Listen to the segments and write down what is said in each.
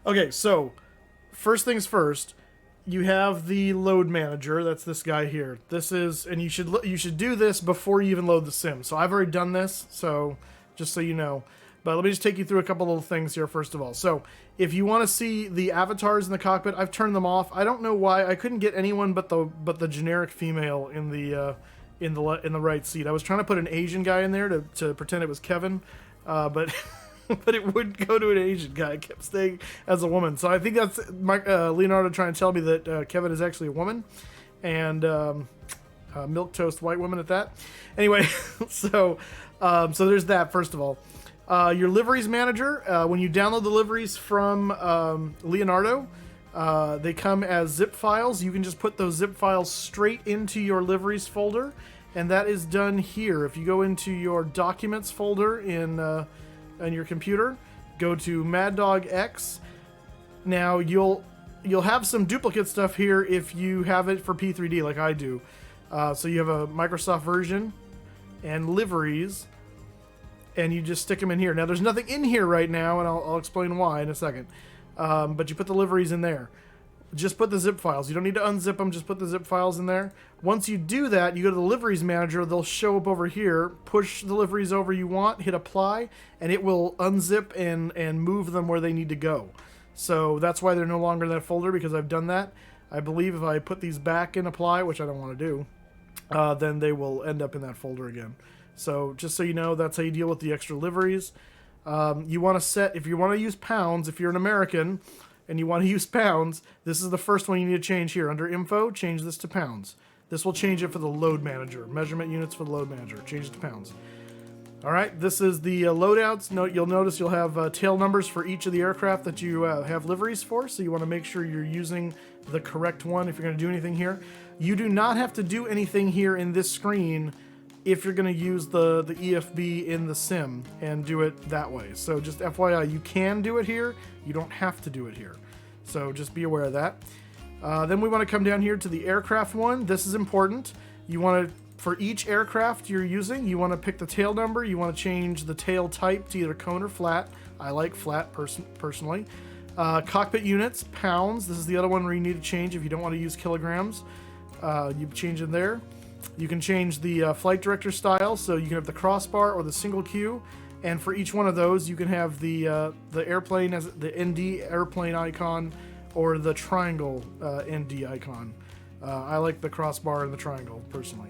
Okay, so first things first, you have the load manager. That's this guy here. This is, and you should do this before you even load the sim. So I've already done this, so just so you know. But let me just take you through a couple little things here first of all. So if you want to see the avatars in the cockpit, I've turned them off. I don't know why I couldn't get anyone but the generic female in the right seat. I was trying to put an Asian guy in there to pretend it was Kevin, but. But it wouldn't go to an Asian guy. It kept staying as a woman. So I think that's Leonardo trying to tell me that Kevin is actually a woman. And milquetoast white woman at that. Anyway, so there's that, first of all. Your liveries manager, when you download the liveries from Leonardo, they come as zip files. You can just put those zip files straight into your liveries folder. And that is done here. If you go into your documents folder on your computer, go to Mad Dog X. Now you'll have some duplicate stuff here if you have it for P3D like I do. So you have a Microsoft version and liveries, and you just stick them in here. Now there's nothing in here right now, and I'll explain why in a second. But you put the liveries in there. Just put the zip files. You don't need to unzip them. Just put the zip files in there. Once you do that, you go to the liveries manager. They'll show up over here. Push the liveries over you want. Hit apply, and it will unzip and move them where they need to go. So that's why they're no longer in that folder, because I've done that. I believe if I put these back in apply, which I don't want to do, then they will end up in that folder again. So just so you know, that's how you deal with the extra liveries. You want to set, if you want to use pounds, if you're an American and you want to use pounds, this is the first one you need to change here. Under info, change this to pounds. This will change it for the load manager. Measurement units for the load manager. Change it to pounds. All right, this is the loadouts. You'll notice you'll have tail numbers for each of the aircraft that you have liveries for, so you want to make sure you're using the correct one if you're going to do anything here. You do not have to do anything here in this screen if you're going to use the EFB in the sim and do it that way. So just FYI, you can do it here. You don't have to do it here. So just be aware of that. Then we want to come down here to the aircraft one. This is important. You want to, for each aircraft you're using, you want to pick the tail number. You want to change the tail type to either cone or flat. I like flat personally. Cockpit units, pounds. This is the other one where you need to change if you don't want to use kilograms. You change it there. You can change the flight director style, so you can have the crossbar or the single Q, and for each one of those you can have the airplane as the ND airplane icon or the triangle ND icon. I like the crossbar and the triangle personally.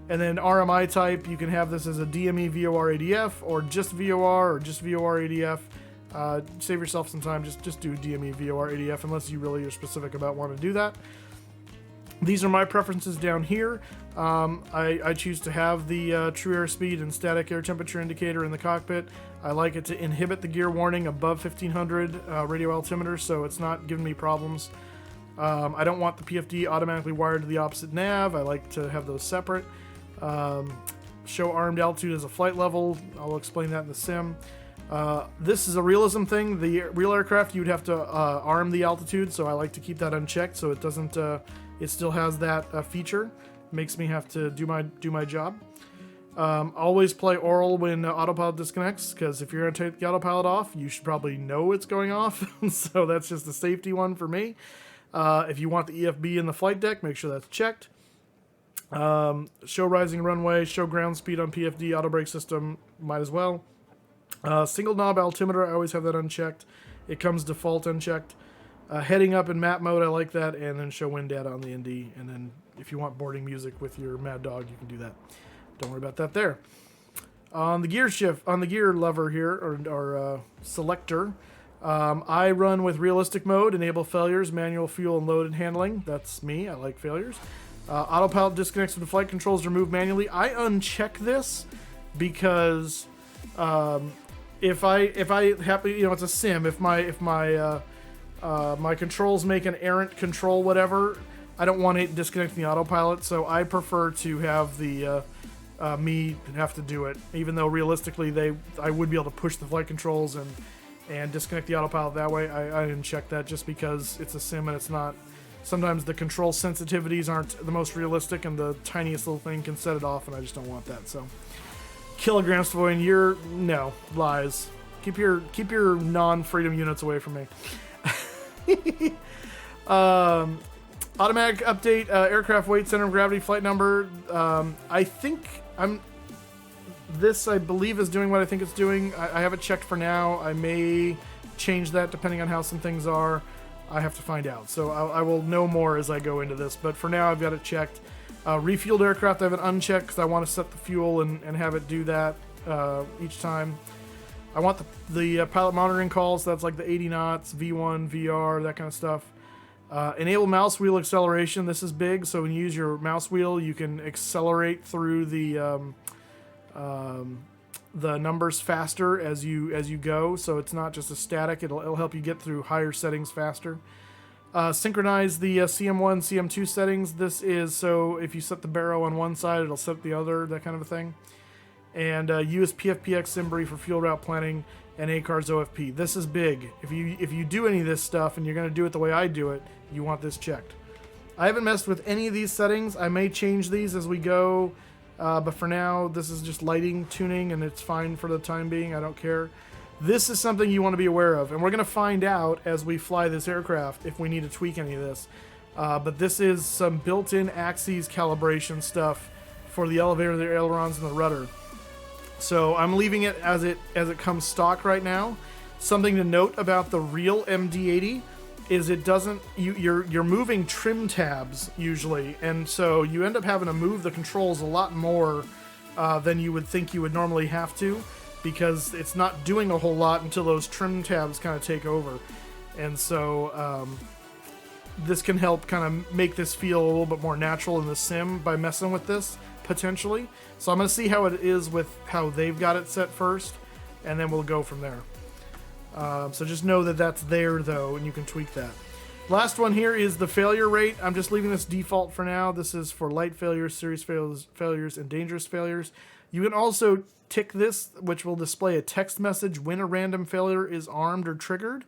And then RMI type, you can have this as a DME VOR ADF or just VOR or just VOR ADF. Save yourself some time, just do DME VOR ADF unless you really are specific about wanting to do that. These are my preferences down here. I choose to have the true airspeed and static air temperature indicator in the cockpit. I like it to inhibit the gear warning above 1500 radio altimeter, so it's not giving me problems. I don't want the PFD automatically wired to the opposite nav. I like to have those separate. Show armed altitude as a flight level. I'll explain that in the sim. This is a realism thing. The real aircraft, you'd have to arm the altitude, so I like to keep that unchecked so it doesn't... it still has that feature. Makes me have to do my job. Always play oral when autopilot disconnects, because if you're going to take the autopilot off, you should probably know it's going off. So that's just a safety one for me. If you want the EFB in the flight deck, make sure that's checked. Show rising runway, show ground speed on PFD, auto brake system, might as well. Single knob altimeter, I always have that unchecked. It comes default unchecked. Heading up in map mode, I like that, and then show wind data on the ND, and then if you want boarding music with your Mad Dog, you can do that. Don't worry about that there. On the gear shift, on the gear lever here, or selector, I run with realistic mode, enable failures, manual fuel and load and handling. That's me, I like failures. Autopilot disconnects from the flight controls, remove manually. I uncheck this because if I happen, it's a sim. If my controls make an errant control, whatever, I don't want it disconnecting the autopilot, so I prefer to have the me have to do it, even though realistically I would be able to push the flight controls and disconnect the autopilot that way. I didn't check that just because it's a sim and it's not. Sometimes the control sensitivities aren't the most realistic, and the tiniest little thing can set it off, and I just don't want that. So, kilograms to avoid lies. Keep your non-freedom units away from me. Automatic update, aircraft weight, center of gravity, flight number. I think this, I believe, is doing what I think it's doing. I have it checked for now. I may change that depending on how some things are. I have to find out. So I will know more as I go into this. But for now, I've got it checked. Refueled aircraft, I have it unchecked because I want to set the fuel and have it do that each time. I want the pilot monitoring calls. That's like the 80 knots, V1, VR, that kind of stuff. Enable mouse wheel acceleration. This is big. So when you use your mouse wheel, you can accelerate through the numbers faster as you go. So it's not just a static. It'll help you get through higher settings faster. Synchronize the CM1, CM2 settings. This is so if you set the baro on one side, it'll set the other, that kind of a thing. And use PFPX Simbri for fuel route planning and ACARS OFP. This is big. If you do any of this stuff and you're going to do it the way I do it, you want this checked. I haven't messed with any of these settings. I may change these as we go, but for now, this is just lighting tuning, and it's fine for the time being. I don't care. This is something you want to be aware of, and we're going to find out as we fly this aircraft if we need to tweak any of this. But this is some built-in axes calibration stuff for the elevator, the ailerons, and the rudder. So I'm leaving it as it comes stock right now. Something to note about the real MD-80 is it doesn't, you're moving trim tabs usually, and so you end up having to move the controls a lot more than you would think you would normally have to, because it's not doing a whole lot until those trim tabs kind of take over. And so this can help kind of make this feel a little bit more natural in the sim by messing with this, potentially. So I'm going to see how it is with how they've got it set first, and then we'll go from there. So just know that that's there, though, and you can tweak that. Last one here is the failure rate. I'm just leaving this default for now. This is for light failures, serious failures, and dangerous failures. You can also tick this, which will display a text message when a random failure is armed or triggered.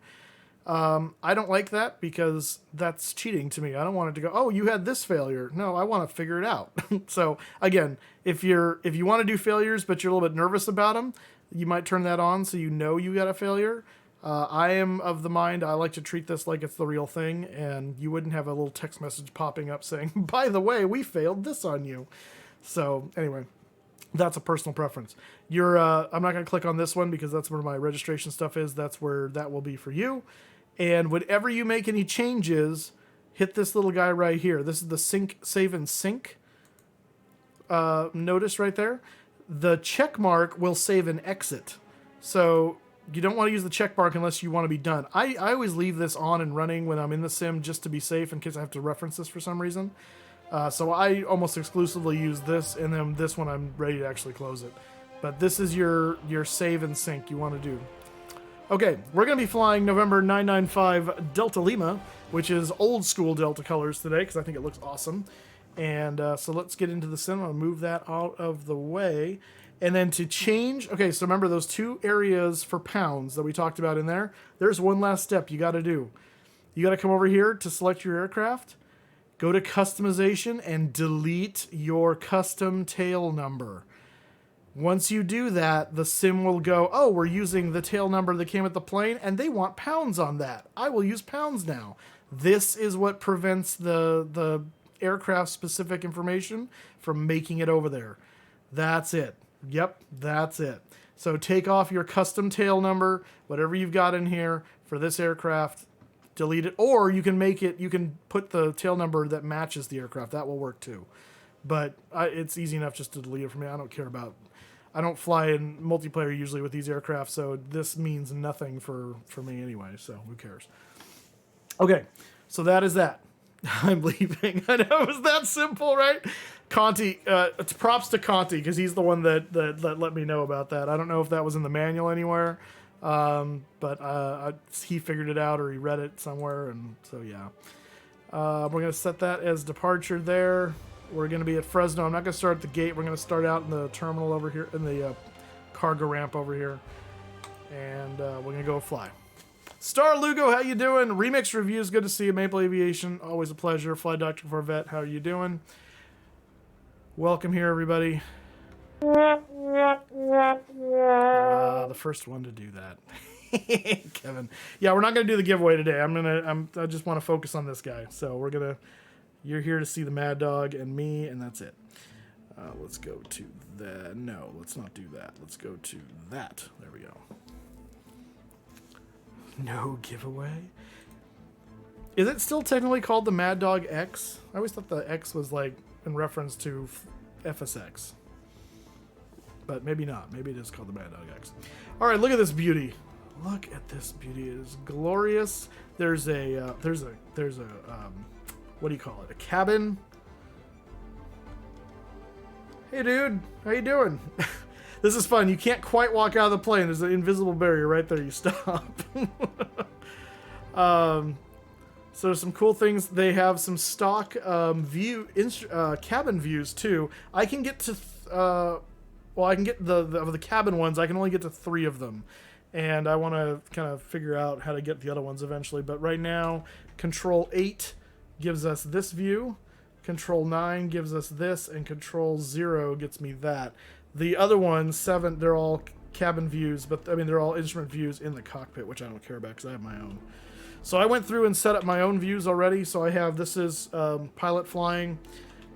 I don't like that because that's cheating to me. I don't want it to go, oh, you had this failure. No, I want to figure it out. So again, if you want to do failures but you're a little bit nervous about them, you might turn that on so you know you got a failure. I am of the mind I like to treat this like it's the real thing, and you wouldn't have a little text message popping up saying, by the way, we failed this on you. So anyway, that's a personal preference. I'm not going to click on this one because that's where my registration stuff is. That's where that will be for you. And whenever you make any changes, hit this little guy right here. This is the sync, save, and sync. Notice right there. The check mark will save and exit. So you don't want to use the check mark unless you want to be done. I always leave this on and running when I'm in the sim just to be safe in case I have to reference this for some reason. So I almost exclusively use this, and then this one I'm ready to actually close it. But this is your save and sync you want to do. Okay, we're going to be flying November 995 Delta Lima, which is old school Delta colors today because I think it looks awesome. And so let's get into the sim. I'll move that out of the way. And then to change, okay, so remember those two areas for pounds that we talked about in there? There's one last step you got to do. You got to come over here to select your aircraft, go to customization, and delete your custom tail number. Once you do that, the sim will go, oh, we're using the tail number that came with the plane, and they want pounds on that. I will use pounds now. This is what prevents the aircraft-specific information from making it over there. That's it. Yep, that's it. So take off your custom tail number, whatever you've got in here for this aircraft, delete it, or you can put the tail number that matches the aircraft. That will work too. But it's easy enough just to delete it for me. I don't fly in multiplayer usually with these aircraft, so this means nothing for me anyway, so who cares? Okay, so that is that. I'm leaving. I know, it was that simple, right? Conti, it's props to Conti, because he's the one that let me know about that. I don't know if that was in the manual anywhere, but he figured it out, or he read it somewhere, and so yeah. We're going to set that as departure there. We're going to be at Fresno. I'm not going to start at the gate. We're going to start out in the terminal over here, in the cargo ramp over here, and we're going to go fly. Star Lugo, how you doing? Remix Reviews, good to see you. Maple Aviation, always a pleasure. Fly Dr. Corvette, how are you doing? Welcome here, everybody. The first one to do that. Kevin. Yeah, we're not gonna do the giveaway today. I just want to focus on this guy. So you're here to see the Mad Dog and me, and that's it. Let's go to that. No, let's not do that. Let's go to that. There we go. No giveaway. Is it still technically called the Mad Dog X? I always thought the X was like in reference to FSX. But maybe not. Maybe it is called the Mad Dog X. All right, look at this beauty. Look at this beauty. It is glorious. There's a what do you call it? A cabin. Hey, dude. How you doing? This is fun. You can't quite walk out of the plane. There's an invisible barrier right there. You stop. So some cool things. They have some stock cabin views too. I can get to I can get the cabin ones. I can only get to 3 of them, and I want to kind of figure out how to get the other ones eventually. But right now, Control 8 gives us this view, Control 9 gives us this, and Control 0 gets me that. The other ones, 7, they're all cabin views, but I mean they're all instrument views in the cockpit, which I don't care about because I have my own. So I went through and set up my own views already. So I have, this is pilot flying.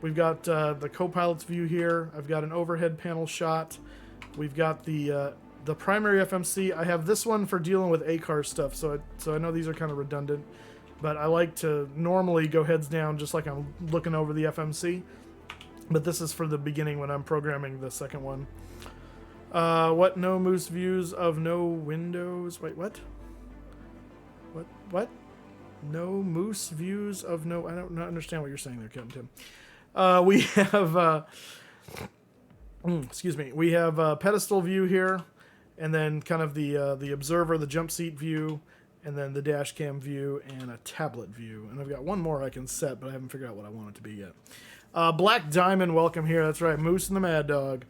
We've got the co-pilot's view here. I've got an overhead panel shot. We've got the primary FMC. I have this one for dealing with ACAR stuff. So I know these are kind of redundant, but I like to normally go heads down just like I'm looking over the FMC. But this is for the beginning when I'm programming the second one. What? No moose views of no windows. Wait, what? What? No moose views of no... I don't understand what you're saying there, Captain Tim. We have... excuse me. We have a pedestal view here, and then kind of the observer, the jump seat view, and then the dash cam view, and a tablet view. And I've got one more I can set, but I haven't figured out what I want it to be yet. Black Diamond, welcome here. That's right, Moose and the Mad Dog.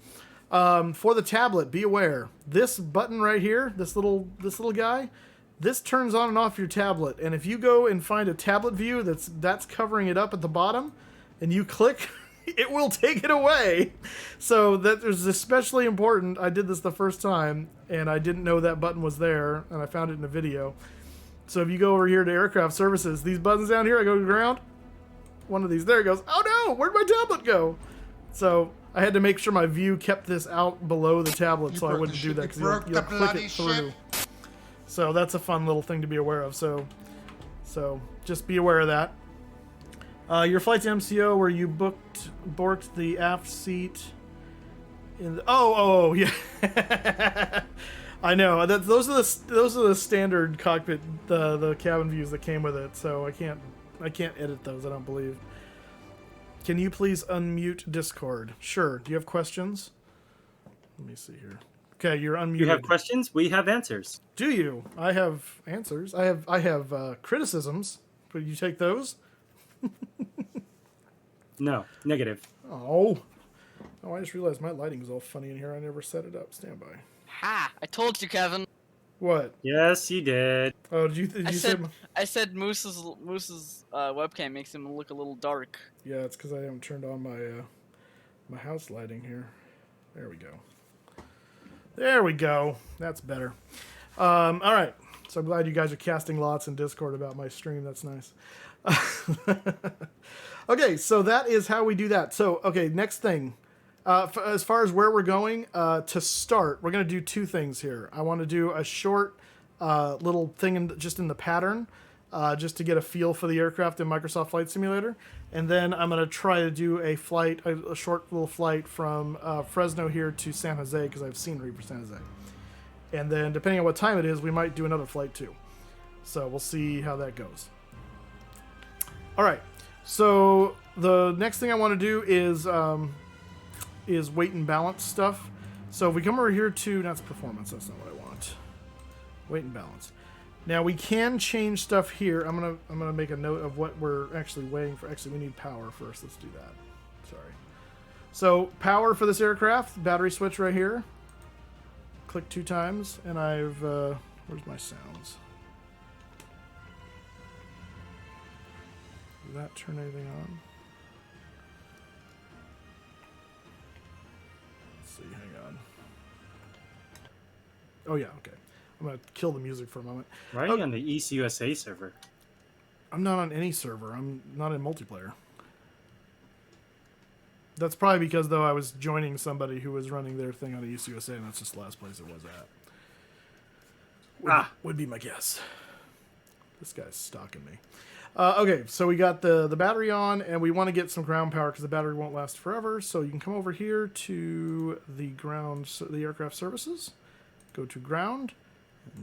For the tablet, be aware. This button right here, this little guy... This turns on and off your tablet, and if you go and find a tablet view that's covering it up at the bottom, and you click, it will take it away. So that is especially important. I did this the first time, and I didn't know that button was there, and I found it in a video. So if you go over here to aircraft services, these buttons down here, I go to ground, one of these, there it goes. Oh no, where'd my tablet go? So I had to make sure my view kept this out below the tablet, so I wouldn't do that because you'll click it through. So that's a fun little thing to be aware of. So just be aware of that. Your flight's MCO where you borked the aft seat. Yeah. I know. Those are the standard cockpit the cabin views that came with it. So I can't edit those. I don't believe. Can you please unmute Discord? Sure. Do you have questions? Let me see here. Okay, you're unmuted. You have questions? We have answers. Do you? I have answers. I have criticisms. Would you take those? No, negative. Oh, I just realized my lighting is all funny in here. I never set it up. Stand by. Ha! I told you, Kevin. What? Yes, you did. Oh, did you say? I said Moose's webcam makes him look a little dark. Yeah, it's because I haven't turned on my house lighting here. There we go. There we go. That's better. All right. So I'm glad you guys are casting lots in Discord about my stream. That's nice. Okay, so that is how we do that. So, okay, next thing. As far as where we're going, to start, we're going to do 2 things here. I want to do a short little thing just in the pattern, just to get a feel for the aircraft in Microsoft Flight Simulator. And then I'm going to try to do a short little flight from Fresno here to San Jose, because I have scenery for San Jose. And then, depending on what time it is, we might do another flight too. So we'll see how that goes. All right. So the next thing I want to do is weight and balance stuff. So if we come over here to, that's performance, that's not what I want. Weight and balance. Now we can change stuff here. I'm gonna make a note of what we're actually weighing for. Actually, we need power first. Let's do that. Sorry. So power for this aircraft, battery switch right here. Click 2 times, and I've where's my sounds? Did that turn anything on? Let's see. Hang on. Oh yeah. Okay. I'm gonna kill the music for a moment. Why are you on the East USA server? I'm not on any server. I'm not in multiplayer. That's probably because, though, I was joining somebody who was running their thing on the East USA, and that's just the last place it was at. Would be my guess. This guy's stalking me. Okay, so we got the battery on, and we want to get some ground power because the battery won't last forever. So you can come over here to the aircraft services. Go to ground,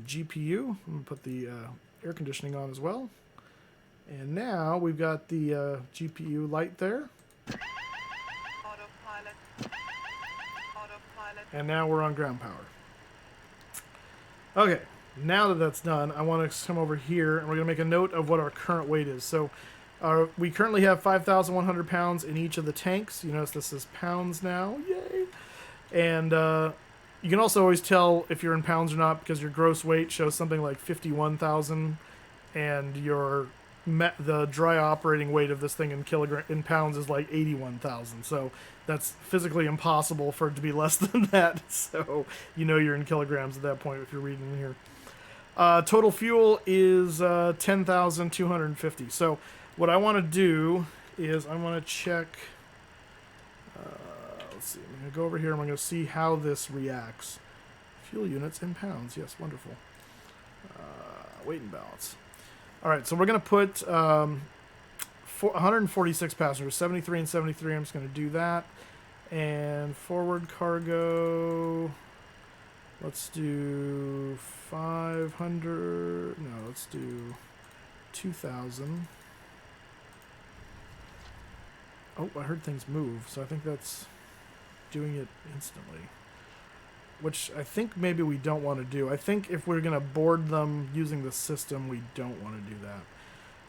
GPU. I'm going to put the air conditioning on as well. And now we've got the GPU light there. Autopilot. Autopilot. And now we're on ground power. Okay, now that that's done, I want to come over here, and we're going to make a note of what our current weight is. So we currently have 5,100 pounds in each of the tanks. You notice this is pounds now. Yay! And you can also always tell if you're in pounds or not because your gross weight shows something like 51,000, and your the dry operating weight of this thing in pounds is like 81,000. So that's physically impossible for it to be less than that. So you know you're in kilograms at that point if you're reading in here. Total fuel is 10,250. So what I want to do is I want to check. Let's see. I'm going to go over here and I'm going to see how this reacts. Fuel units in pounds. Yes, wonderful. Weight and balance. All right, so we're going to put 146 passengers, 73 and 73. I'm just going to do that. And forward cargo, let's do 500. No, let's do 2,000. Oh, I heard things move, so I think that's doing it instantly. Which I think maybe we don't want to do. I think if we're going to board them using the system, we don't want to do that.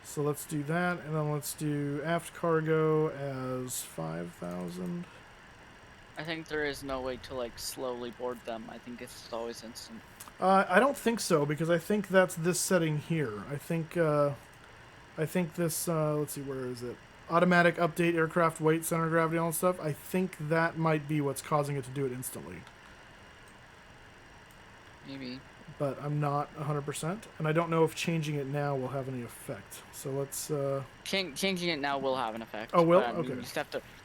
So let's do that, and then let's do aft cargo as 5,000. I think there is no way to like slowly board them. I think it's always instant. I don't think so, because I think that's this setting here. I think this, let's see, where is it? Automatic update aircraft weight, center of gravity, all that stuff. I think that might be what's causing it to do it instantly. Maybe. But I'm not 100%, and I don't know if changing it now will have any effect. So let's. Changing it now will have an effect. Oh, will? But, I mean, Okay. You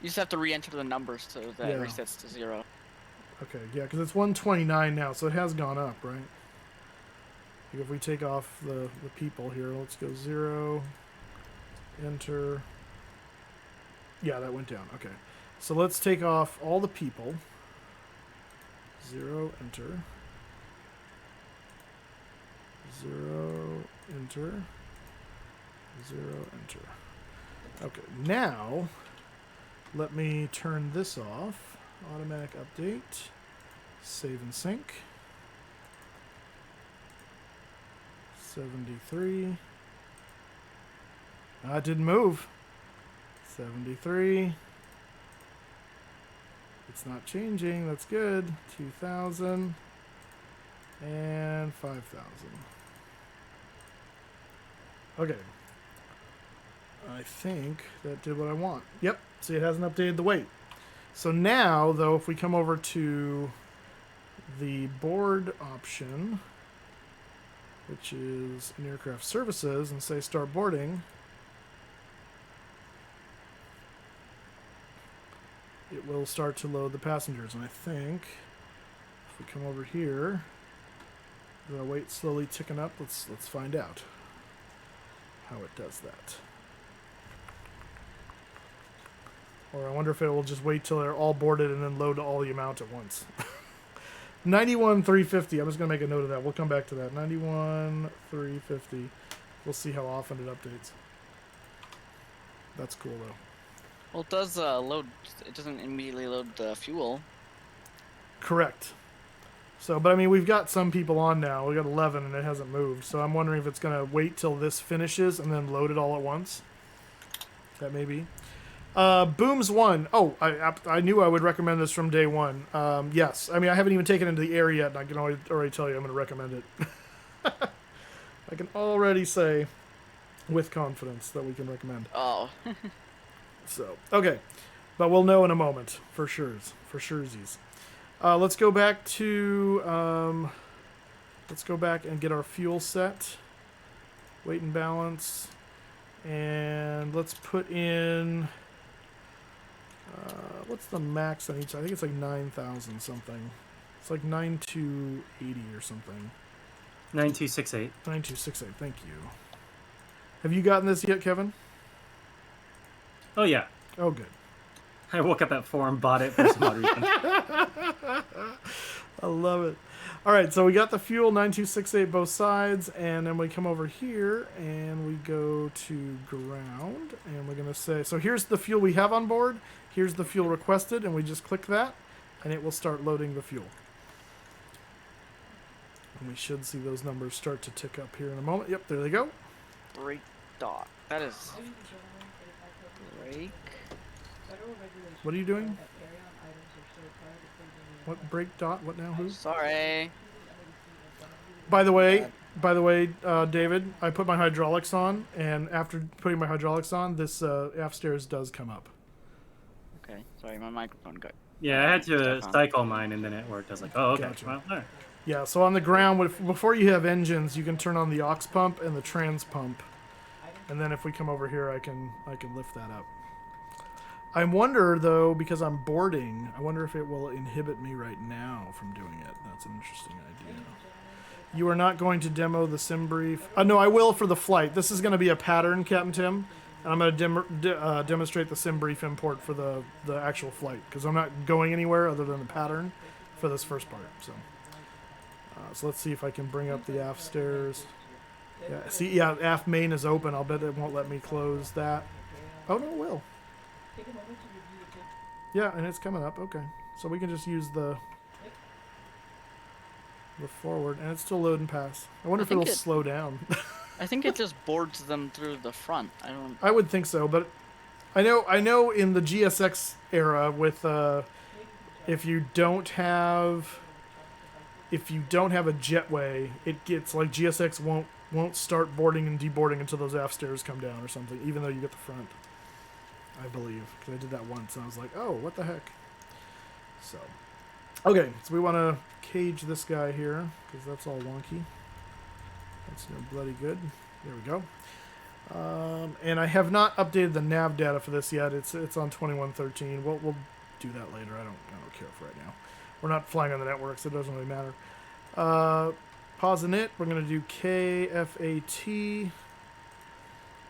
just have to re-enter the numbers so that it Yeah. resets to 0. Okay, yeah, because it's 129 now, so it has gone up, right? Like if we take off the people here, let's go 0, enter. Yeah, that went down. Okay, so let's take off all the people. 0, enter. 0, enter. 0, enter. Okay, now let me turn this off. Automatic update. Save and sync. 73. It didn't move. 73. It's not changing. That's good. 2,000. And 5,000. Okay. I think that did what I want. Yep. See, it hasn't updated the weight. So now, though, if we come over to the board option, which is in aircraft services, and say start boarding, it will start to load the passengers. And I think if we come over here, the weight slowly ticking up. Let's find out how it does that. Or I wonder if it will just wait till they're all boarded and then load all the amount at once. 91,350. I'm just going to make a note of that. We'll come back to that. 91,350. We'll see how often it updates. That's cool, though. Well, it does load. It doesn't immediately load the fuel. Correct. So, but I mean, we've got some people on now. We got 11 and it hasn't moved. So I'm wondering if it's going to wait till this finishes and then load it all at once. That may be. Booms 1. Oh, I knew I would recommend this from day one. Yes. I mean, I haven't even taken it into the air yet, and I can already tell you I'm going to recommend it. I can already say with confidence that we can recommend. Oh. So, okay. But we'll know in a moment, for sure. For surezies. Let's go back to Let's go back and get our fuel set. Weight and balance. And let's put in... what's the max on each? I think it's like 9,000 something. It's like 9,280 or something. 9268. 9268, thank you. Have you gotten this yet, Kevin? Oh, yeah. Oh, good. I woke up at 4 and bought it for some odd reason. I love it. All right, so we got the fuel, 9268 both sides, and then we come over here and we go to ground, and we're going to say, so here's the fuel we have on board, here's the fuel requested, and we just click that, and it will start loading the fuel. And we should see those numbers start to tick up here in a moment. Yep, there they go. Brake dot. That is brake. What are you doing? What brake dot? What now? Who? Sorry. By the way, David, I put my hydraulics on, and after putting my hydraulics on, this aft stairs does come up. Okay. Sorry, my microphone got. Yeah, I had to cycle mine, and then it worked. I was like, oh, okay. Gotcha. Well, all right. Yeah, so on the ground, before you have engines, you can turn on the aux pump and the trans pump, and then if we come over here, I can lift that up. I wonder, though, because I'm boarding, I wonder if it will inhibit me right now from doing it. That's an interesting idea. You are not going to demo the sim brief? No, I will for the flight. This is going to be a pattern, Captain Tim, and I'm going to demonstrate the sim brief import for the actual flight, because I'm not going anywhere other than the pattern for this first part. So let's see if I can bring up the aft stairs. Yeah, see, yeah, aft main is open. I'll bet it won't let me close that. Oh, no, it will. Yeah, and it's coming up. Okay. So we can just use the forward, and it's still load and pass. I wonder if it'll slow down. I think it just boards them through the front. I would think so, but I know in the GSX era with if you don't have a jetway, it gets like GSX won't start boarding and deboarding until those aft stairs come down or something, even though you get the front. I believe, because I did that once, and I was like, oh, what the heck? So, okay, so we want to cage this guy here, because that's all wonky. That's no bloody good. There we go. And I have not updated the nav data for this yet. It's on 2113. We'll do that later. I don't care for right now. We're not flying on the network, so it doesn't really matter. Pause in it. We're going to do KFAT.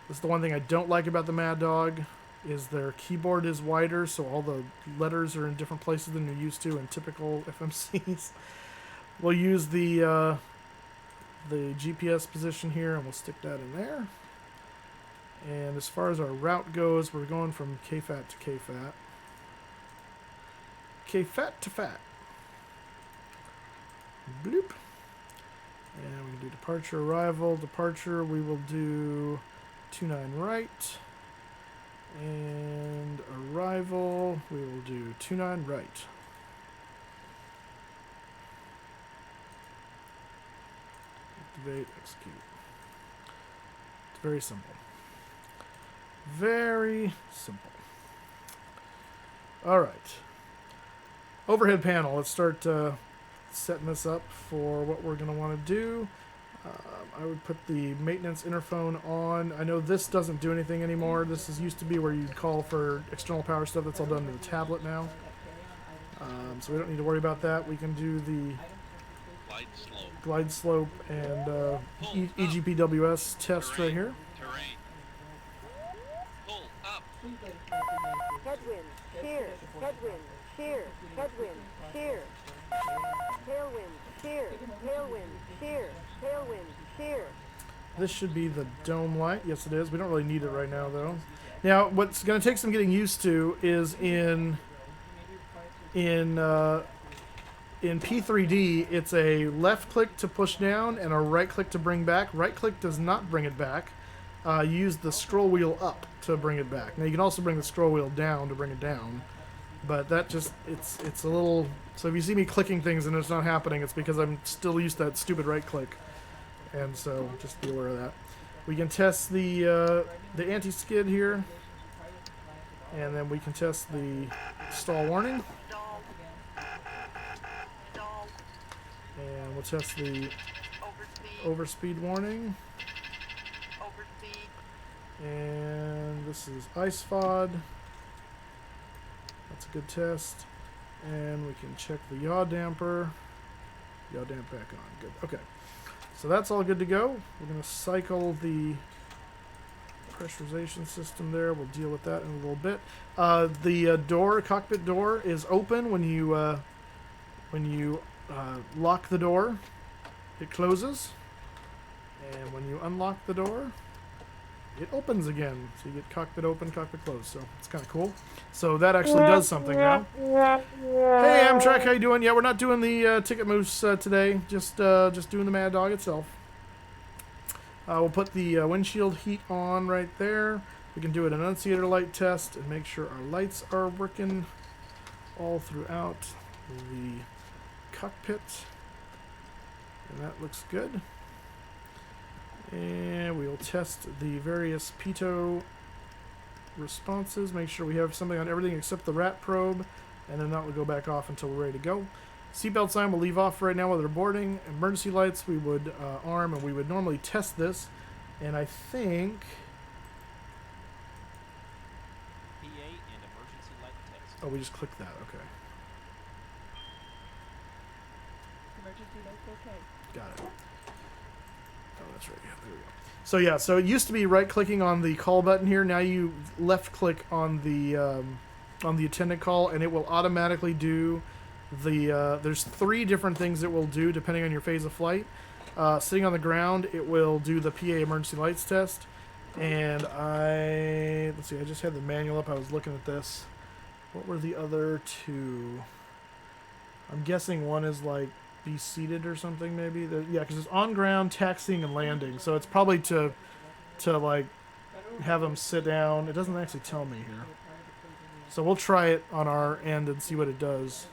This is the one thing I don't like about the Mad Dog, is their keyboard is wider, so all the letters are in different places than you're used to in typical FMCs. We'll use the GPS position here, and we'll stick that in there. And as far as our route goes, we're going from KFAT to KFAT. KFAT to FAT. Bloop. And we can do departure, arrival. Departure, we will do 29 right. And arrival, we will do 29 right. Activate, execute. It's very simple. Very simple. All right. Overhead panel. Let's start setting this up for what we're going to want to do. I would put the maintenance interphone on. I know this doesn't do anything anymore. This used to be where you'd call for external power stuff. That's all done to the tablet now. So we don't need to worry about that. We can do the glide slope and EGPWS test right here. Headwind, shear, headwind, shear, headwind, shear. Tailwind, shear, tailwind, shear, tailwind, shear. This should be the dome light. Yes, it is. We don't really need it right now, though. Now, what's going to take some getting used to is in P3D, it's a left click to push down and a right click to bring back. Right click does not bring it back. Use the scroll wheel up to bring it back. Now, you can also bring the scroll wheel down to bring it down. But that just, it's a little... So if you see me clicking things and it's not happening, it's because I'm still used to that stupid right click. And so just be aware of that. We can test the anti-skid here. And then we can test the stall warning. And we'll test the overspeed warning. Overspeed. And this is ice FOD. That's a good test. And we can check the yaw damper. Yaw damp back on. Good. Okay. So that's all good to go. We're going to cycle the pressurization system there. We'll deal with that in a little bit. The door, cockpit door, is open when you lock the door. It closes, and when you unlock the door, it opens again. So you get cockpit open, cockpit closed. So it's kind of cool. So that actually does something now. Hey Amtrak, how you doing? Yeah, we're not doing the ticket moose today. Just doing the Mad Dog itself. We'll put the windshield heat on right there. We can do an annunciator light test and make sure our lights are working all throughout the cockpit. And that looks good. And we'll test the various pitot responses. Make sure we have something on everything except the rat probe. And then that will go back off until we're ready to go. Seatbelt sign will leave off right now while they're boarding. Emergency lights we would arm, and we would normally test this. And I think... PA and emergency light test. Oh, we just clicked that. Okay. Emergency lights okay. Got it. Oh, that's right. Yeah, there we go. So yeah, so it used to be right-clicking on the call button here. Now you left-click on the attendant call, and it will automatically do the. There's 3 different things it will do depending on your phase of flight. Sitting on the ground, it will do the PA emergency lights test, and let's see. I just had the manual up. I was looking at this. What were the other 2? I'm guessing one is like be seated or something maybe. Yeah, because it's on ground, taxiing, and landing. So it's probably to like have them sit down. It doesn't actually tell me here. So we'll try it on our end and see what it does.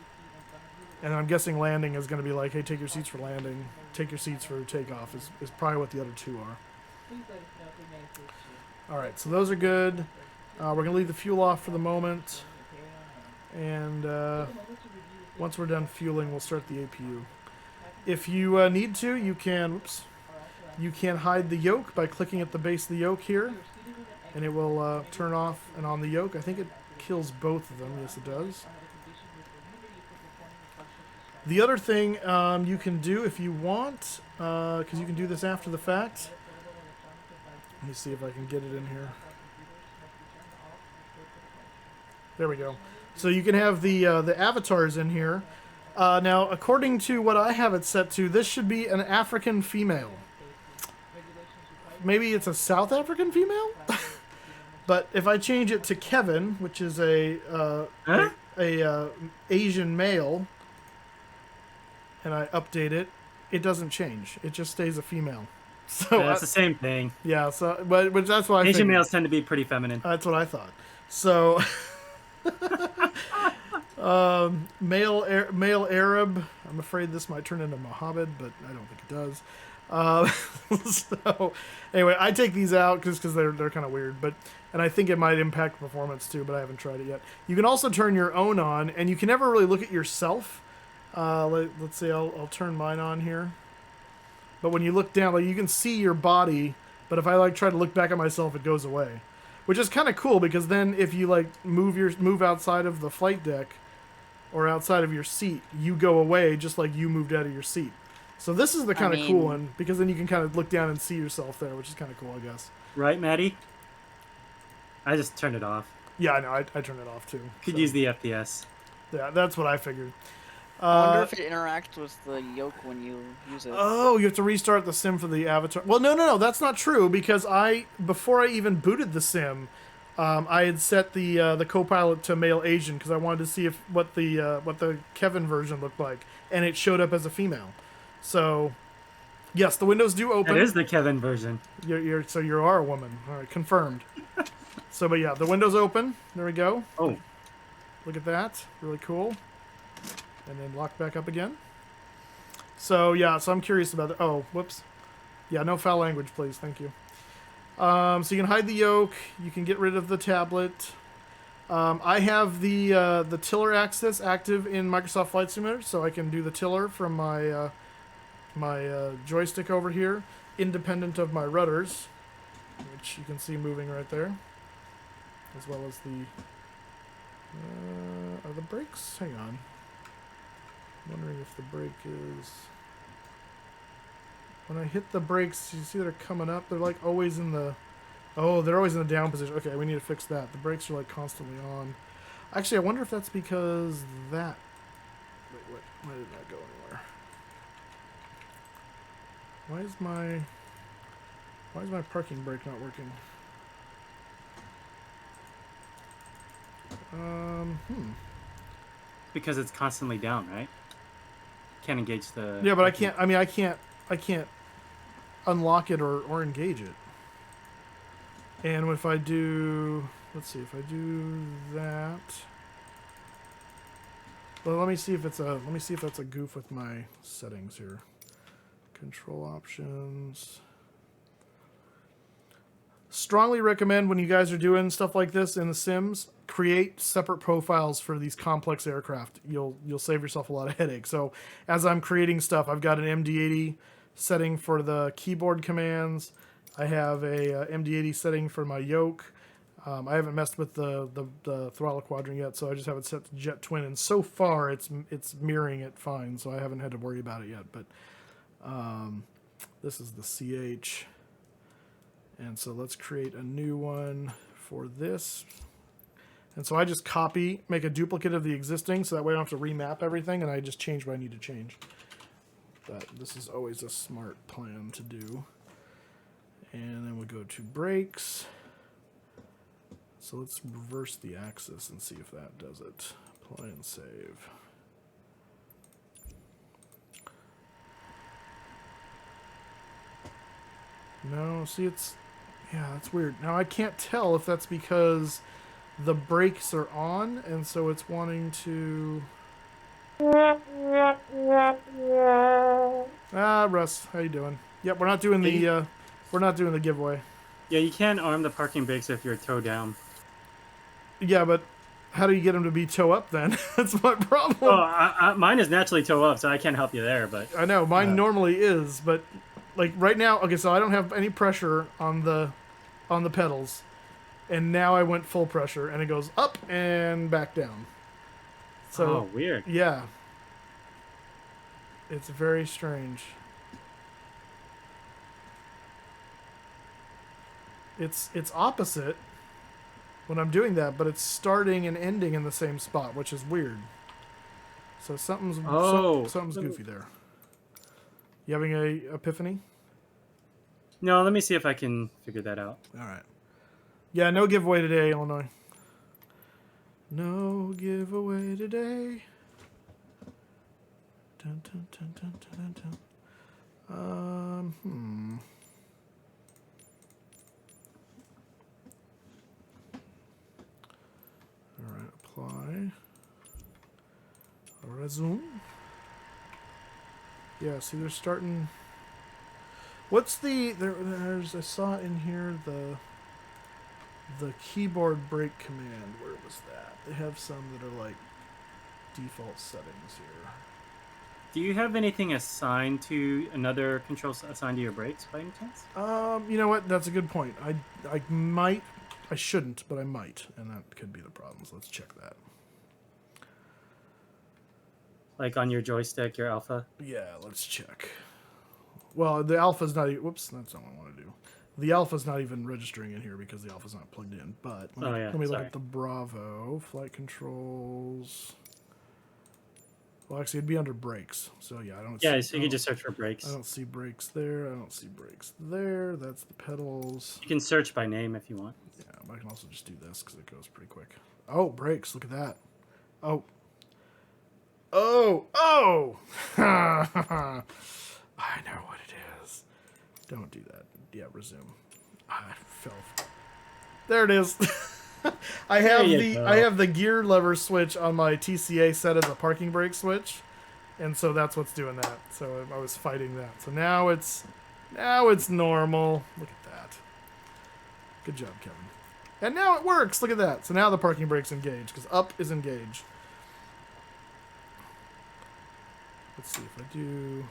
And I'm guessing landing is going to be like, hey, take your seats for landing. Take your seats for takeoff is probably what the other 2 are. All right, so those are good. We're going to leave the fuel off for the moment. And once we're done fueling, we'll start the APU. If you need to, you can hide the yoke by clicking at the base of the yoke here. And it will turn off and on the yoke. I think it kills both of them. Yes, it does. The other thing you can do if you want, because you can do this after the fact. Let me see if I can get it in here. There we go. So you can have the avatars in here. Now, according to what I have it set to, this should be an African female. Maybe it's a South African female? But if I change it to Kevin, which is a Asian male, and I update it, it doesn't change. It just stays a female. So Yeah, it's the same thing. yeah. So, but that's why Asian males tend to be pretty feminine. That's what I thought. So, male Arab. I'm afraid this might turn into Mohammed, but I don't think it does. So, anyway, I take these out because they're kind of weird, and I think it might impact performance too, but I haven't tried it yet. You can also turn your own on, and you can never really look at yourself. Let's see, I'll turn mine on here. But when you look down, like you can see your body, but if I try to look back at myself, it goes away, which is kind of cool because then if you move outside of the flight deck or outside of your seat, you go away just like you moved out of your seat. So this is the kind of cool one because then you can kind of look down and see yourself there, which is kind of cool, I guess. Right, Maddie? I just turned it off. Yeah, I know. I turned it off too. Could use the FPS. Yeah, that's what I figured. I wonder if it interacts with the yoke when you use it. Oh, you have to restart the sim for the avatar. Well, no, that's not true because before I even booted the sim, I had set the co-pilot to male Asian because I wanted to see what the Kevin version looked like, and it showed up as a female. So, yes, the windows do open. That is the Kevin version. So you are a woman. All right, confirmed. So, but yeah, the windows open. There we go. Oh, Look at that. Really cool. And then lock back up again. So, yeah, so I'm curious about it. Oh, whoops. Yeah, no foul language, please. Thank you. So you can hide the yoke. You can get rid of the tablet. I have the tiller access active in Microsoft Flight Simulator, so I can do the tiller from my my joystick over here, independent of my rudders, which you can see moving right there, as well as the are the brakes? Hang on. I'm wondering if the brake is... When I hit the brakes, you see they're coming up. They're like always in the... Oh, they're always in the down position. Okay, we need to fix that. The brakes are like constantly on. Actually, I wonder if that's because that... Wait, what? Why did that go anywhere? Why is my parking brake not working? Because it's constantly down, right? Can't engage the... Yeah, but I can't... I mean, I can't unlock it or engage it. And if I do... Let's see, if I do that... Well, let me see if that's a goof with my settings here. Control options. Strongly recommend when you guys are doing stuff like this in the Sims, create separate profiles for these complex aircraft. You'll save yourself a lot of headache. So as I'm creating stuff, I've got an MD-80 setting for the keyboard commands. I have a MD-80 setting for my yoke. I haven't messed with the throttle quadrant yet, so I just have it set to jet twin, and so far it's mirroring it fine, so I haven't had to worry about it yet. But this is the CH, and so let's create a new one for this. And so I just make a duplicate of the existing, so that way I don't have to remap everything, and I just change what I need to change. But this is always a smart plan to do. And then we go to brakes. So let's reverse the axis and see if that does it. Apply and save. No, see, that's weird. Now I can't tell if that's because the brakes are on, and so it's wanting to... Russ, how you doing? Yep, we're not doing the giveaway. Yeah, you can't arm the parking brakes if you're toe down. Yeah, but how do you get them to be toe up then? That's my problem. Oh, mine is naturally toe up, so I can't help you there. But I know mine normally is, but like right now, okay, so I don't have any pressure on the pedals, and now I went full pressure, and it goes up and back down. So weird. Yeah, it's very strange. It's opposite when I'm doing that, but it's starting and ending in the same spot, which is weird. So something's goofy there. You having a epiphany? No, let me see if I can figure that out. All right. Yeah, no giveaway today, Illinois. No giveaway today. Dun, dun, dun, dun, dun, dun, dun. All right, apply. Resume. Yeah, see, they're starting. What's there's I saw in here the keyboard brake command. Where was that? They have some that are like default settings here. Do you have anything assigned to another control assigned to your brakes by any chance? You know what? That's a good point. I might. I shouldn't, but I might, and that could be the problem. So let's check that. Like on your joystick, your alpha? Yeah, let's check. Well, the alpha's not even... Whoops, that's not what I want to do. The alpha's not even registering in here because the alpha's not plugged in. But let me look at the Bravo. Flight controls. Well, actually, it'd be under brakes. So, yeah, I don't see... Yeah, so you can just search for brakes. I don't see brakes there. I don't see brakes there. That's the pedals. You can search by name if you want. Yeah, but I can also just do this because it goes pretty quick. Oh, brakes. Look at that. Oh. Oh! I know what it is. Don't do that. Yeah, resume. I fell. There it is. I have the gear lever switch on my TCA set as a parking brake switch, and so that's what's doing that. So I was fighting that. So now it's normal. Look at that. Good job, Kevin. And now it works. Look at that. So now the parking brake's engaged because up is engaged. Let's see if I do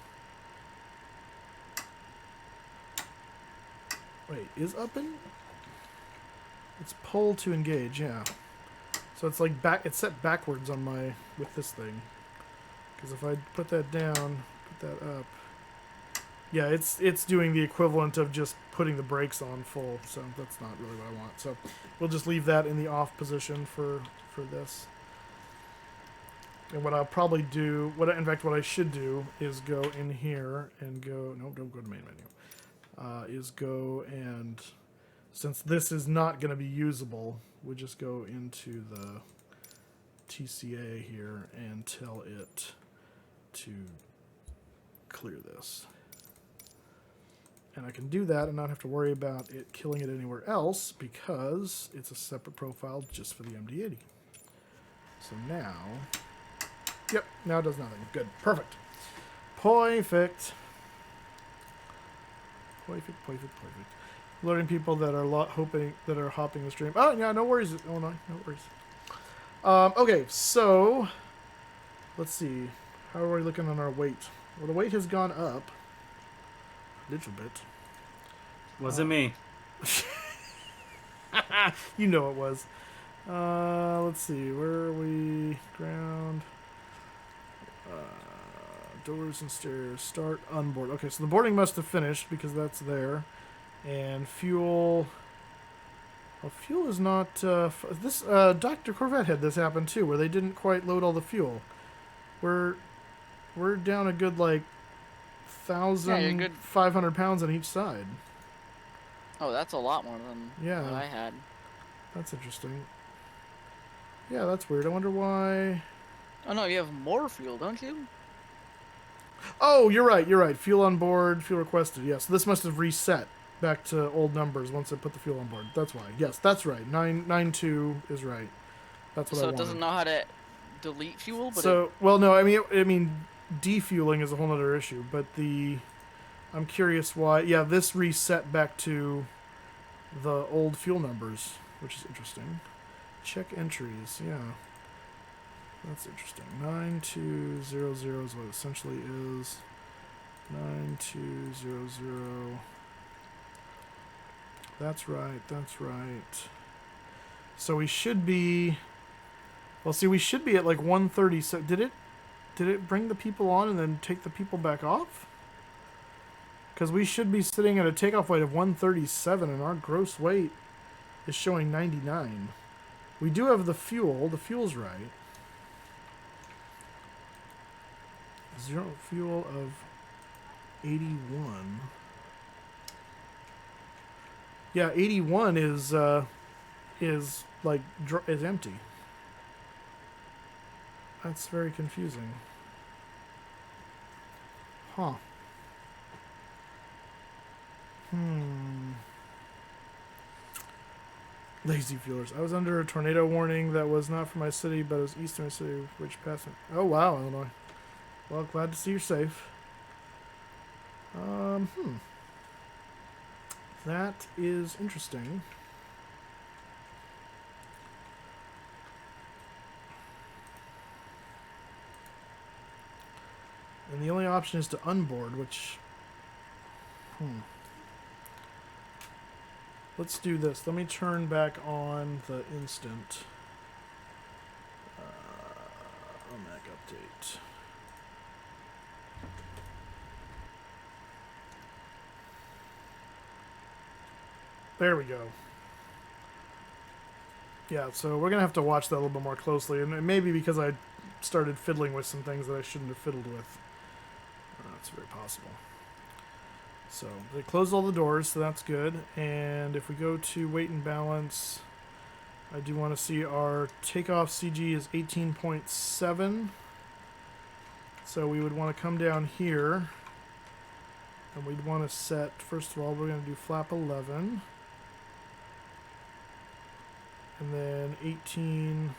Wait, is up in? It's pull to engage, yeah. So it's like back. It's set backwards on my with this thing. Because if I put that down, put that up. Yeah, it's doing the equivalent of just putting the brakes on full. So that's not really what I want. So we'll just leave that in the off position for this. And what I'll probably do, in fact, what I should do is go in here and go. No, don't go to main menu. Is go and since this is not going to be usable, we just go into the TCA here and tell it to clear this. And I can do that and not have to worry about it killing it anywhere else because it's a separate profile just for the MD-80. So now, yep, now it does nothing. Good, perfect. Perfect. Learning people that are hopping the stream. Oh yeah, no worries. Oh no worries. Okay, so let's see. How are we looking on our weight? Well, the weight has gone up a little bit. Wasn't me. You know it was. Let's see. Where are we? Ground. Doors and stairs. Start onboard. Okay, so the boarding must have finished because that's there. And fuel. Well, fuel is not. This Dr. Corvette had this happen too, where they didn't quite load all the fuel. We're down a good like 1,500 pounds on each side. Oh, that's a lot more than what I had. That's interesting. Yeah, that's weird. I wonder why. Oh no, you have more fuel, don't you? Oh, you're right. Fuel on board, fuel requested. Yes, this must have reset back to old numbers once I put the fuel on board. That's why. Yes, that's right. 992 is right. That's what I So wanted. it doesn't know how to delete fuel, but so well, no. I mean, defueling is a whole other issue. But I'm curious why. Yeah, this reset back to the old fuel numbers, which is interesting. Check entries. Yeah. That's interesting. 9200 is what it essentially is. 9200. That's right. So we should be. Well, see, we should be at like 130. So did it bring the people on and then take the people back off? Because we should be sitting at a takeoff weight of 137, and our gross weight is showing 99. We do have the fuel. The fuel's right. Zero fuel of 81. Yeah, 81 is empty. That's very confusing. Huh. Lazy fuelers. I was under a tornado warning that was not for my city, but it was east of my city, which passed. Oh wow, Illinois. Well, glad to see you're safe. That is interesting. And the only option is to unboard, which... Let's do this. Let me turn back on the instant. Mac update. There we go. Yeah, so we're going to have to watch that a little bit more closely. And maybe because I started fiddling with some things that I shouldn't have fiddled with. That's very possible. So they closed all the doors, so that's good. And if we go to weight and balance, I do want to see our takeoff CG is 18.7. So we would want to come down here. And we'd want to set, first of all, we're going to do flap 11. And then 18.7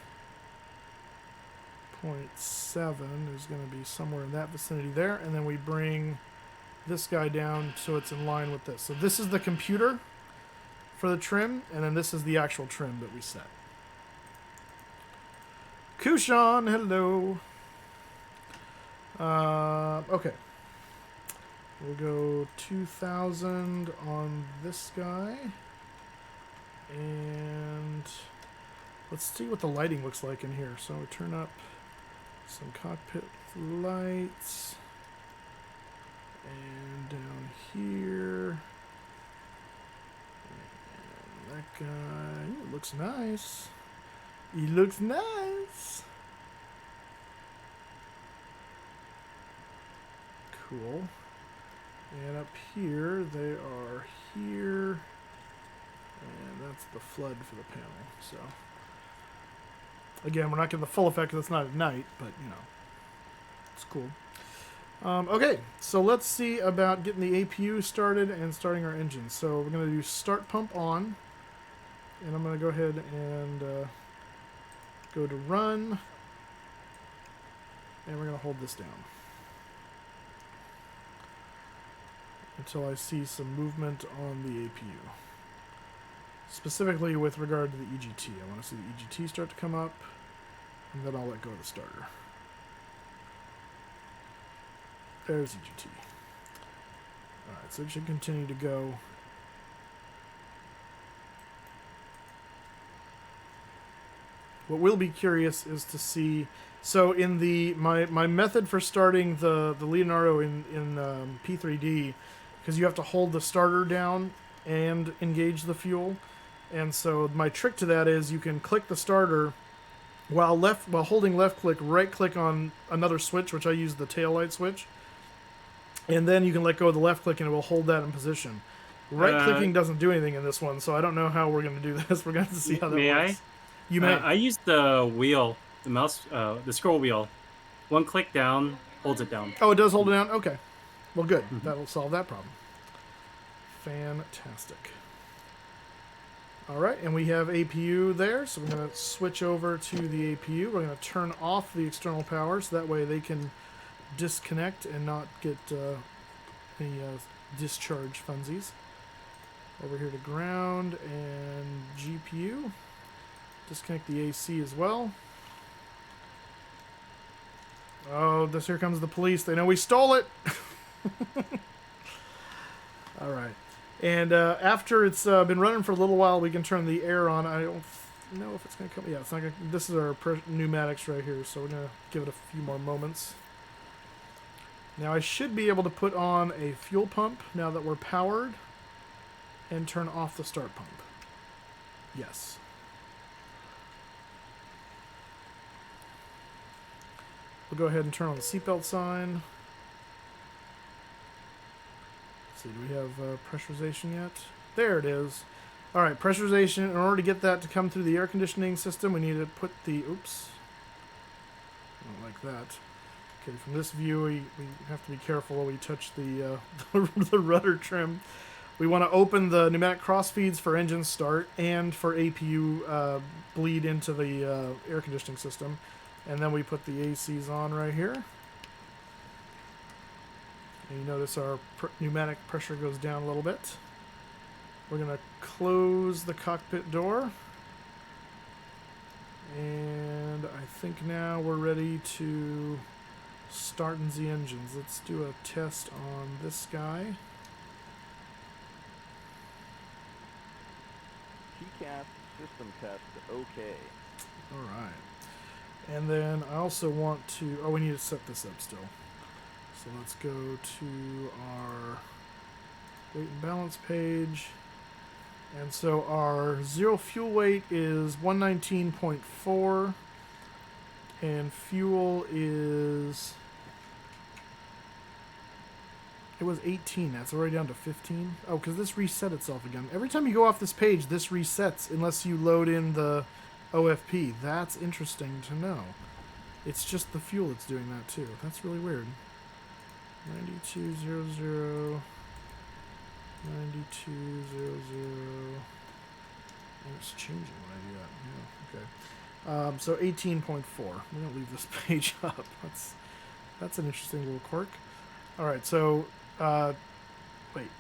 is going to be somewhere in that vicinity there. And then we bring this guy down so it's in line with this. So this is the computer for the trim, and then this is the actual trim that we set. Kushan, hello. Okay. We'll go 2,000 on this guy. And let's see what the lighting looks like in here. So we turn up some cockpit lights. And down here. And that guy, ooh, looks nice. He looks nice. Cool. And up here, they are here. And that's the flood for the panel. So, again, we're not getting the full effect because it's not at night, but, you know, it's cool. Okay, so let's see about getting the APU started and starting our engine. So we're going to do start pump on. And I'm going to go ahead and go to run. And we're going to hold this down until I see some movement on the APU. Specifically with regard to the EGT. I want to see the EGT start to come up, and then I'll let go of the starter. There's EGT. Alright, so it should continue to go. What will be curious is to see, so in the my method for starting the Leonardo in P3D, because you have to hold the starter down and engage the fuel, and so my trick to that is you can click the starter while holding left click, right click on another switch, which I use the tail light switch, and then you can let go of the left click and it will hold that in position. Right clicking doesn't do anything in this one, so I don't know how we're going to do this. We're going to have to see how that works. You may. I use the wheel, the mouse, the scroll wheel. One click down holds it down. Oh, it does hold it down? Okay. Well, good. That'll solve that problem. Fantastic. All right, and we have APU there, so we're going to switch over to the APU. We're going to turn off the external power, so that way they can disconnect and not get any discharge funsies. Over here to ground and GPU. Disconnect the AC as well. Oh, here comes the police. They know we stole it. All right. And after it's been running for a little while, we can turn the air on. I don't know if it's going to come. Yeah, it's not going to. This is our pneumatics right here, so we're going to give it a few more moments. Now I should be able to put on a fuel pump now that we're powered and turn off the start pump. Yes. We'll go ahead and turn on the seatbelt sign. Let's see, do we have pressurization yet? There it is. All right, pressurization. In order to get that to come through the air conditioning system, we need to put the, oops, not like that. Okay, from this view, we have to be careful while we touch the the rudder trim. We want to open the pneumatic cross feeds for engine start and for APU bleed into the air conditioning system. And then we put the ACs on right here. And you notice our pneumatic pressure goes down a little bit. We're going to close the cockpit door. And I think now we're ready to start the engines. Let's do a test on this guy. TCAS system test, okay. Alright. And then I also want to, oh, we need to set this up still. So let's go to our weight and balance page. And so our zero fuel weight is 119.4. And fuel is, it was 18. That's already down to 15. Oh, because this reset itself again. Every time you go off this page, this resets unless you load in the OFP. That's interesting to know. It's just the fuel that's doing that too. That's really weird. 9200, 9200, and it's changing when I do that. Yeah, okay. So 18.4. We're gonna leave this page up. That's an interesting little quirk. All right, so wait.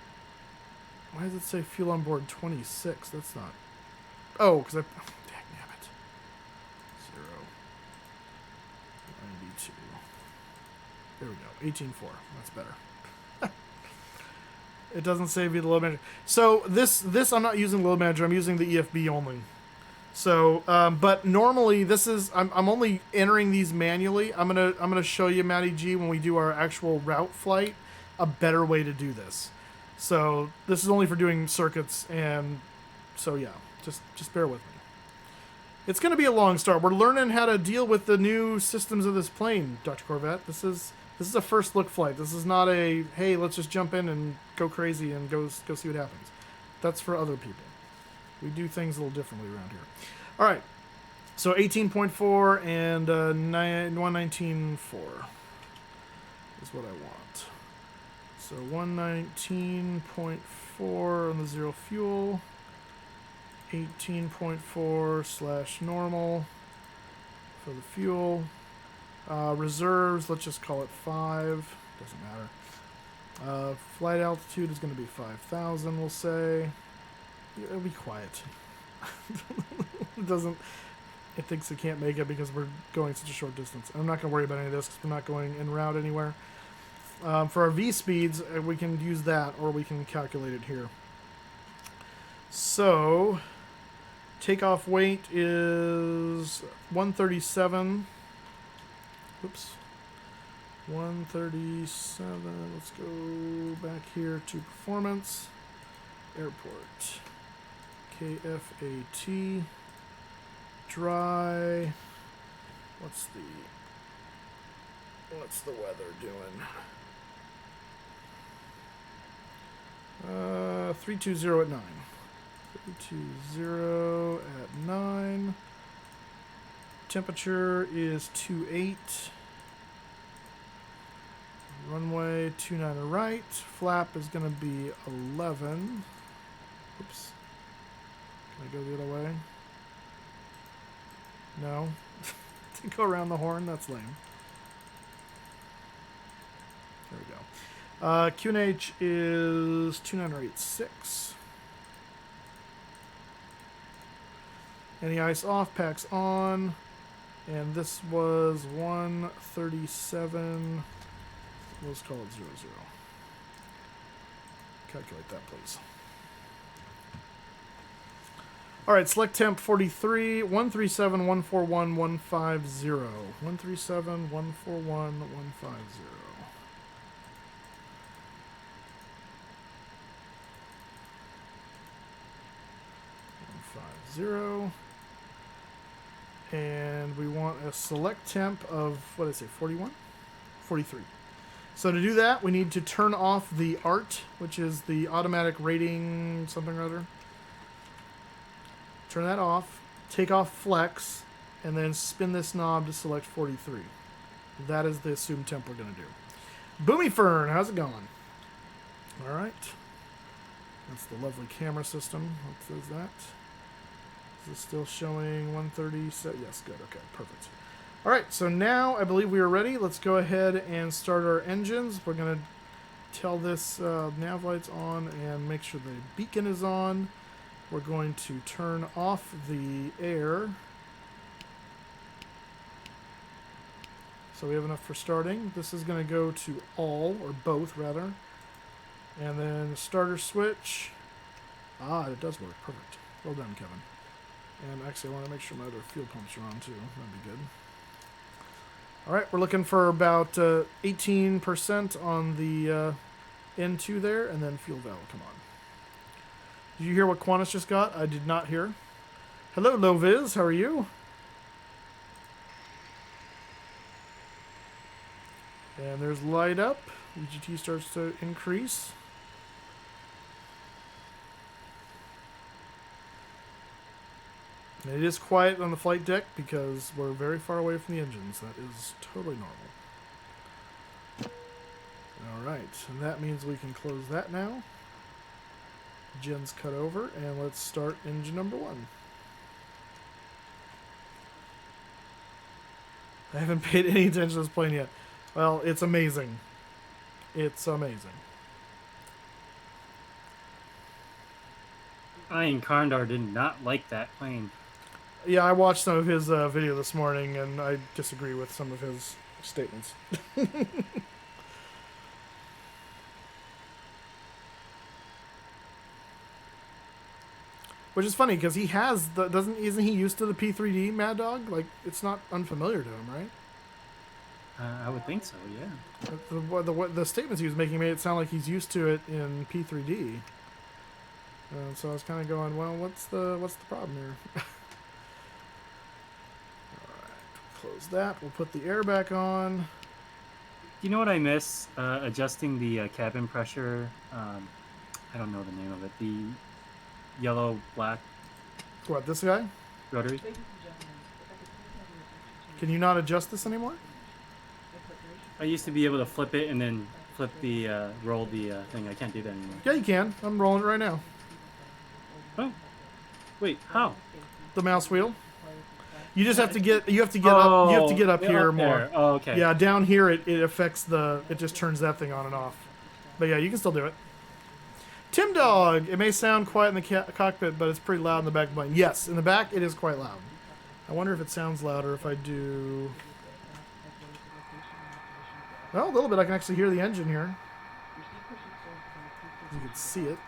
Why does it say fuel on board 26? That's not. Oh, because I. Damn it. 0. 92. There we go. 18.4. That's better. It doesn't save you the load manager. So this I'm not using load manager. I'm using the EFB only. So, but normally this is I'm only entering these manually. I'm gonna show you, Matty G, when we do our actual route flight, a better way to do this. So this is only for doing circuits, and so yeah, just bear with me. It's gonna be a long start. We're learning how to deal with the new systems of this plane, Dr. Corvette. This is a first look flight. This is not a hey, let's just jump in and go crazy and go see what happens. That's for other people. We do things a little differently around here. All right. So 18.4 and 119.4 is what I want. So 119.4 on the zero fuel. 18.4 / normal for the fuel. Reserves, let's just call it 5. Doesn't matter. Flight altitude is going to be 5,000, we'll say. It'll be quiet. It doesn't. It thinks it can't make it because we're going such a short distance. I'm not going to worry about any of this because we're not going en route anywhere. For our V speeds, we can use that, or we can calculate it here. So, takeoff weight is 137. Oops. 137. Let's go back here to performance. Airport. KFAT. Dry. What's the weather doing? 320 at 9. 320 at 9. Temperature is 28. Runway 29 right. Flap is going to be 11. Oops. Can I go the other way? No. To go around the horn? That's lame. There we go. QNH is 2986. Any ice off, packs on. And this was 137. Let's call it 00. Calculate that, please. All right, select temp 43, 137, 141, 150. 137, 141, 150. And we want a select temp of, what did I say, 41? 43. So to do that, we need to turn off the ART, which is the automatic rating something or other. Turn that off, take off flex, and then spin this knob to select 43. That is the assumed temp we're going to do. Boomy Fern, how's it going? All right. That's the lovely camera system. What says that? Is this still showing 130? So yes, good. Okay, perfect. All right, so now I believe we are ready. Let's go ahead and start our engines. We're going to tell this nav lights on and make sure the beacon is on. We're going to turn off the air. So we have enough for starting. This is going to go to all, or both rather. And then starter switch. Ah, it does work. Perfect. Well done, Kevin. And actually, I want to make sure my other fuel pumps are on too. That'd be good. All right, we're looking for about 18% on the N2 there, and then fuel valve, come on. Did you hear what Qantas just got? I did not hear. Hello, Loviz, how are you? And there's light up. EGT starts to increase. And it is quiet on the flight deck because we're very far away from the engines. That is totally normal. Alright, and that means we can close that now. Gen's cut over, and let's start engine number 1. I haven't paid any attention to this plane yet. Well, it's amazing. It's amazing. Ian Karndar did not like that plane. Yeah, I watched some of his video this morning, and I disagree with some of his statements. Which is funny because he has the isn't he used to the P3D Mad Dog? Like it's not unfamiliar to him, right? I would think so. Yeah. The statements he was making made it sound like he's used to it in P3D. So I was kind of going, well, what's the problem here? All right, close that. We'll put the air back on. You know what I miss? Adjusting the cabin pressure. I don't know the name of it. The yellow black What, this guy? rotary. Ladies and gentlemen, if I could please have your attention to Can you not adjust this anymore? in preparation I used to be able to flip it and then flip the roll the thing. I can't do that anymore. Yeah, you can. I'm rolling it right now. Oh, wait, how? The mouse wheel. You just have to get up. You have to get up here up more. there. Oh, okay. Yeah, down here it affects it just turns that thing on and off. But yeah, you can still do it. Tim Dog, it may sound quiet in the cockpit, but it's pretty loud in the back of the plane. Yes, in the back it is quite loud. I wonder if it sounds louder if I do... Well, a little bit. I can actually hear the engine here. You can see it.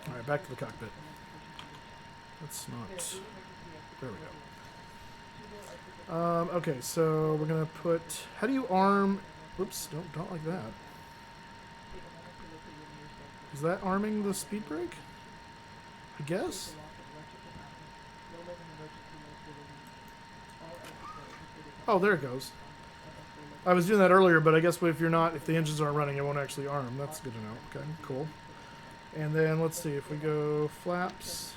All right, back to the cockpit. That's not... There we go. Okay, so we're gonna put. How do you arm? Oops! Don't like that. Is that arming the speed brake? I guess. Oh, there it goes. I was doing that earlier, but I guess if the engines aren't running, it won't actually arm. That's good to know. Okay, cool. And then let's see if we go flaps.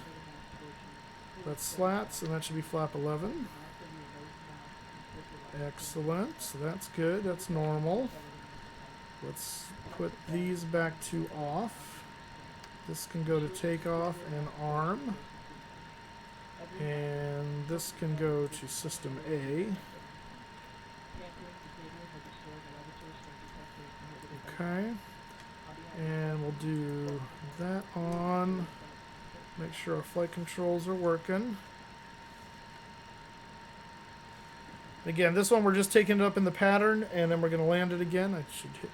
That's slats, and that should be flap 11. Excellent. So that's good. That's normal. Let's put these back to off. This can go to takeoff and arm. And this can go to system A. Okay. And we'll do that on. Make sure our flight controls are working. Again, this one we're just taking it up in the pattern, and then we're going to land it again. I should hit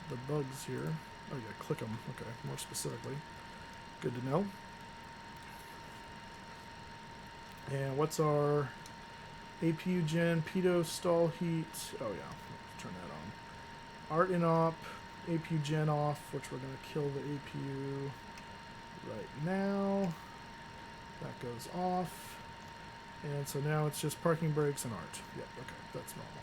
the bugs here. Oh yeah, click them. Okay, more specifically. Good to know. And what's our APU gen, pitot stall heat? Oh yeah, turn that on. Art in op, APU gen off, which we're going to kill the APU right now. That goes off. And so now it's just parking brakes and art. Yep, okay, that's normal.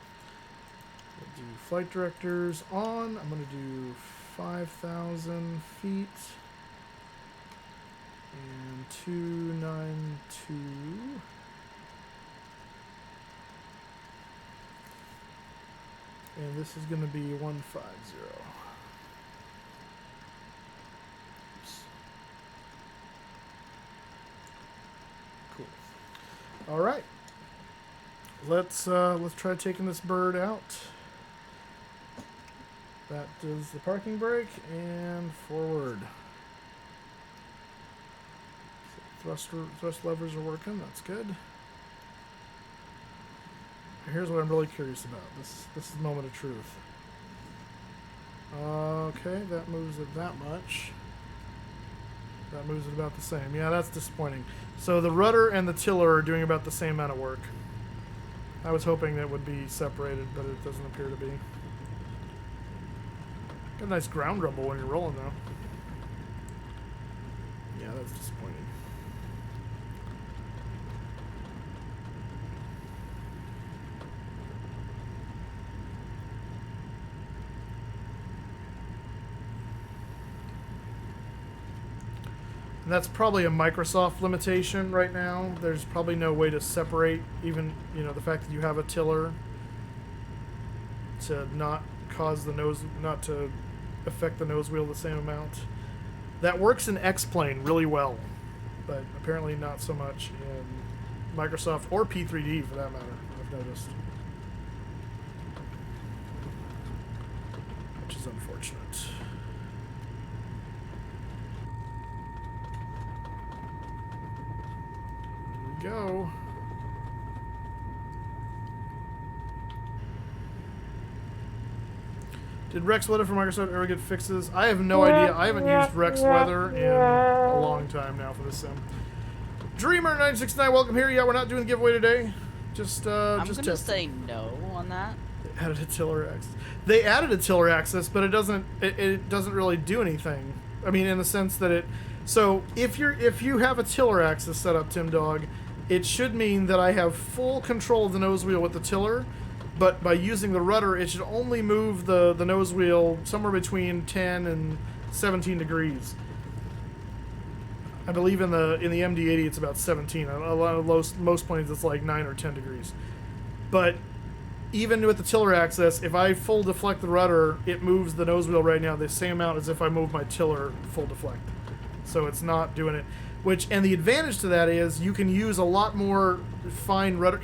We'll do flight directors on. I'm going to do 5,000 feet. And 292. And this is going to be 150. Oops. Cool. All right. Let's try taking this bird out. That does the parking brake and forward. So thrust levers are working. That's good. Here's what I'm really curious about. This is the moment of truth. Okay, that moves it that much. That moves it about the same. Yeah, that's disappointing. So the rudder and the tiller are doing about the same amount of work. I was hoping that would be separated, but it doesn't appear to be. Got a nice ground rumble when you're rolling, though. Yeah, that's disappointing. And that's probably a Microsoft limitation right now. There's probably no way to separate even, the fact that you have a tiller to not cause the nose, not to affect the nose wheel the same amount. That works in X-Plane really well, but apparently not so much in Microsoft or P3D for that matter, I've noticed. Which is unfortunate. Go. Did Rex Weather from Microsoft ever get fixes? I have no idea. I haven't used Rex Weather in a long time now for this sim. Dreamer969, welcome here. Yeah, we're not doing a giveaway today. Just I'm just gonna testing. say no on that. They added a tiller access. They added a tiller access, but it doesn't really do anything. I mean, in the sense that it. So if you have a tiller access set up, Tim Dog, it should mean that I have full control of the nose wheel with the tiller. But by using the rudder, it should only move the nose wheel somewhere between 10 and 17 degrees. I believe in the MD-80 it's about 17. A lot of most planes it's like 9 or 10 degrees. But even with the tiller access, if I full deflect the rudder, it moves the nose wheel right now the same amount as if I move my tiller full deflect. So it's not doing it. And the advantage to that is you can use a lot more fine rudder,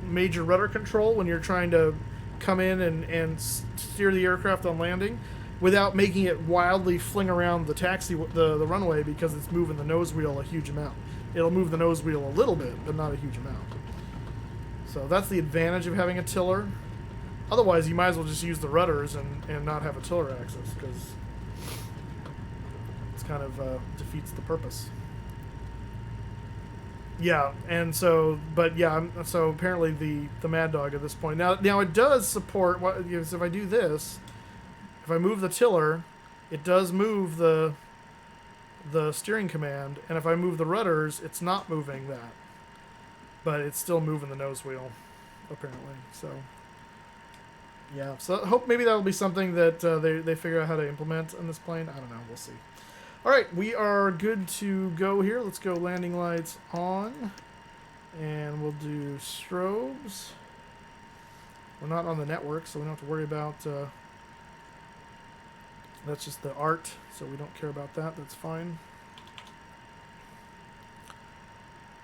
major rudder control when you're trying to come in and steer the aircraft on landing without making it wildly fling around the runway because it's moving the nose wheel a huge amount. It'll move the nose wheel a little bit, but not a huge amount. So that's the advantage of having a tiller. Otherwise, you might as well just use the rudders and not have a tiller access because it's kind of defeats the purpose. Yeah, and so, but yeah, so apparently the Mad Dog at this point. Now it does support, if I do this, if I move the tiller, it does move the steering command, and if I move the rudders, it's not moving that. But it's still moving the nose wheel, apparently, so. Yeah, so I hope maybe that'll be something that they figure out how to implement in this plane. I don't know, we'll see. All right, we are good to go here. Let's go landing lights on. And we'll do strobes. We're not on the network, so we don't have to worry about... that's just the art, so we don't care about that. That's fine.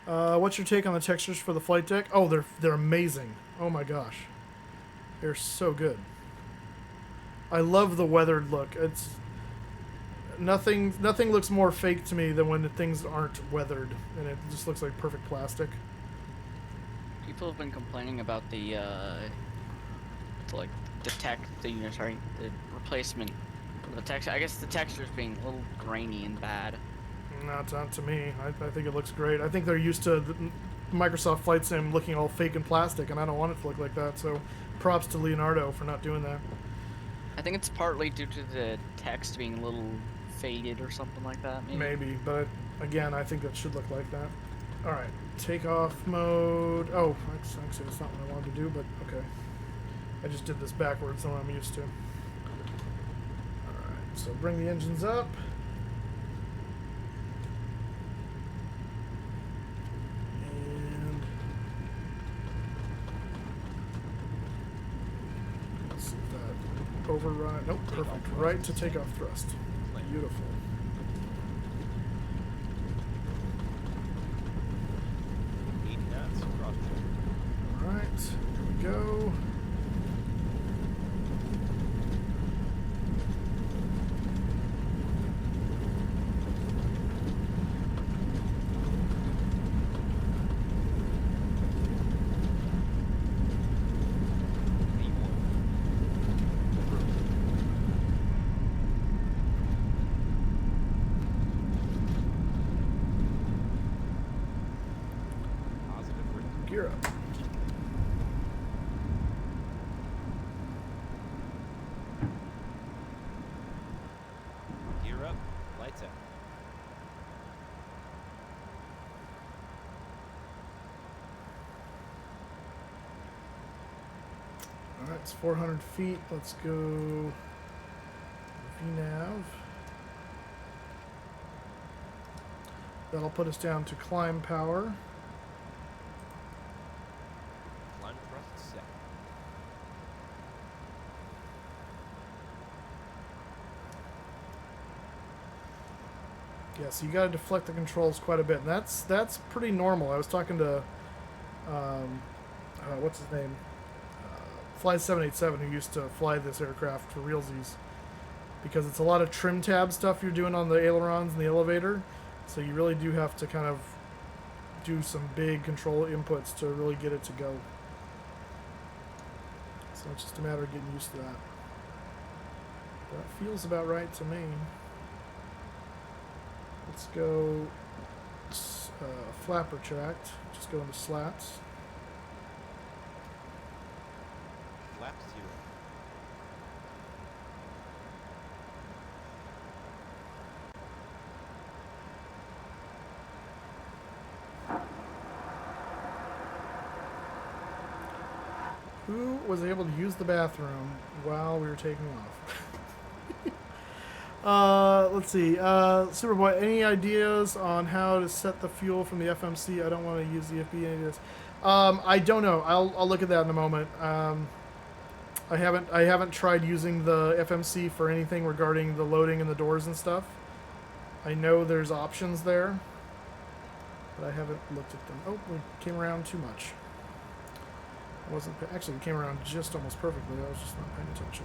What's your take on the textures for the flight deck? Oh, they're amazing. Oh my gosh. They're so good. I love the weathered look. It's... Nothing looks more fake to me than when the things aren't weathered and it just looks like perfect plastic. People have been complaining about the replacement of the texture. I guess the textures being a little grainy and bad. Not to me. I think it looks great. I think they're used to the Microsoft Flight Sim looking all fake and plastic, and I don't want it to look like that. So, props to Leonardo for not doing that. I think it's partly due to the text being a little faded or something like that. Maybe, but again, I think it should look like that. All right, takeoff mode. Oh, actually, that's not what I wanted to do, but okay. I just did this backwards than what I'm used to. All right, so bring the engines up. And let's see if that override. Nope, perfect. Right to takeoff thrust. Beautiful. 8 knots, cross check. All right, here we go. Gear up. Gear up, lights out. All right, it's 400 feet. Let's go VNAV. That'll put us down to climb power. Climb thrust set. Yeah, so you got to deflect the controls quite a bit. And that's pretty normal. I was talking to, what's his name? Fly 787, who used to fly this aircraft for realsies. Because it's a lot of trim tab stuff you're doing on the ailerons and the elevator. So you really do have to kind of do some big control inputs to really get it to go. So it's just a matter of getting used to that. That feels about right to me. Let's go flapper tracked. Just go into slats. Flap 0. Who was able to use the bathroom while we were taking off? Let's see. Superboy, any ideas on how to set the fuel from the FMC? I don't want to use the FB. Any of this. I don't know. I'll look at that in a moment. I haven't tried using the FMC for anything regarding the loading and the doors and stuff. I know there's options there, but I haven't looked at them. Oh, we came around too much. Actually, it came around just almost perfectly. I was just not paying attention.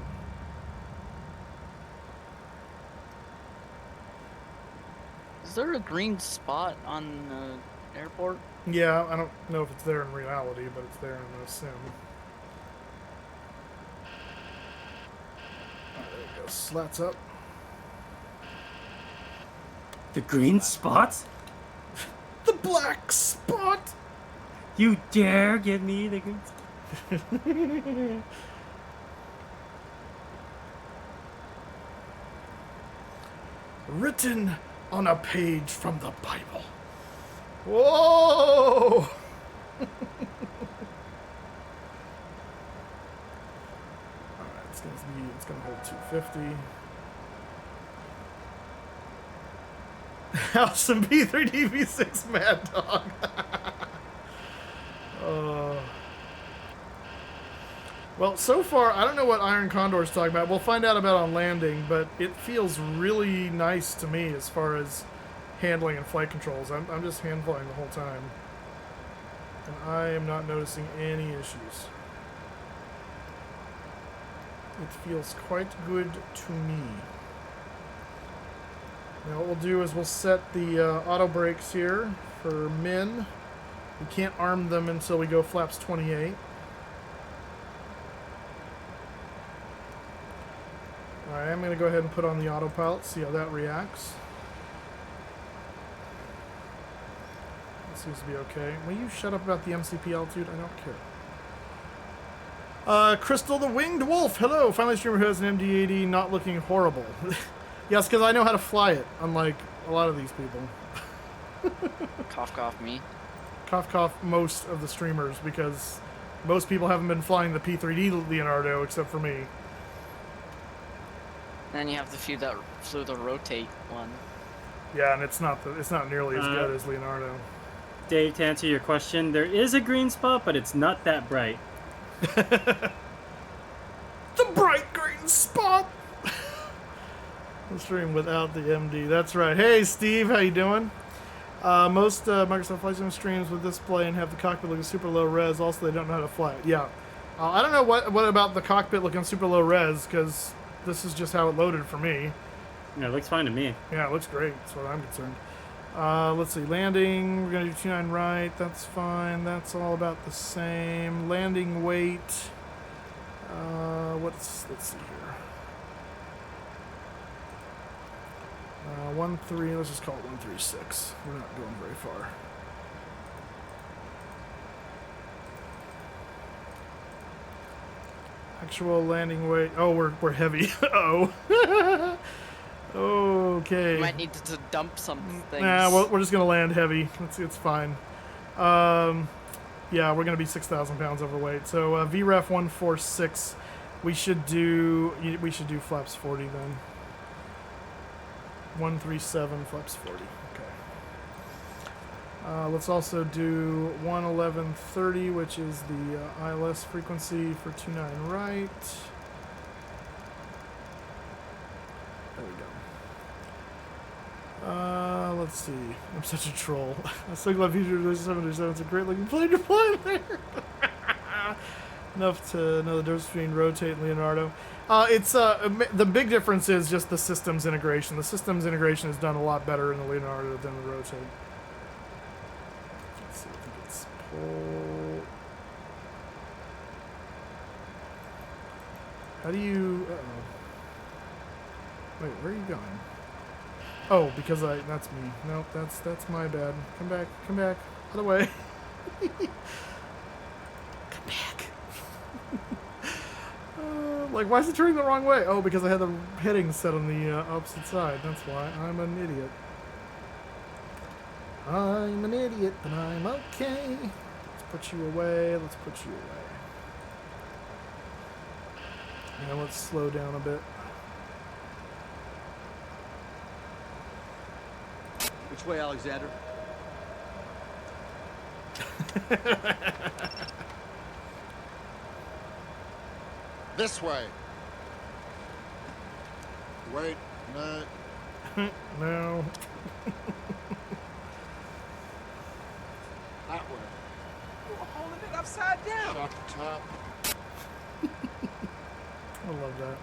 Is there a green spot on the airport? Yeah, I don't know if it's there in reality, but it's there in the sim. Alright, there we go. Slats up. The green spot? The black spot! You dare give me the green spot? Written on a page from the Bible. Whoa! Alright, it's gonna hold 250. House and B3D V6 Mad Dog. Well, so far, I don't know what Iron Condor's talking about. We'll find out about on landing, but it feels really nice to me as far as handling and flight controls. I'm just hand flying the whole time. And I am not noticing any issues. It feels quite good to me. Now what we'll do is we'll set the auto brakes here for min. We can't arm them until we go flaps 28. Alright, I'm going to go ahead and put on the autopilot, see how that reacts. That seems to be okay. Will you shut up about the MCP altitude? I don't care. Crystal the Winged Wolf, hello! Finally, streamer who has an MD-80 not looking horrible. Yes, because I know how to fly it, unlike a lot of these people. Cough, cough, me. Cough, cough, most of the streamers, because most people haven't been flying the P3D Leonardo except for me. Then you have the few that flew the rotate one. Yeah, and it's not nearly as good as Leonardo. Dave, to answer your question, there is a green spot, but it's not that bright. The bright green spot. The stream without the MD. That's right. Hey, Steve, how you doing? Most Microsoft Flight Sim streams with display and have the cockpit looking super low res. Also, they don't know how to fly it. Yeah, I don't know what about the cockpit looking super low res, because this is just how it loaded for me. Yeah, it looks fine to me. Yeah, it looks great, as far as I'm concerned. Let's see, landing, we're going to do 29 right, that's fine, that's all about the same. Landing weight, let's see here. 13, let's just call it 136. We're not going very far. Actual landing weight, oh, we're heavy. Uh-oh. Okay. You might need to dump some things. Nah, well, we're just gonna land heavy. It's fine. Yeah, we're gonna be 6,000 pounds overweight. So VREF 146. We should do flaps 40 then. 137 flaps 40. Okay. Let's also do 111.30, which is the ILS frequency for 29 right. There we go. Let's see. I'm such a troll. I'm so glad Future 737 is a great looking plane to fly there. Enough to know the difference between rotate and Leonardo. It's the big difference is just the systems integration. The systems integration is done a lot better in the Leonardo than the rotate. Let's see, I think it's pull. How do you? Uh-oh. Wait, where are you going? Oh, because that's me. Nope, that's my bad. Come back, out of the way. Come back. Like, why is it turning the wrong way? Oh, because I had the heading set on the opposite side. That's why. I'm an idiot. I'm an idiot, but I'm okay. Let's put you away. Let's put you away. Now let's slow down a bit. Which way, Alexander? This way. Wait, no. No. That way. You're holding it upside down. Shut up. I love that.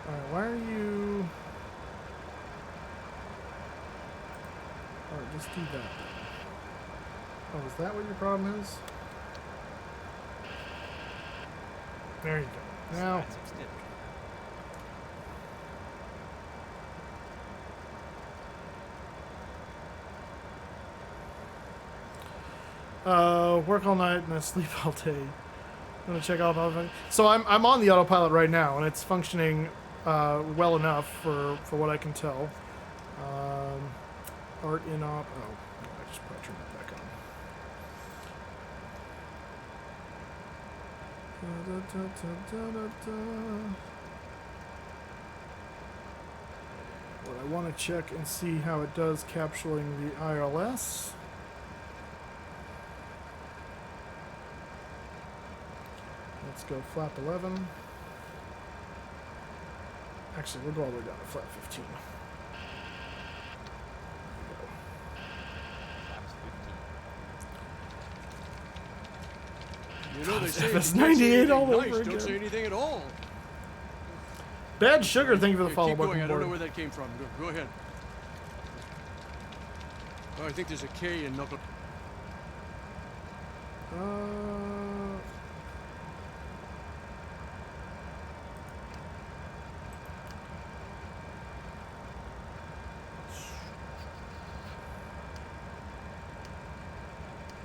Alright, why are you... Alright, just do that. Oh, is that what your problem is? There you go. Now... Sides extended. Work all night and I sleep all day. I'm gonna check out all of it. So I'm on the autopilot right now, and it's functioning well enough for what I can tell. Art in op. Oh, I just probably turned that back on. What I want to check and see how it does capturing the ILS. Let's go flap 11. Actually, we'll go all the way down to flap 15. Flaps 15. You know, they say That's if you can't say 98 anything all over nice, again. don't say anything at all. Bad Sugar, thank you for the Yeah, follow. keep going. Welcome I don't know aboard. where that came from. Go ahead. Oh, I think there's a K in knuckle.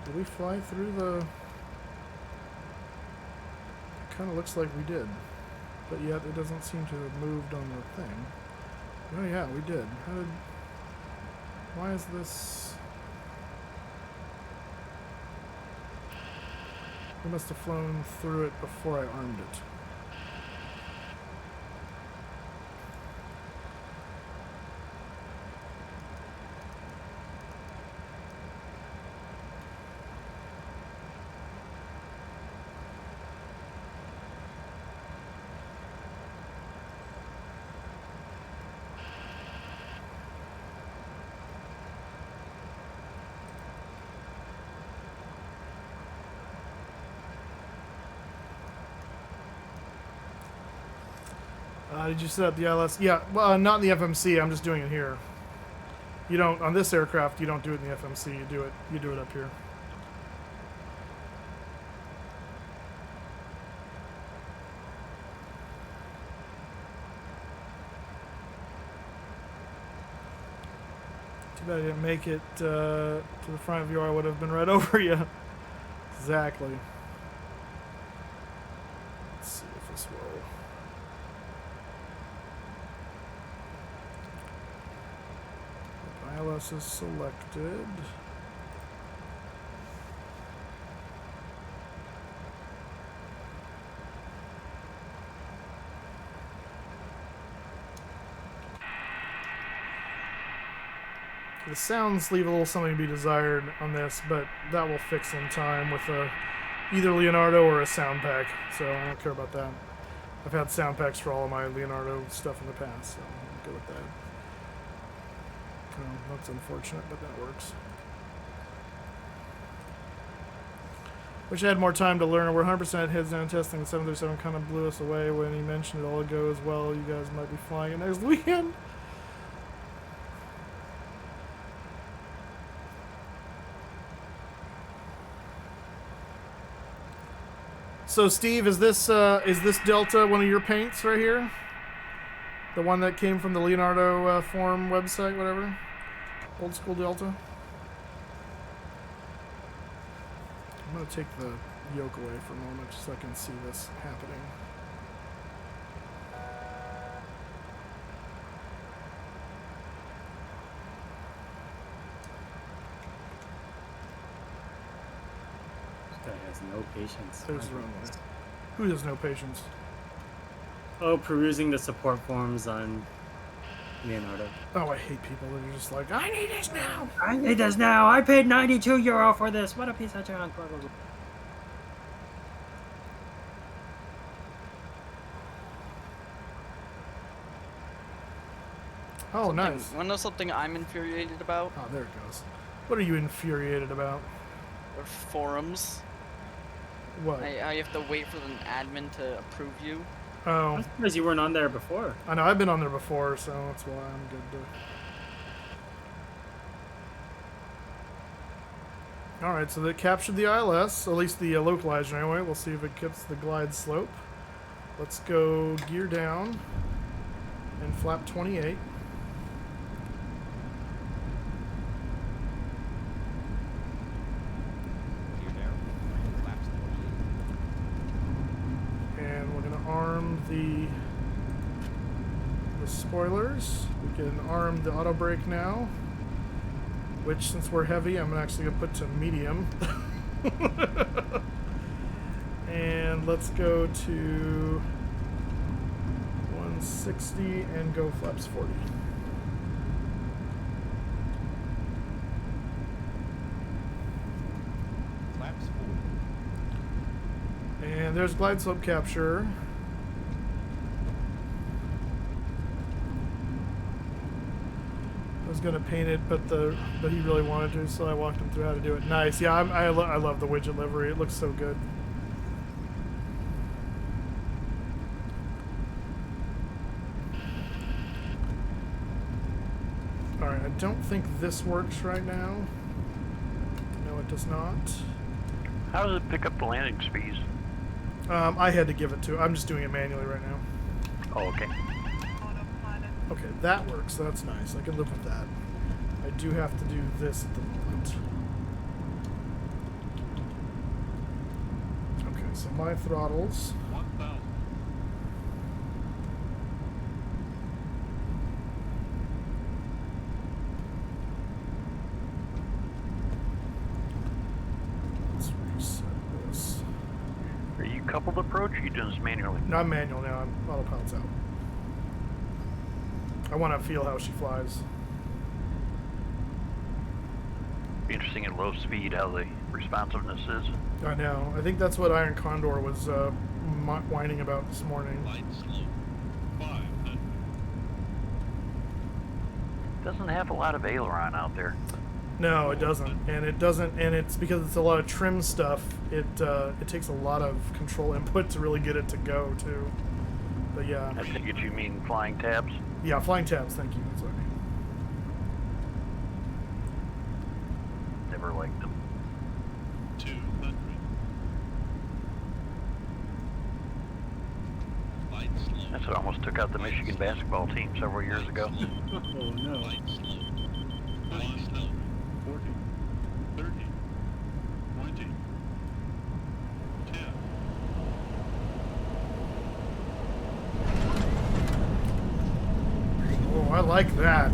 Did we fly through the... It kind of looks like we did. But yet it doesn't seem to have moved on the thing. Oh yeah, we did. How did... Why is this... We must have flown through it before I armed it. Did you set up the ILS? Yeah, well, not in the FMC. I'm just doing it here. You don't on this aircraft. You don't do it in the FMC. You do it up here. Too bad I didn't make it to the front view. I would have been right over you. Exactly. Let's see if this will. ILS is selected. The sounds leave a little something to be desired on this, but that will fix in time with either Leonardo or a sound pack, so I don't care about that. I've had sound packs for all of my Leonardo stuff in the past, so I'm good with that. Oh, that's unfortunate, but that works. Wish I had more time to learn. We're 100% heads down testing. The 737 kind of blew us away when he mentioned it all goes well. You guys might be flying it next weekend. So, Steve, is this Delta one of your paints right here? The one that came from the Leonardo forum website, whatever. Old School Delta. I'm going to take the yoke away for a moment just so I can see this happening. This guy has no patience. There's the runway. Who has no patience? Oh, perusing the support forums on Leonardo. Oh, I hate people that are just like, I need this now! I need this now. I paid €92 for this. What a piece of junk. Blah, blah, blah. Oh, nice. Want to know something I'm infuriated about? Oh, there it goes. What are you infuriated about? Or forums. What? I have to wait for an admin to approve you. Oh, I'm surprised you weren't on there before. I know, I've been on there before, so that's why I'm good to... Alright, so they captured the ILS, at least the localizer anyway. We'll see if it gets the glide slope. Let's go gear down and flap 28. Gear down. Flaps 28. And we're going to arm the spoilers. We can arm the auto brake now, which, since we're heavy, I'm actually going to put to medium. And let's go to 160 and go flaps 40. Flaps 4. And there's glide slope capture. I was gonna paint it, but he really wanted to, so I walked him through how to do it. Nice, yeah. I love the widget livery. It looks so good. All right, I don't think this works right now. No, it does not. How does it pick up the landing speeds? I had to give it to. I'm just doing it manually right now. Oh, okay. Okay, that works. That's nice. I can live with that. I do have to do this at the moment. Okay, so my throttles. 1,000. Let's reset this. Are you coupled approach or are you doing this manually? No, I'm manual now. I'm autopilot's out. I want to feel how she flies. Be interesting at low speed how the responsiveness is. I know. I think that's what Iron Condor was whining about this morning. Light slope. 500. Doesn't have a lot of aileron out there. No, it doesn't, and it's because it's a lot of trim stuff. It takes a lot of control input to really get it to go too. But yeah. I think you mean flying tabs. Yeah, flying tabs. Thank you. That's what I mean. Never liked them. 200. Light slope. That's what almost took out the Michigan basketball team several years ago. Oh no. Light slope. 100. 40. 30. 20. 10. Oh, I like that.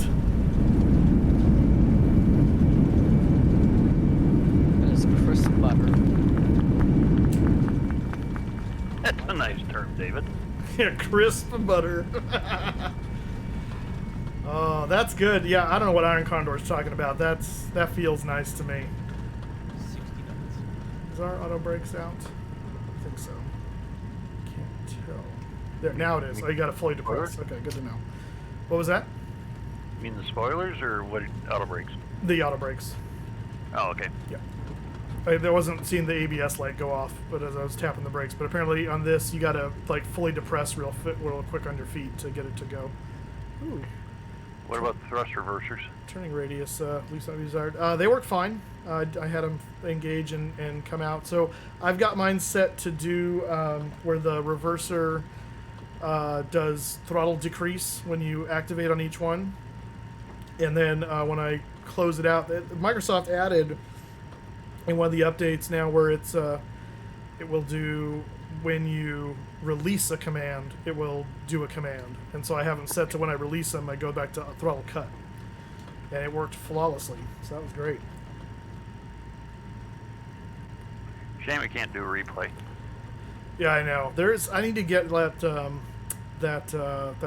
That is crisp butter. That's a nice term, David. Yeah, crisp butter. Oh, that's good. Yeah, I don't know what Iron Condor is talking about. That feels nice to me. 60 knots. Is our auto brakes out? I think so. Can't tell. There, now it is. Oh, you got it fully depressed. Okay, good to know. What was that? You mean the spoilers or what? Auto brakes? The auto brakes. Oh, okay. Yeah. I wasn't seeing the ABS light go off, but as I was tapping the brakes. But apparently on this, you gotta like fully depress real quick on your feet to get it to go. Ooh. What about the thrust reversers? Turning radius, least I desired. They work fine. I had them engage and come out. So I've got mine set to do where the reverser does throttle decrease when you activate on each one. And then when I close it out, Microsoft added in one of the updates now where it will do when you release a command, it will do a command. And so I have them set to when I release them, I go back to throttle cut. And it worked flawlessly, so that was great. Shame we can't do a replay. Yeah, I know. I need to get that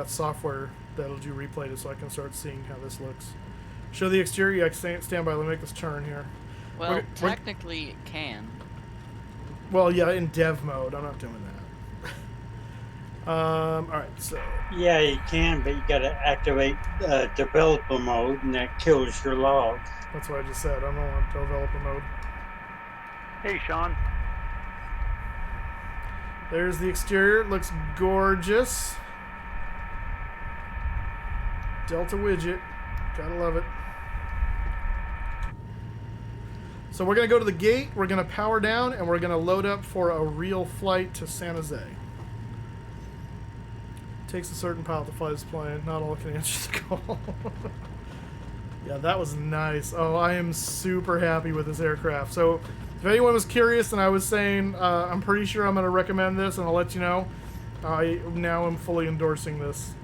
software that'll do replay so I can start seeing how this looks. Show the exterior. Yeah, stand by. Let me make this turn here. Well, technically it can. Well, yeah, in dev mode. I'm not doing that. All right, so. Yeah, you can, but you got to activate developer mode, and that kills your log. That's what I just said. I don't want developer mode. Hey, Sean. There's the exterior. It looks gorgeous. Delta widget. Gotta love it. So we're going to go to the gate, we're going to power down, and we're going to load up for a real flight to San Jose. Takes a certain pilot to fly this plane. Not all can answer the call. Yeah, that was nice. Oh, I am super happy with this aircraft. So if anyone was curious and I was saying I'm pretty sure I'm going to recommend this and I'll let you know, I now am fully endorsing this.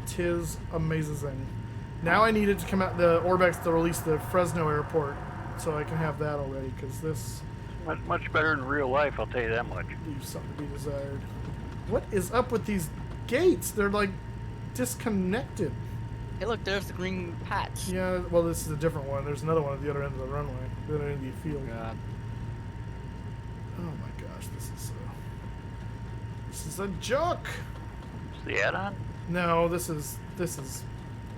'Tis amazing. Now I need it to come out, the Orbex to release the Fresno airport, so I can have that already, because this... Much better in real life, I'll tell you that much. Leaves something to be desired. What is up with these gates? They're, like, disconnected. Hey, look, there's the green patch. Yeah, well, this is a different one. There's another one at the other end of the runway, the other end of the field. God. Oh my gosh, this is a joke. Is the add-on? No, this is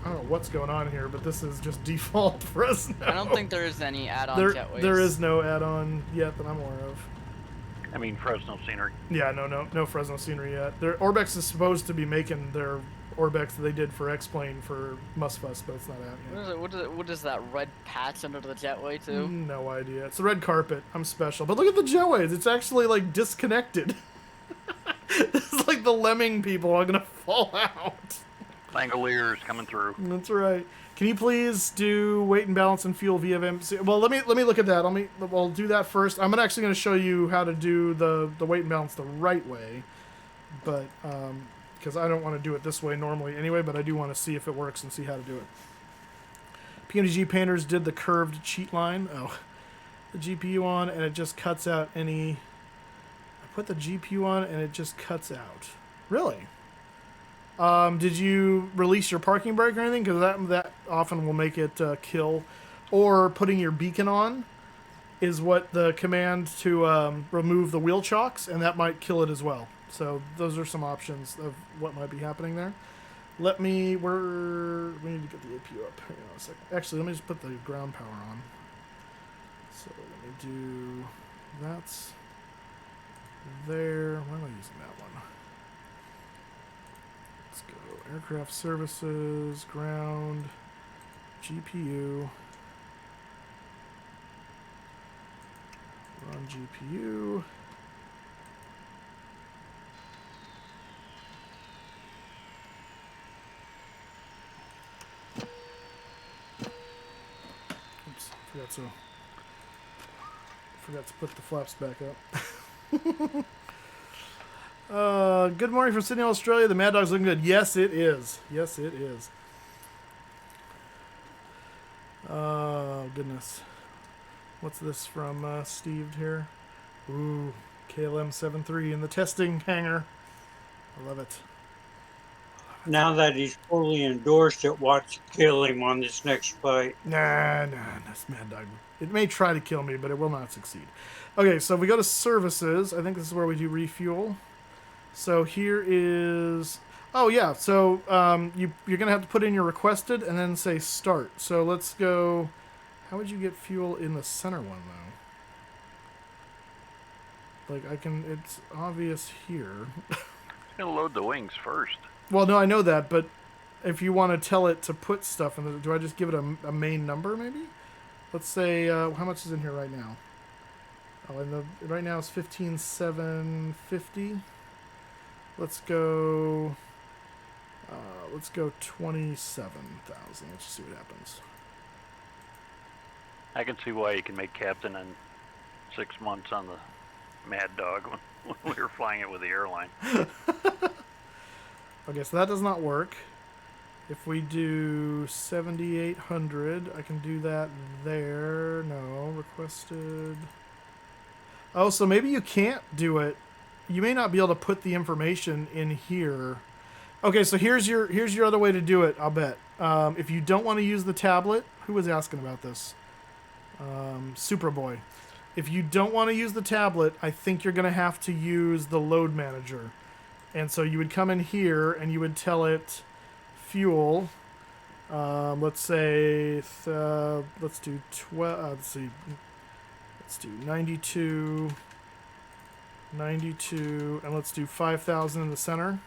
I don't know what's going on here, but this is just default Fresno. I don't think there is any add-on jetways. There is no add-on yet that I'm aware of. I mean, Fresno scenery. Yeah, no Fresno scenery yet. Orbex is supposed to be making their Orbex that they did for X-Plane for MSFS, but it's not out yet. What is that red patch under the jetway too? No idea. It's a red carpet. I'm special. But look at the jetways. It's actually, like, disconnected. This is like the lemming people are going to fall out. Langoliers coming through. That's right. Can you please do weight and balance and fuel via MC? Well, let me look at that. We'll do that first. I'm actually going to show you how to do the weight and balance the right way, but because I don't want to do it this way normally anyway, but I do want to see if it works and see how to do it. PNG painters did the curved cheat line. Oh, the GPU on and it just cuts out any. I put the GPU on and it just cuts out. Really? Did you release your parking brake or anything? Because that often will make it kill. Or putting your beacon on is what the command to remove the wheel chocks, and that might kill it as well. So those are some options of what might be happening there. We need to get the APU up. Hang on a second. Actually, let me just put the ground power on. So let me do that's there. Why am I using that one? Let's go aircraft services, ground, GPU. Run GPU. Oops, forgot to put the flaps back up. Good morning from Sydney, Australia. The Mad Dog's looking good. Yes, it is. Yes, it is. Oh, goodness. What's this from Steve here? Ooh, KLM-73 in the testing hangar. I love it. Now that he's fully endorsed it, watch kill him on this next fight. Nah, that's Mad Dog. It may try to kill me, but it will not succeed. Okay, so if we go to services, I think this is where we do refuel. So here is... Oh, yeah, so you're going to have to put in your requested and then say start. So let's go... How would you get fuel in the center one, though? Like, it's obvious here. It's going to load the wings first. Well, no, I know that, but if you want to tell it to put stuff in the... Do I just give it a main number, maybe? Let's say, how much is in here right now? Oh, right now it's 15,750. Let's go. Let's go 27,000. Let's just see what happens. I can see why you can make captain in 6 months on the Mad Dog when we were flying it with the airline. Okay, so that does not work. If we do 7,800, I can do that there. No, requested. Oh, so maybe you can't do it. You may not be able to put the information in here. Okay, so here's your other way to do it, I'll bet. If you don't want to use the tablet, who was asking about this? Superboy. If you don't want to use the tablet, I think you're going to have to use the load manager. And so you would come in here and you would tell it fuel. Let's say, let's do 12, let's see. Let's do 92, 92, and let's do 5,000 in the center.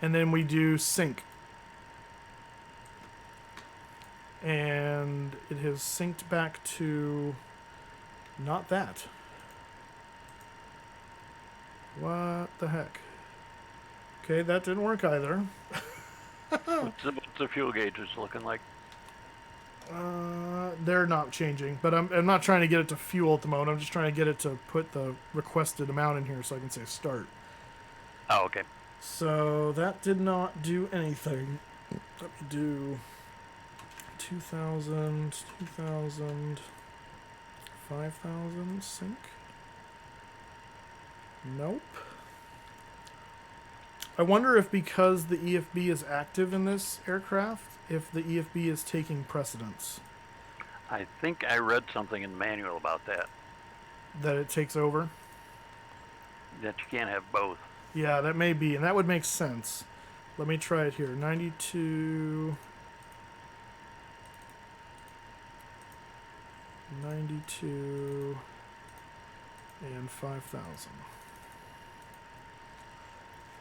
And then we do sync. And it has synced back to not that. What the heck? Okay, that didn't work either. What's the fuel gauges looking like? They're not changing, but I'm not trying to get it to fuel at the moment. I'm just trying to get it to put the requested amount in here so I can say start. Oh, okay. So that did not do anything. Let me do 2,000, 2,000, 5,000 sync. Nope. I wonder if because the EFB is active in this aircraft, if the EFB is taking precedence. I think I read something in the manual about that. That it takes over? That you can't have both. Yeah, that may be, and that would make sense. Let me try it here. 92... 92... and 5,000.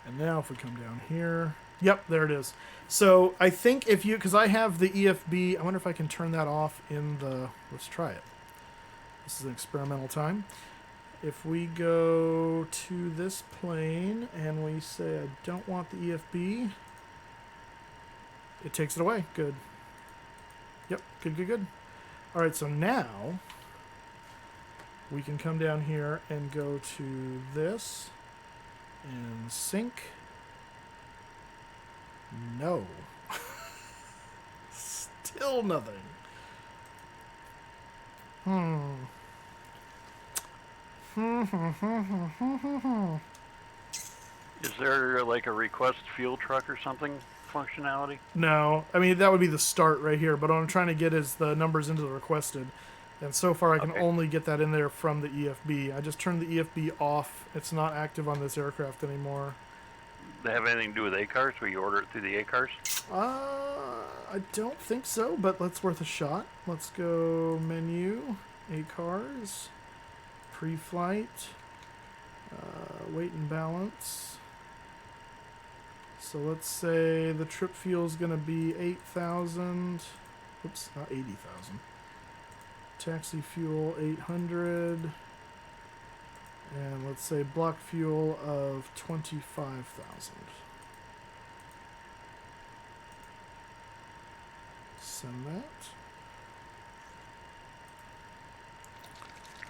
And now if we come down here... Yep, there it is. So I think if you... Because I have the EFB... I wonder if I can turn that off in the... Let's try it. This is an experimental time. If we go to this plane and we say I don't want the EFB, it takes it away. Good. Yep, good, good, good. All right, so now we can come down here and go to this and sync. No. Still nothing. Is there like a request fuel truck or something functionality? No, I mean that would be the start right here, but what I'm trying to get is the numbers into the requested, and so far I can only get that in there from the EFB. I just turned the EFB off. It's not active on this aircraft anymore. They have anything to do with ACARS? Will you order it through the ACARS? I don't think so, but that's worth a shot. Let's go menu, ACARS, pre-flight, weight and balance. So let's say the trip fuel is going to be 8,000. Oops, not 80,000. Taxi fuel 800. And let's say block fuel of 25,000. Send that.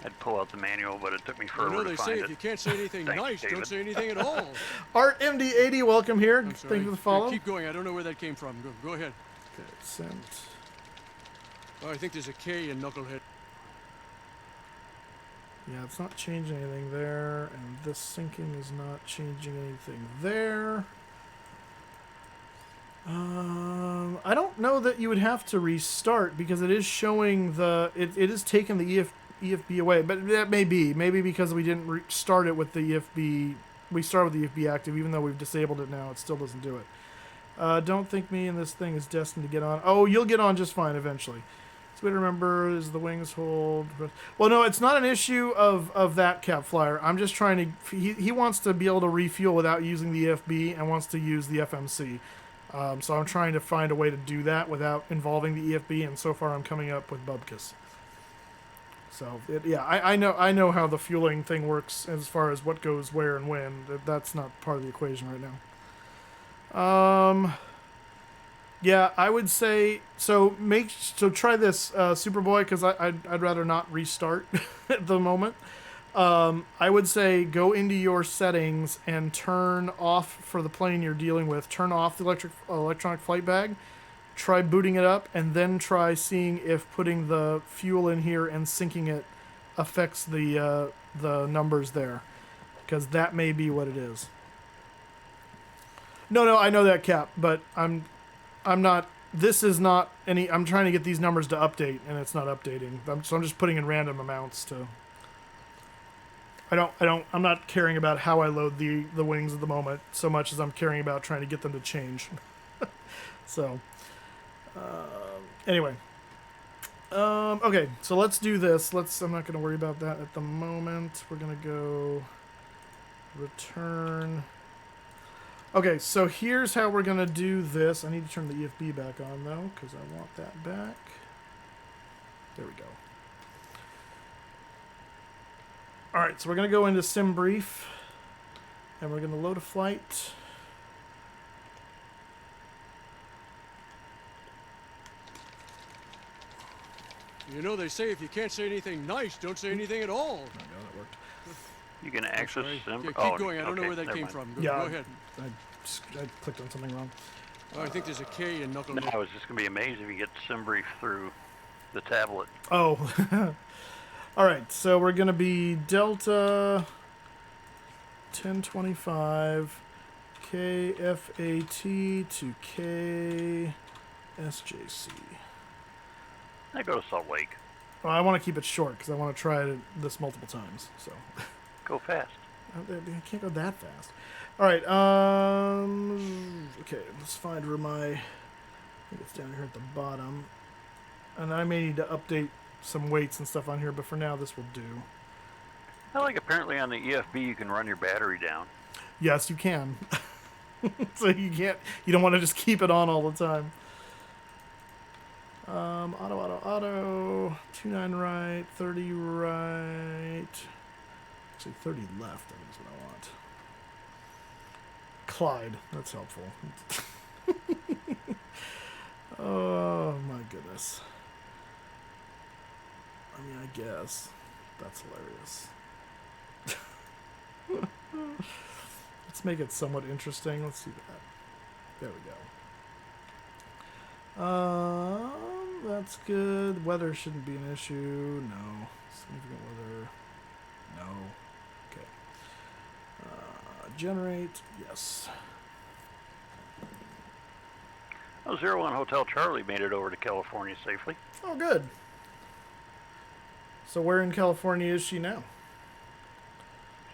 I'd pull out the manual, but it took me forever You know, to they find say it. if you can't say anything Thanks, nice, David. don't say anything at all. Art MD-80, welcome here. I'm sorry. Thank you for the follow. Keep going. I don't know where that came from. Go ahead. Okay, sent. Oh, I think there's a K in Knucklehead. Yeah, it's not changing anything there, and this syncing is not changing anything there. I don't know that you would have to restart because it is showing it is taking the EFB away, but that may be because we didn't start it with the EFB. We started with the EFB active, even though we've disabled it now. It still doesn't do it. Don't think me and this thing is destined to get on. Oh, you'll get on just fine eventually. So we remember is the wings hold. Well, no, it's not an issue of that Cap Flyer. I'm just trying to. He wants to be able to refuel without using the EFB and wants to use the FMC. So I'm trying to find a way to do that without involving the EFB, and so far I'm coming up with Bubkus. So yeah, I know how the fueling thing works as far as what goes where and when. That's not part of the equation right now. Yeah, I would say so. Try this, Superboy, because I'd rather not restart at the moment. I would say go into your settings and turn off for the plane you're dealing with. Turn off the electronic flight bag. Try booting it up, and then try seeing if putting the fuel in here and sinking it affects the numbers there, because that may be what it is. No, I know that, Cap, but I'm not. This is not any. I'm trying to get these numbers to update, and it's not updating. So I'm just putting in random amounts to. I'm not caring about how I load the wings at the moment so much as I'm caring about trying to get them to change. So. Anyway. Okay, so let's do this. I'm not going to worry about that at the moment. We're going to go return. Okay, so here's how we're going to do this. I need to turn the EFB back on, though, because I want that back. There we go. All right, so we're going to go into sim brief, and we're going to load a flight. You know, they say if you can't say anything nice, don't say anything at all. No, that worked. You can access sim. Yeah, keep Oh, going. I don't know okay, where that never came mind. from. Yeah, Go ahead. I clicked on something wrong. Oh, I think there's a K in knuckle. No, I was just gonna be amazed if you get sim brief through the tablet. Oh. All right, so we're going to be Delta 1025 KFAT to KSJC. I go to Salt Lake. Well, I want to keep it short because I want to try this multiple times. So Go fast. I can't go that fast. All right. Okay, let's find where my. I think it's down here at the bottom, and I may need to update some weights and stuff on here, but for now this will do. Apparently on the EFB you can run your battery down. Yes, you can. So you don't want to just keep it on all the time. Auto, 29 right, 30 right. Actually, 30 left, I think is what I want. Clyde, that's helpful. Oh my goodness. I mean, I guess. That's hilarious. Let's make it somewhat interesting. Let's see that. There we go. That's good. Weather shouldn't be an issue. No. Significant weather. No. Okay. Generate. Yes. Oh, 01 Hotel Charlie made it over to California safely. Oh, good. So where in California is she now?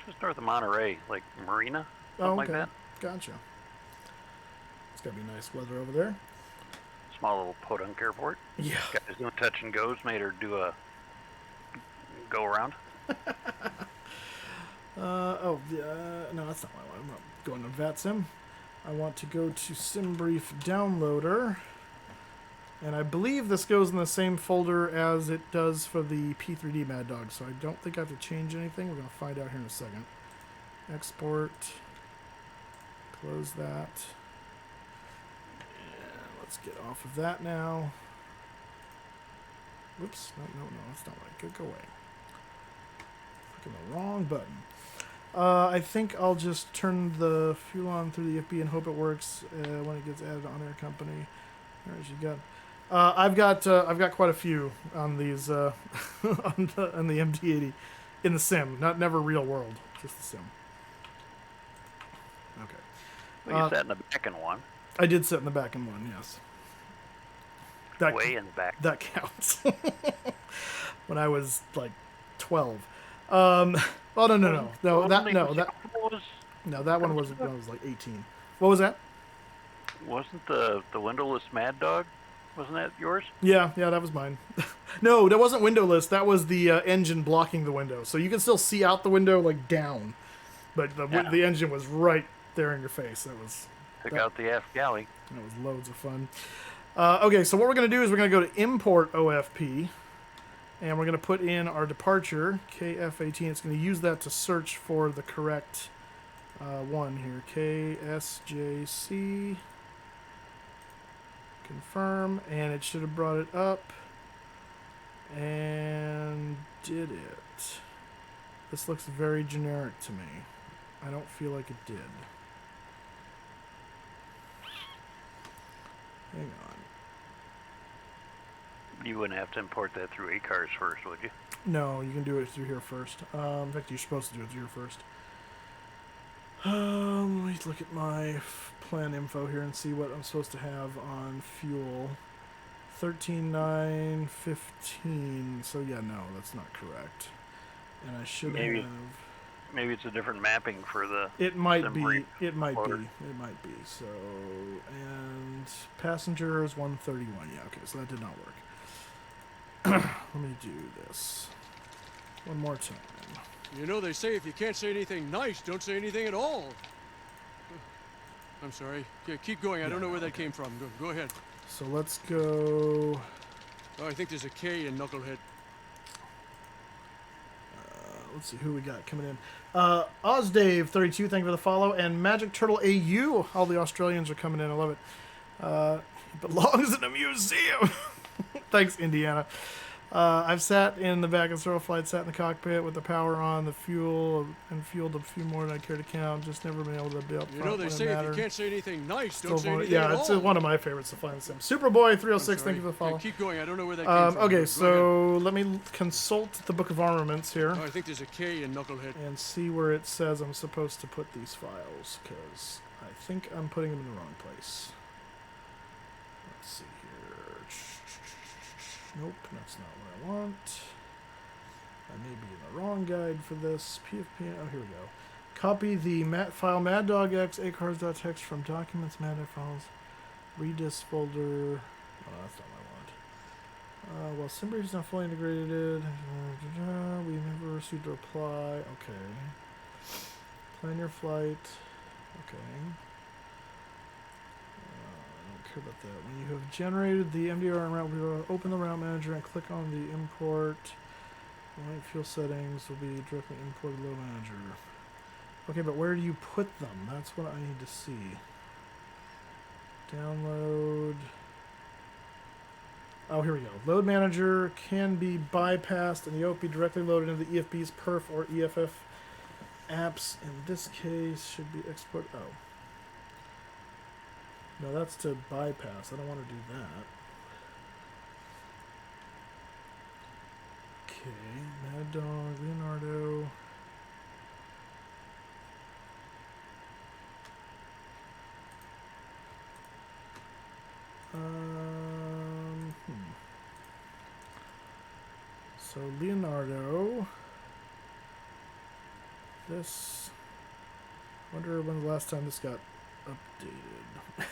Just north of Monterey, like Marina, something Oh, okay. like that. Gotcha. It's got to be nice weather over there. Small little podunk airport. Yeah. Guys doing touch and goes made her do a go around. No, that's not what I want. I'm not going to VATSIM. I want to go to SimBrief Downloader. And I believe this goes in the same folder as it does for the P3D Mad Dog, so I don't think I have to change anything. We're going to find out here in a second. Export. Close that. And let's get off of that now. Whoops. No, that's not right. Go away. Clicking the wrong button. I think I'll just turn the fuel on through the FB and hope it works when it gets added on Air Company. There's you got. I've got quite a few on these on the MD-80 in the sim, never real world, just the sim. Okay. Well, you sat in the back in one. I did sit in the back in one, yes. That, Way in the back. That counts. When I was like 12. Oh no, that one was when I was like 18. What was that? Wasn't the windowless Mad Dog? Wasn't that yours? Yeah, that was mine. No, that wasn't windowless. That was the engine blocking the window, so you can still see out the window like down, but the engine was right there in your face. Took out the aft galley. That was loads of fun. Okay, so what we're gonna do is we're gonna go to import OFP, And we're going to put in our departure, KF18. It's going to use that to search for the correct one here. KSJC. Confirm. And it should have brought it up. And did it? This looks very generic to me. I don't feel like it did. Hang on. You wouldn't have to import that through ACARS first, would you? No, you can do it through here first. In fact, you're supposed to do it through here first. Let me look at my plan info here and see what I'm supposed to have on fuel. 13,915. So yeah, no, that's not correct. And I should have. Maybe it's a different mapping for the. It might be. Simbrief It might loader. be. It might be. So, and passenger is 131. Yeah, okay, so that did not work. Let me do this one more time. You know they say if you can't say anything nice, don't say anything at all. I'm sorry. Yeah, keep going. I don't know where that came from. Go ahead. So let's go. Oh, I think there's a K in Knucklehead. Let's see who we got coming in. OzDave32, thank you for the follow. And Magic Turtle AU, all the Australians are coming in. I love it. It belongs in a museum. Thanks, Indiana. I've sat in the back of several flights, sat in the cockpit with the power on, the fuel, and fueled a few more than I care to count. Just never been able to be up front. You know they when it say if you mattered. can't say anything nice, Still don't say more- anything yeah, at it's all. one of my favorites to fly in the sim. Superboy306, thank you for the follow. Yeah, keep going. I don't know where that came from. Okay, Go so let me consult the Book of Armaments here. ahead. Oh, I think there's a K in Knucklehead. And see where it says I'm supposed to put these files, because I think I'm putting them in the wrong place. Let's see here. Nope, that's not what I want. I may be in the wrong guide for this. PFP, oh, here we go. Copy the file maddogx acars.txt from documents, maddog files, redis folder. Oh, that's not what I want. Well, Simbrief is not fully integrated. We never received a reply. Okay. Plan your flight. Okay. I don't care about that. When you have generated the MDR and route, we will open the route manager and click on the import. Light fuel settings will be directly imported load manager. Okay, but where do you put them? That's what I need to see. Download. Oh, here we go. Load manager can be bypassed and the OP directly loaded into the EFB's perf or EFF apps. In this case, should be export. Oh. No, that's to bypass. I don't want to do that. Okay, Mad Dog, Leonardo. So Leonardo. This. I wonder when the last time this got updated.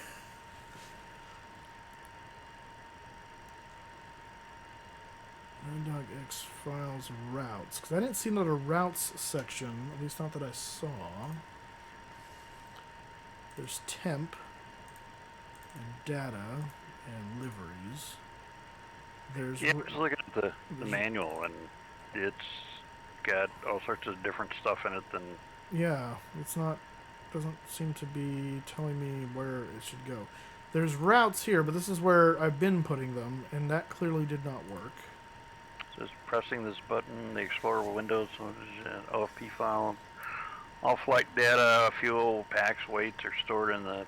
Dog X files routes, because I didn't see another routes section, at least not that I saw. There's temp and data and liveries. There's Yeah, I was looking at the manual, and it's got all sorts of different stuff in it than. yeah, it's not, doesn't seem to be telling me where it should go. There's routes here, but this is where I've been putting them, and that clearly did not work. Says pressing this button, the Explorer windows, OFP file. All flight data, fuel, packs, weights are stored in the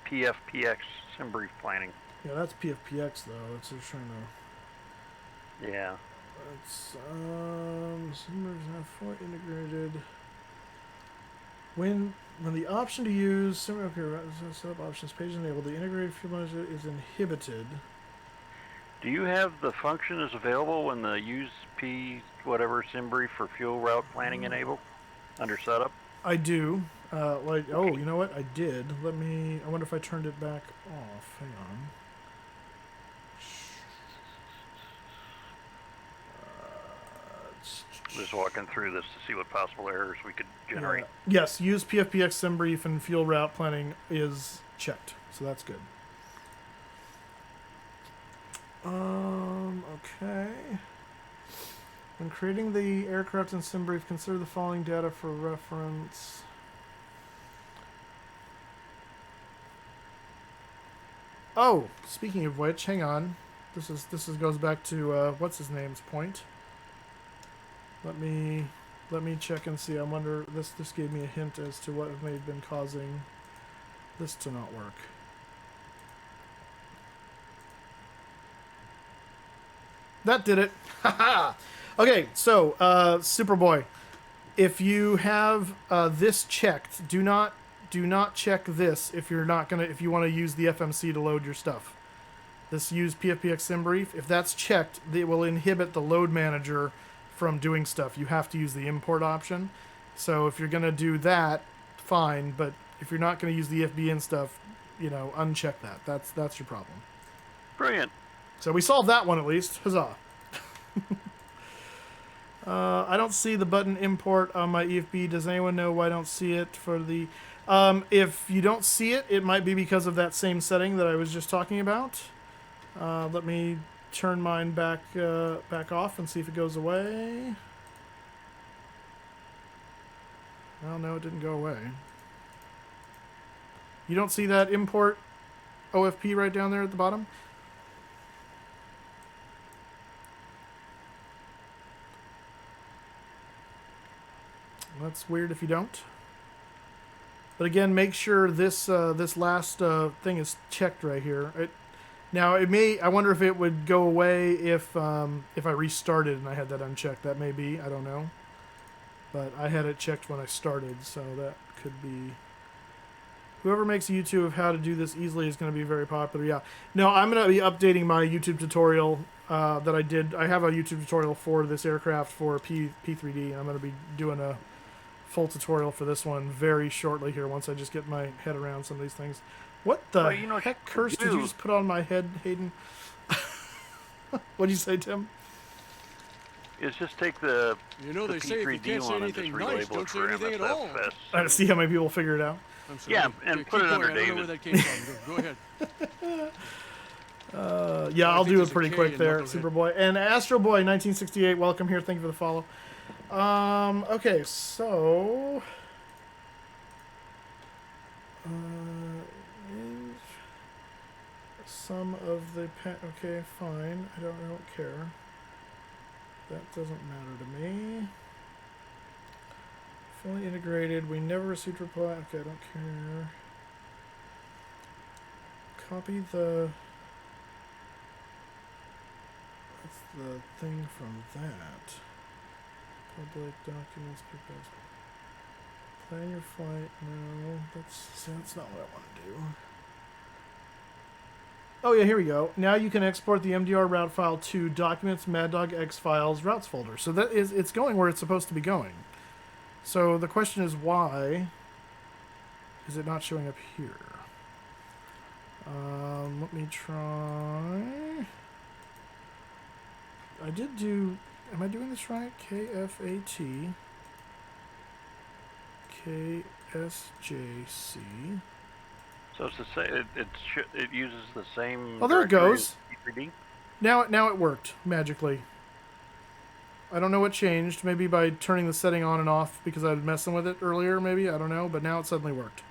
PFPX Simbrief planning. Yeah, that's PFPX though. It's just trying to. Yeah. It's Simbrief's not fully integrated. When the option to use Simbrief set up options page enabled, the integrated fuel manager is inhibited. Do you have the function is available when the use P whatever Simbrief for fuel route planning enabled under setup? I do. Oh, you know what? I did. I wonder if I turned it back off. Hang on. Just walking through this to see what possible errors we could generate. Yes, use PFPX Simbrief and fuel route planning is checked, so that's good. Okay. When creating the aircraft and sim brief, consider the following data for reference. Oh, speaking of which, hang on. This goes back to what's his name's point. Let me check and see. I wonder this gave me a hint as to what may have been causing this to not work. That did it. Haha. Okay, so Superboy, if you have this checked, do not check this if you want to use the FMC to load your stuff. This use PFPX sim brief. If that's checked, it will inhibit the load manager from doing stuff. You have to use the import option. So if you're gonna do that, fine. But if you're not gonna use the FBN stuff, uncheck that. That's your problem. Brilliant. So we solved that one at least. Huzzah. I don't see the button import on my EFB. Does anyone know why I don't see it for the... if you don't see it, it might be because of that same setting that I was just talking about. Let me turn mine back off and see if it goes away. Well, no, it didn't go away. You don't see that import OFP right down there at the bottom? That's weird if you don't. But again, make sure this last thing is checked right here. I wonder if it would go away if I restarted and I had that unchecked. That may be, I don't know. But I had it checked when I started, so that could be... Whoever makes a YouTube of how to do this easily is going to be very popular. Yeah. No, I'm going to be updating my YouTube tutorial that I did. I have a YouTube tutorial for this aircraft for P3D, and I'm going to be doing a full tutorial for this one very shortly here once I just get my head around some of these things. What the heck curse did you just put on my head, Hayden? What'd you say, Tim? Is just take the they say if you can't say anything nice, don't say anything at all. I see how many people figure it out. I'm sorry. Yeah, and put it under David. I don't know where that came from. Go ahead. Yeah, I'll do it pretty quick there, Superboy. And Astro Boy 1968, welcome here. Thank you for the follow. Okay, so... some of the... okay, fine. I don't care. That doesn't matter to me. Fully integrated. We never received reply. Okay, I don't care. Copy the... That's the thing from that. Public documents. Plan your flight. No, that's not what I want to do. Oh yeah, here we go. Now you can export the MDR route file to Documents, Mad Dog X Files routes folder. So it's going where it's supposed to be going. So the question is, why is it not showing up here? Let me try. I did do... Am I doing this right? KFAT. KSJC. So it's the same. It uses the same. Oh, there it goes. P3D. Now it worked magically. I don't know what changed. Maybe by turning the setting on and off because I was messing with it earlier. Maybe, I don't know. But now it suddenly worked.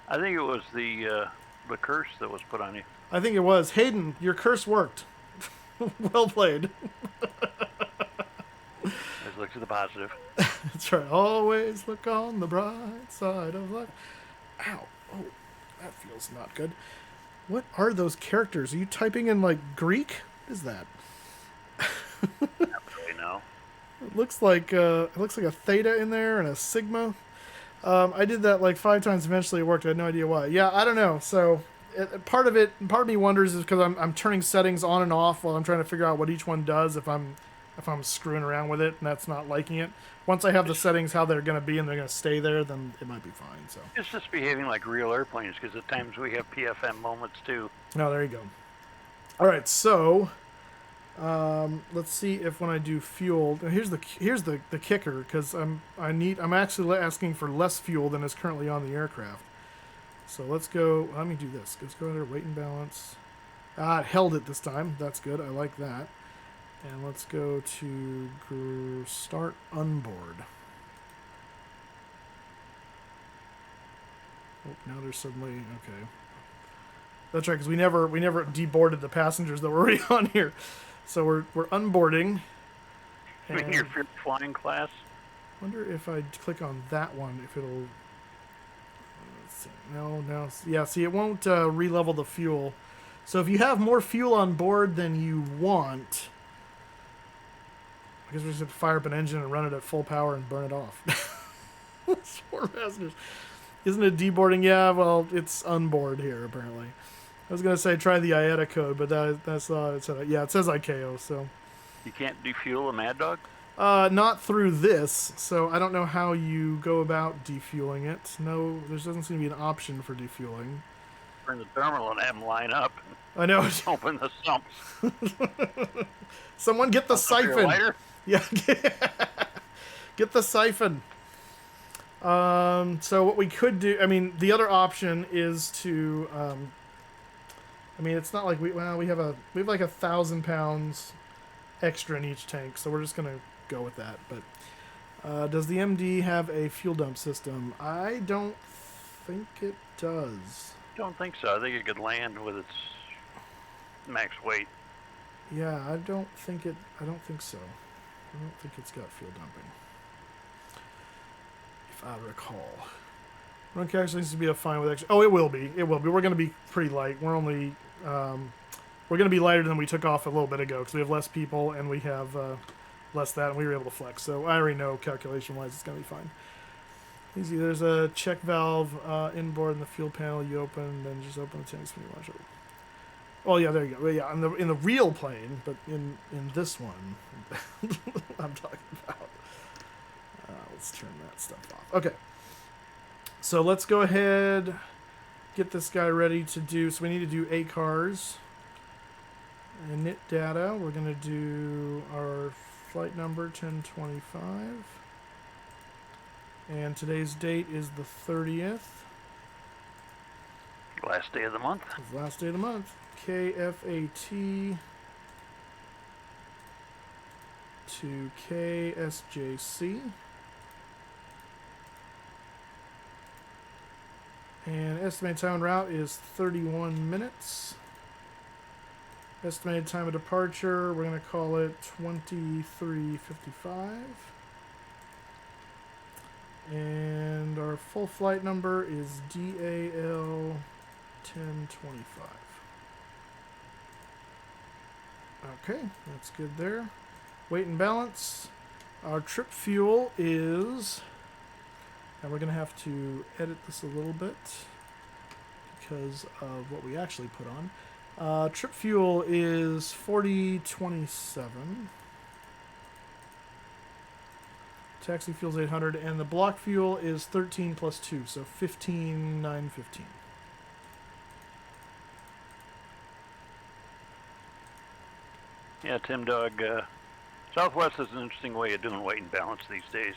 I think it was the curse that was put on you. I think it was. Hayden, your curse worked. Well played. Let's look to the positive. That's right. Always look on the bright side of life. Ow. Oh, that feels not good. What are those characters? Are you typing in, like, Greek? What is that? Not really, no. It looks like a theta in there and a sigma. I did that like 5 times. Eventually it worked. I had no idea why. Yeah, I don't know. So part of me wonders is because I'm turning settings on and off while I'm trying to figure out what each one does if I'm screwing around with it and that's not liking it. Once I have the settings how they're going to be and they're going to stay there, then it might be fine. So it's just behaving like real airplanes because at times we have PFM moments too. Oh, there you go. All right, so let's see if when I do fuel, and here's the kicker because I'm actually asking for less fuel than is currently on the aircraft. So let's go. Let me do this. Let's go under weight and balance. It held it this time. That's good. I like that. And let's go to start onboard. Oh, now there's suddenly okay. That's right, because we never deboarded the passengers that were already on here, so we're unboarding. In your flying class. Wonder if I click on that one, if it'll. Let's see. No, yeah. See, it won't re-level the fuel. So if you have more fuel on board than you want, I guess we just have to fire up an engine and run it at full power and burn it off. 4 passengers. Isn't it deboarding? Yeah, well, it's onboard here, apparently. I was going to say try the IATA code, but that's not it said. Yeah, it says ICAO, so. You can't defuel a Mad Dog? Not through this, so I don't know how you go about defueling it. No, there doesn't seem to be an option for defueling. We're in the terminal and have them line up. I know. Open the sumps. Someone get the siphon. Lighter? Yeah, get the siphon. So what we could do, I mean, the other option is to, I mean, it's not like we have like 1,000 pounds extra in each tank, so we're just gonna go with that. But does the MD have a fuel dump system? I don't think it does. Don't think so. I think it could land with its max weight. Yeah, I don't think so. I don't think it's got fuel dumping, if I recall. Run actually needs to be fine with extra. Oh, it will be. It will be. We're going to be pretty light. We're only we're going to be lighter than we took off a little bit ago because we have less people and we have less that, and we were able to flex. So I already know calculation-wise it's going to be fine. Easy. There's a check valve inboard in the fuel panel. You open, then just open the tanks when you watch it. Oh yeah, there you go. Yeah, in the real plane, but in this one, I'm talking about. Let's turn that stuff off. Okay. So let's go ahead, get this guy ready to do. So we need to do ACARS and NIT data. We're gonna do our flight number 1025, and today's date is the 30th. Last day of the month. It's the last day of the month. KFAT to KSJC. And estimated time en route is 31 minutes. Estimated time of departure, we're going to call it 23:55. And our full flight number is DAL 1025. Okay, that's good there. Weight and balance. Our trip fuel is, and we're going to have to edit this a little bit because of what we actually put on. Trip fuel is 4027. Taxi fuel is 800, and the block fuel is 13 plus 2, so 15,915. Yeah, Tim Dog. Southwest is an interesting way of doing weight and balance these days.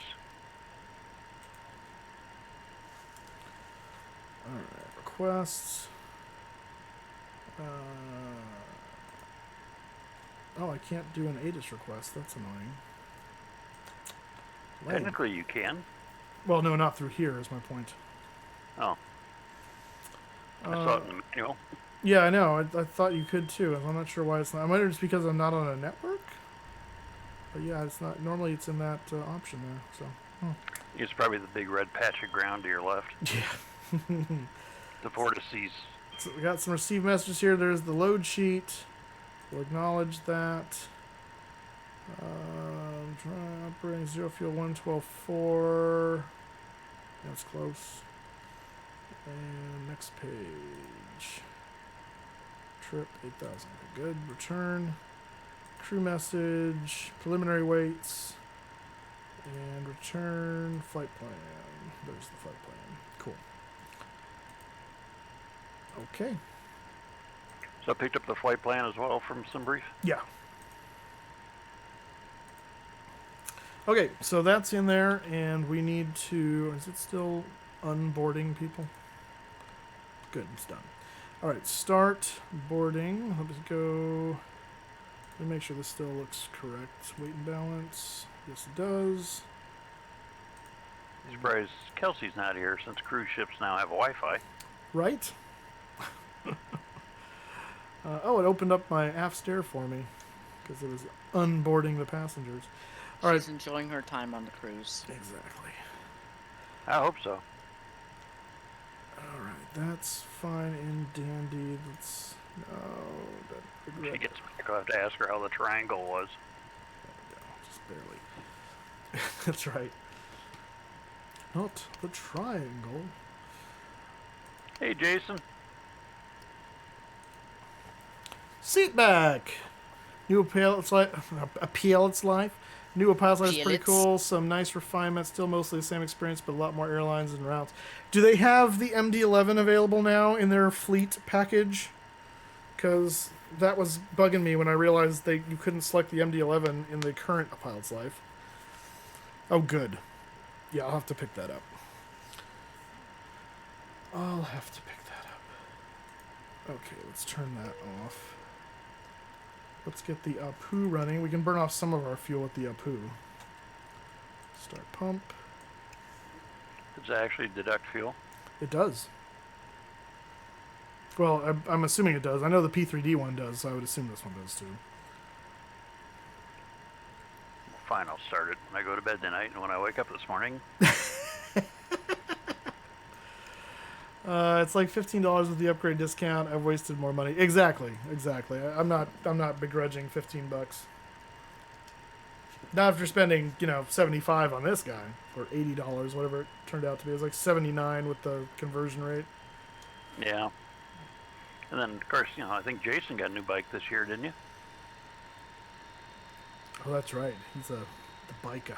Alright, requests. Oh, I can't do an ATIS request. That's annoying. Lame. Technically, you can. Well, no, not through here is my point. Oh. I saw it in the manual. Yeah, I know. I thought you could too. I'm not sure why it's not. I wonder if it's because I'm not on a network. But yeah, it's not. Normally, it's in that option there. So. It's probably the big red patch of ground to your left. Yeah. The vortices. So we got some received messages here. There's the load sheet. We'll acknowledge that. Operating 0 fuel 112.4. That's close. And next page. Trip 8,000. Good. Return. Crew message. Preliminary weights. And return. Flight plan. There's the flight plan. Cool. Okay. So I picked up the flight plan as well from some brief. Yeah. Okay, so that's in there, and we need to... Is it still unboarding people? Good, it's done. All right, start boarding. I'll just go... Let me make sure this still looks correct. Weight and balance. Yes, it does. Surprised Kelsey's not here since cruise ships now have Wi-Fi. Right? Oh, it opened up my aft stair for me because it was unboarding the passengers. All right. She's enjoying her time on the cruise. Exactly. I hope so. All right, that's fine and dandy. Let's If she gets back, I'll have to ask her how the triangle was. There we go, just barely. That's right. Not the triangle. Hey, Jason. Seat back. New pilot's life. A pilot's life. New pilot's life is pretty Pilots. cool. Some nice refinements. Still mostly the same experience, but a lot more airlines and routes. Do they have the MD-11 available now in their fleet package? Because that was bugging me when I realized you couldn't select the MD-11 in the current pilot's life. Oh, good. Yeah, I'll have to pick that up. I'll have to pick that up. Okay, let's turn that off. Let's get the APU running. We can burn off some of our fuel with the APU. Start pump. Does it actually deduct fuel? It does. Well, I'm assuming it does. I know the P3D one does, so I would assume this one does too. Fine, I'll start it when I go to bed tonight, and when I wake up this morning. It's like $15 with the upgrade discount. I've wasted more money. Exactly. I'm not begrudging $15. Not after spending, $75 on this guy or $80, whatever it turned out to be. It was like $79 with the conversion rate. Yeah. And then, of course, I think Jason got a new bike this year, didn't you? Oh, that's right. He's the biker.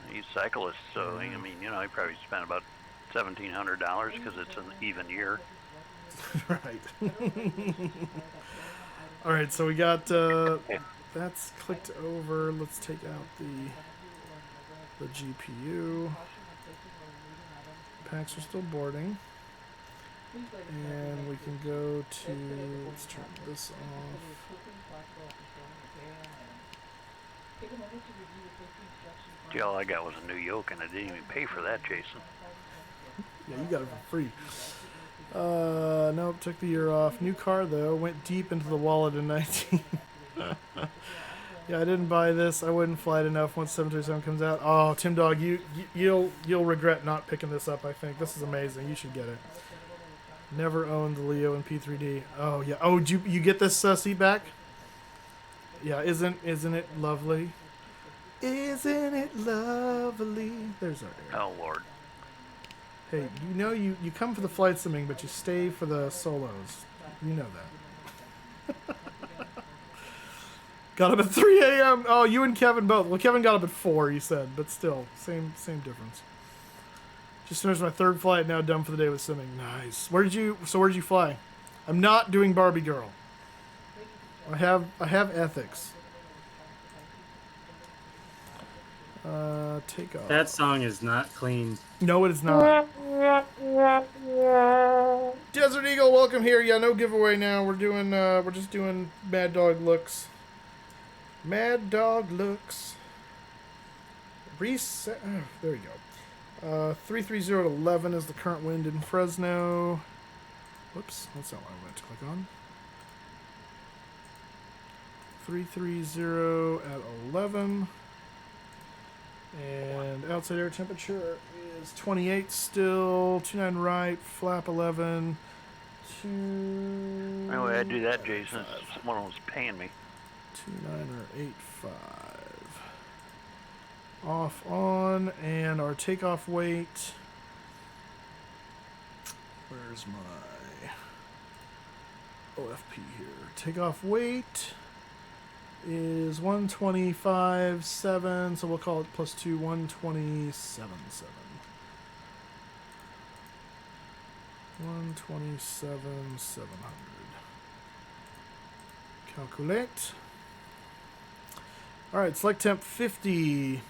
He's a cyclist, so he probably spent about $1,700 because it's an even year. Right. All right, so we got that's clicked over. Let's take out the GPU. Packs are still boarding. And we can go to, let's turn this off. Gee, all I got was a new yoke, and I didn't even pay for that, Jason. Yeah, you got it for free. Nope, took the year off. New car, though. Went deep into the wallet in 19. Yeah, I didn't buy this. I wouldn't fly it enough once 737 comes out. Oh, Tim Dog, you'll regret not picking this up, I think. This is amazing. You should get it. Never owned the Leo and P3D. Oh, yeah. Oh, did you get this seat back? Yeah, isn't it lovely? Isn't it lovely? There's our air. Oh, Lord. Hey, you come for the flight simming, but you stay for the solos. You know that. Got up at 3 a.m. Oh, you and Kevin both. Well, Kevin got up at 4, you said, but still, same difference. Just finished my third flight, now done for the day with simming. Nice. Where'd you fly? I'm not doing Barbie Girl. I have ethics. Takeoff. That song is not clean. No, it is not. Desert Eagle, welcome here. Yeah, no giveaway now. We're just doing Mad Dog looks. Mad Dog looks. Reset. Oh, there we go. 330 to 11 is the current wind in Fresno. Whoops, that's not what I meant to click on. 330 at 11. And outside air temperature is 28 still, 29 right, flap 11, 2... No way I'd do that, Jason. Someone was paying me. 29 or 85. Off, on, and our takeoff weight. Where's my OFP here? Takeoff weight is 125.7, so we'll call it plus 2, 127.7. 127.700. Calculate. All right, select temp 50.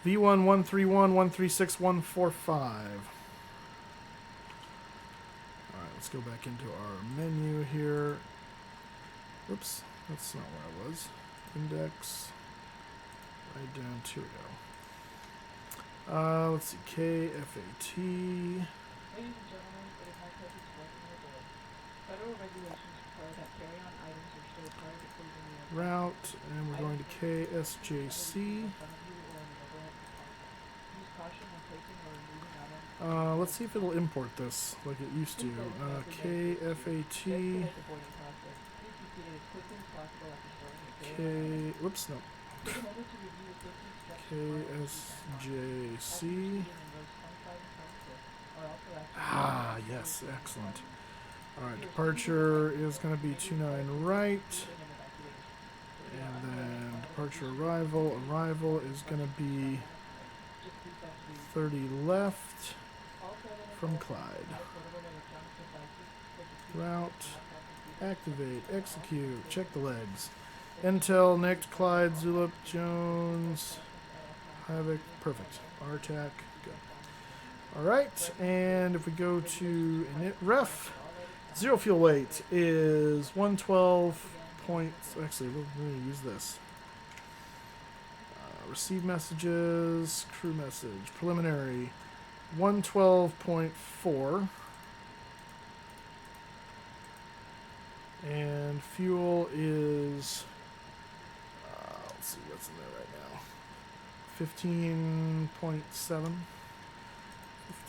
V1 131 136 145. All right, let's go back into our menu here. Oops. That's not where I was. Index. Right down. Here we go. Let's see. KFAT. Ladies and gentlemen, it is my pleasure to welcome you aboard. Federal regulations require that carry-on items are stored prior to closing the aircraft. Route, and we're going to KSJC. In front of you or in an overhead compartment. Use caution when placing or removing items. Let's see if it'll import this like it used to. KFAT. Expedite the boarding process. Please complete it as quickly as possible after storing your carry-on items. Whoops, no. Take a moment to review the safety instructions. KSJC. Ah, yes, excellent. Alright, departure is going to be 29 right. And then departure arrival. Arrival is going to be 30 left from Clyde. Route. Activate. Execute. Check the legs. Intel, Nick, Clyde, Zulip, Jones, Havoc. Perfect. RTAC. Go. Alright, and if we go to init ref, zero fuel weight is 112 points. Actually, we're going to use this. Receive messages, crew message, preliminary, 112.4. And fuel is, let's see what's in there right now. 15.7.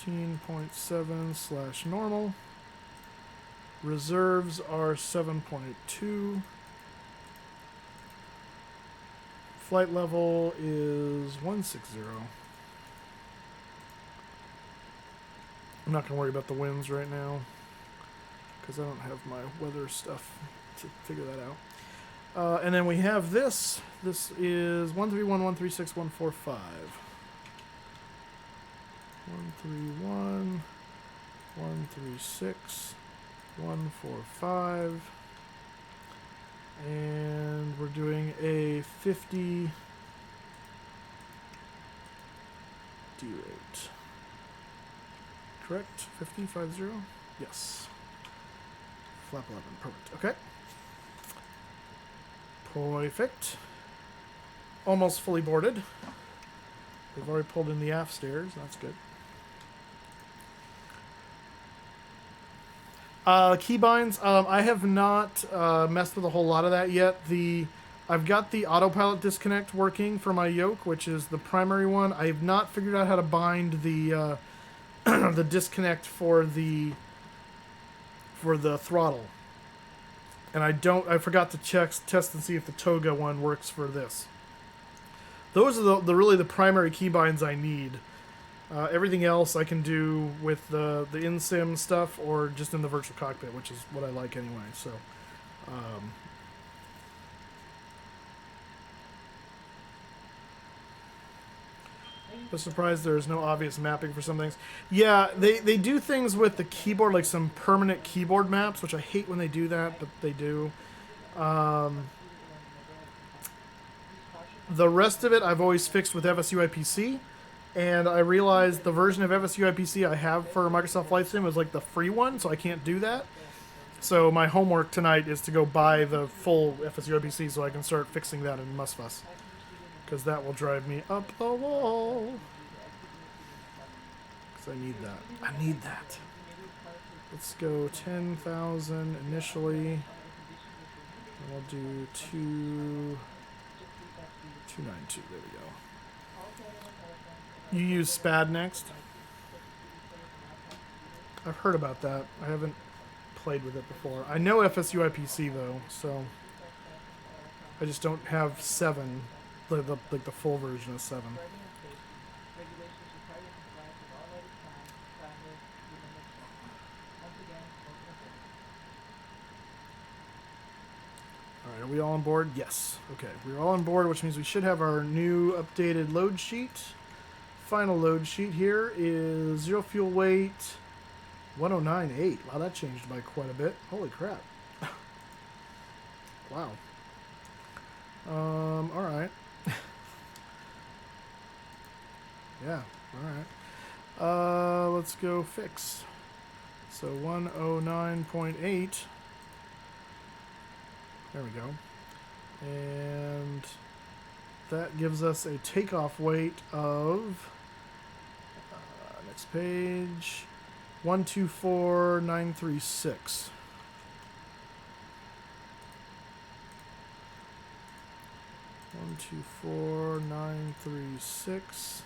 15.7 / normal. Reserves are 7.2. Flight level is 160. I'm not going to worry about the winds right now because I don't have my weather stuff to figure that out. And then we have this. This is 131.136.145. 131, 136, 145, and we're doing a 50 D rate. Correct? 50? Yes. Flap 11. Perfect. Okay. Perfect. Almost fully boarded. They've already pulled in the aft stairs. That's good. Keybinds. I have not messed with a whole lot of that yet. I've got the autopilot disconnect working for my yoke, which is the primary one. I have not figured out how to bind the the disconnect for the throttle. And I forgot to test and see if the Toga one works for this. Those are really the primary keybinds I need. Everything else I can do with the in-sim stuff or just in the virtual cockpit, which is what I like anyway. So, I'm surprised there's no obvious mapping for some things. Yeah, they do things with the keyboard, like some permanent keyboard maps, which I hate when they do that, but they do. The rest of it I've always fixed with FSUIPC. And I realized the version of FSUIPC I have for Microsoft Flight Sim is like the free one, so I can't do that. So my homework tonight is to go buy the full FSUIPC so I can start fixing that in MSFS. Because that will drive me up the wall. Because I need that. I need that. Let's go 10,000 initially. And we'll do 292. There we go. You use SPAD next? I've heard about that. I haven't played with it before. I know FSUIPC though, so I just don't have 7, like the full version of 7. Alright, are we all on board? Yes. Okay, we're all on board, which means we should have our new updated load sheet. Final load sheet here is 0 fuel weight 109.8. Wow, that changed by quite a bit. Holy crap. Wow. Alright. Yeah, alright. Let's go fix. So 109.8. There we go. And that gives us a takeoff weight of, next page, 124936. 124936.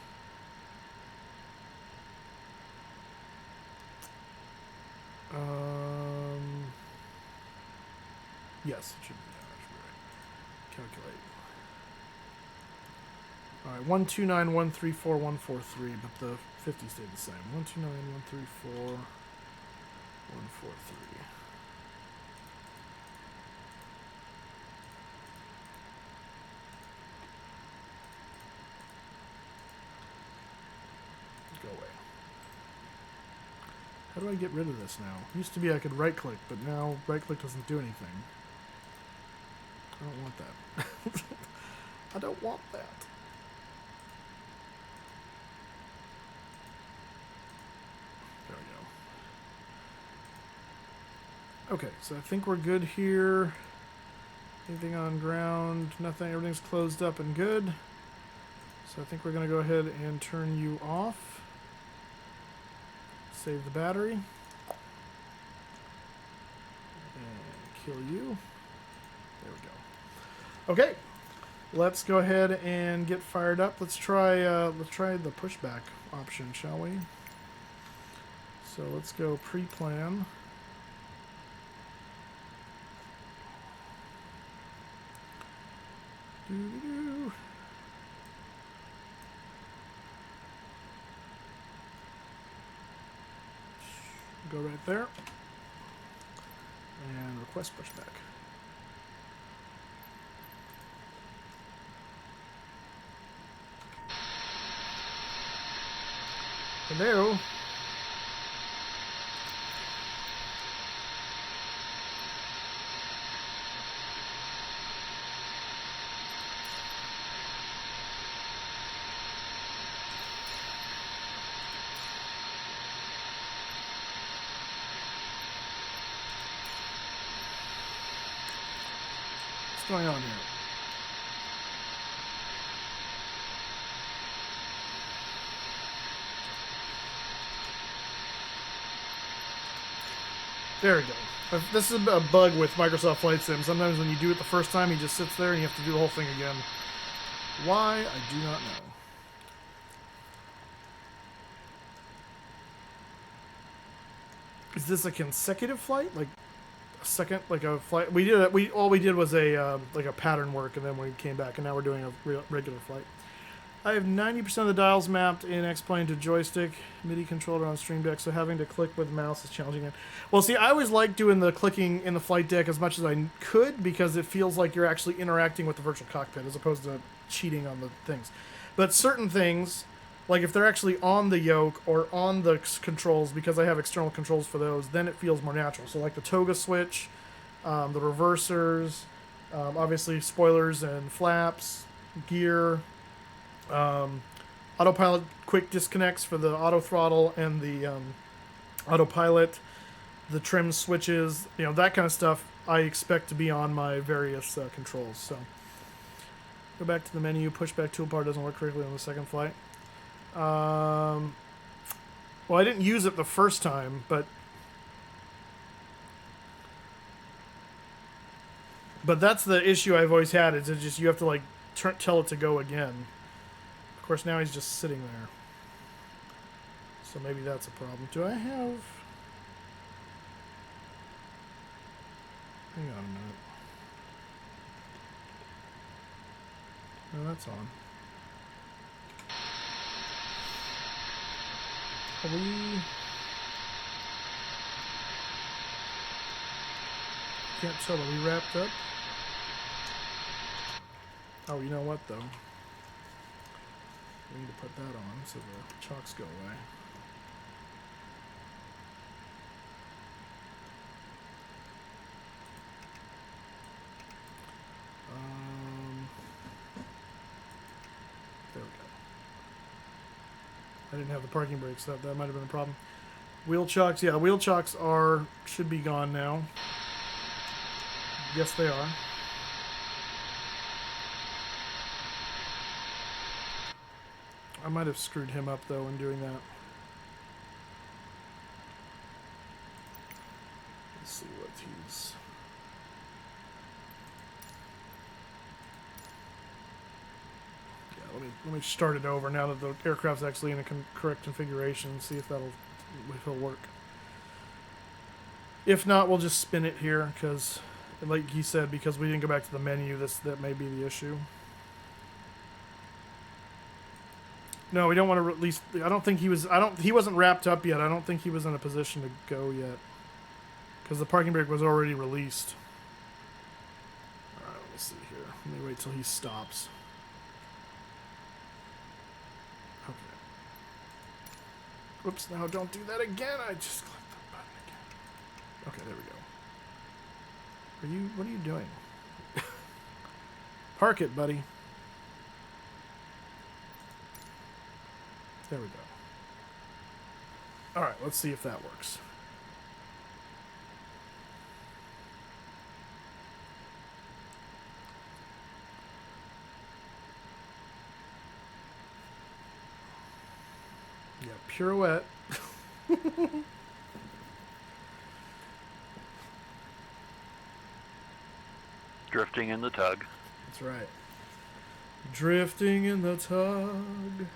Yes, it should be. Yeah, that should be right. Calculate. All right, 129,134,143, but the 50 stayed the same. 129,134,143. Go away. How do I get rid of this now? Used to be I could right click, but now right click doesn't do anything. I don't want that. I don't want that. There we go. Okay, so I think we're good here. Anything on ground? Nothing. Everything's closed up and good. So I think we're going to go ahead and turn you off. Save the battery. And kill you. There we go. Okay. Let's go ahead and get fired up. Let's try the pushback option, shall we? So let's go pre-plan. Doo-doo-doo. Go right there. And request pushback. Hello. What's going on here? There we go. This is a bug with Microsoft Flight Sim. Sometimes when you do it the first time, he just sits there and you have to do the whole thing again. Why? I do not know. Is this a consecutive flight? Like a second, like a flight? All we did was a like a pattern work, and then we came back, and now we're doing a regular flight. I have 90% of the dials mapped in X-Plane to joystick, MIDI controller on Stream Deck, so having to click with mouse is challenging. Well, see, I always like doing the clicking in the flight deck as much as I could because it feels like you're actually interacting with the virtual cockpit as opposed to cheating on the things. But certain things, like if they're actually on the yoke or on the controls, because I have external controls for those, then it feels more natural. So like the toga switch, the reversers, obviously spoilers and flaps, gear, autopilot quick disconnects for the auto throttle and the autopilot, the trim switches, you know, that kind of stuff I expect to be on my various controls. So go back to the menu. Pushback toolbar doesn't work correctly on the second flight. Well, I didn't use it the first time, but that's the issue I've always had, is it just you have to like tell it to go again. Of course, now he's just sitting there. So maybe that's a problem. Do I have... Hang on a minute. No, that's on. Are we... Can't tell. Are we wrapped up? Oh, you know what, though? We need to put that on so the chocks go away. There we go. I didn't have the parking brakes. That might have been a problem. Wheel chocks, yeah, wheel chocks should be gone now. Yes, they are. I might have screwed him up, though, in doing that. Let's see what he's... Yeah, let me start it over now that the aircraft's actually in a correct configuration, see if it'll work. If not, we'll just spin it here, because, like he said, because we didn't go back to the menu, that may be the issue. No, we don't want to release. I don't think he was. He wasn't wrapped up yet. I don't think he was in a position to go yet, because the parking brake was already released. All right, let me see here. Let me wait till he stops. Okay. Whoops! Now don't do that again. I just clicked the button again. Okay, there we go. What are you doing? Park it, buddy. There we go. All right, let's see if that works. Yeah, pirouette. Drifting in the tug. That's right. Drifting in the tug.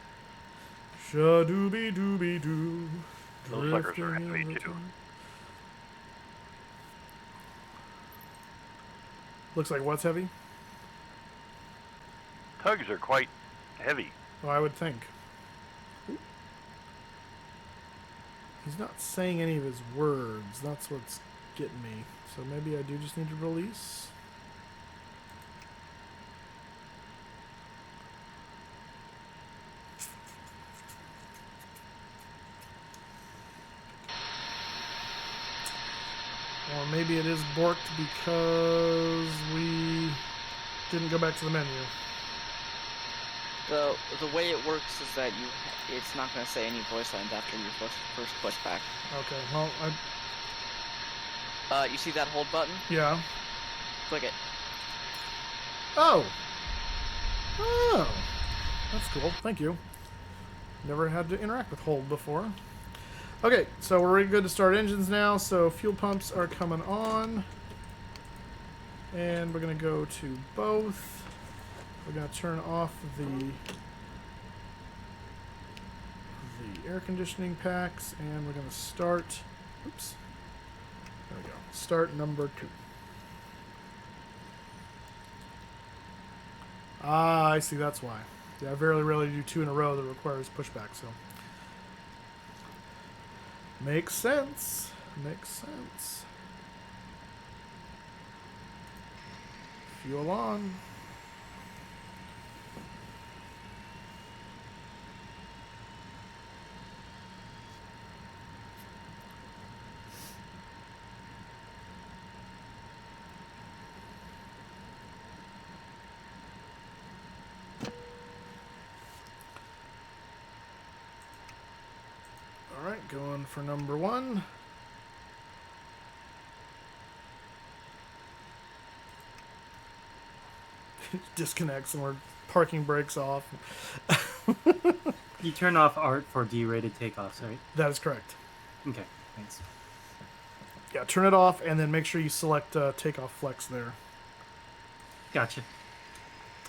Shadooby-dooby-doo. Those suckers are heavy too. Looks like what's heavy? Tugs are quite heavy. Oh, I would think. He's not saying any of his words. That's what's getting me. So maybe I do just need to release. Or maybe it is borked because we didn't go back to the menu. The way it works is that it's not going to say any voice lines after your first pushback. Okay, well, you see that hold button? Yeah. Click it. Oh! Oh! That's cool, thank you. Never had to interact with hold before. Okay, so we're ready good to start engines now, so fuel pumps are coming on. And we're going to go to both. We're going to turn off the air conditioning packs, and we're going to start, oops, there we go, start number 2. Ah, I see, that's why. Yeah, I very rarely do 2 in a row that requires pushback, so. Makes sense. Makes sense. Fuel on. Alright, going for number 1. Disconnects and we're parking brakes off. You turn off ART for D-rated takeoffs, right? That is correct. Okay, thanks. Yeah, turn it off and then make sure you select takeoff flex there. Gotcha.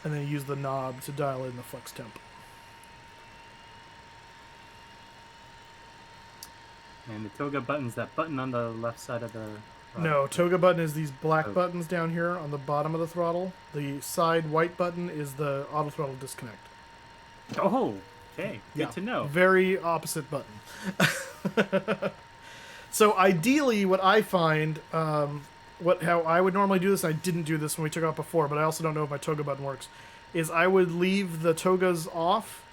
And then use the knob to dial in the flex temp. And the toga button's that button on the left side of the throttle. No, toga button is these black buttons down here on the bottom of the throttle. The side white button is the auto throttle disconnect. Oh, okay. Good to know. Very opposite button. So ideally, what I find, how I would normally do this, I didn't do this when we took off before, but I also don't know if my toga button works, is I would leave the togas off,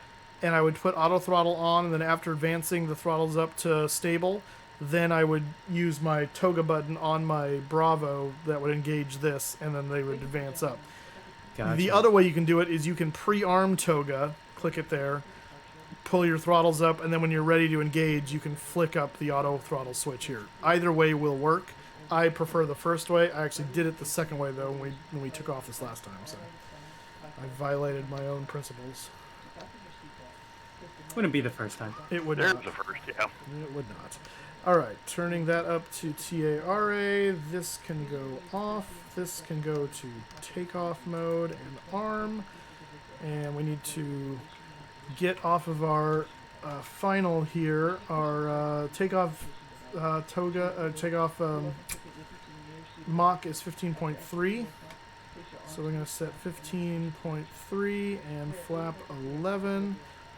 and I would put auto throttle on, and then after advancing the throttles up to stable, then I would use my toga button on my Bravo that would engage this, and then they would advance up. Gotcha. The other way you can do it is you can pre-arm toga, click it there, pull your throttles up, and then when you're ready to engage, you can flick up the auto throttle switch here. Either way will work. I prefer the first way. I actually did it the second way, though, when we took off this last time, so I violated my own principles. Wouldn't be the first time. It would There's not. the first, yeah. It would not. All right, turning that up to TARA. This can go off. This can go to takeoff mode and arm. And we need to get off of our final here. Our takeoff takeoff Mach is 15.3. So we're going to set 15.3 and flap 11.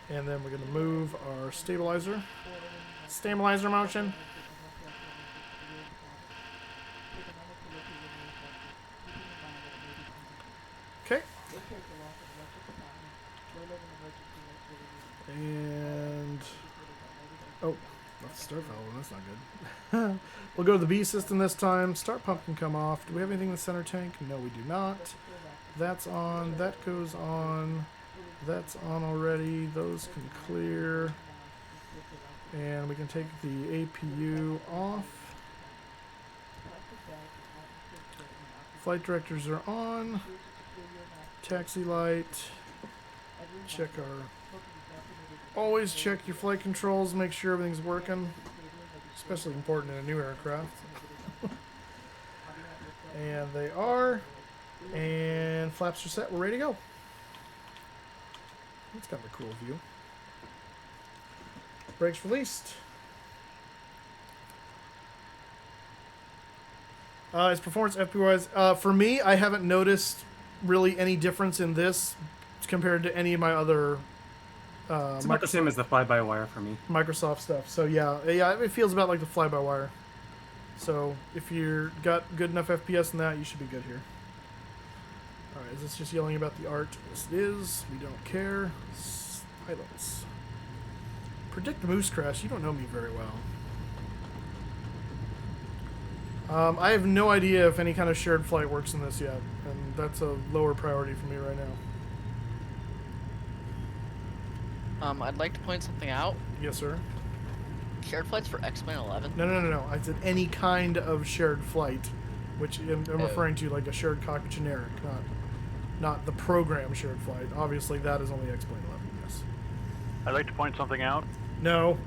And then we're going to move our stabilizer. Stabilizer motion. Okay. And oh, that's the start valve. That's not good. We'll go to the B system this time. Start pump can come off. Do we have anything in the center tank? No, we do not. That's on. That goes on. That's on already. Those can clear. And we can take the APU off. Flight directors are on. Taxi light. Check our... Always check your flight controls, make sure everything's working. Especially important in a new aircraft. And they are. And flaps are set. We're ready to go. That's kind of a cool view. Brakes released. Its performance FP-wise. For me, I haven't noticed really any difference in this compared to any of my other It's about the same as the fly-by-wire for me. Microsoft stuff. So yeah, it feels about like the fly-by-wire. So if you're got good enough FPS in that, you should be good here. All right, is this just yelling about the art? Yes, it is. We don't care. Silence. Predict moose crash. You don't know me very well. I have no idea if any kind of shared flight works in this yet, and that's a lower priority for me right now. I'd like to point something out. Yes, sir. Shared flights for X-Men 11. No. I said any kind of shared flight, which I'm referring to like a shared cockpit generic, not the program shared flight. Obviously, that is only X-Plane 11. Yes. I'd like to point something out. No.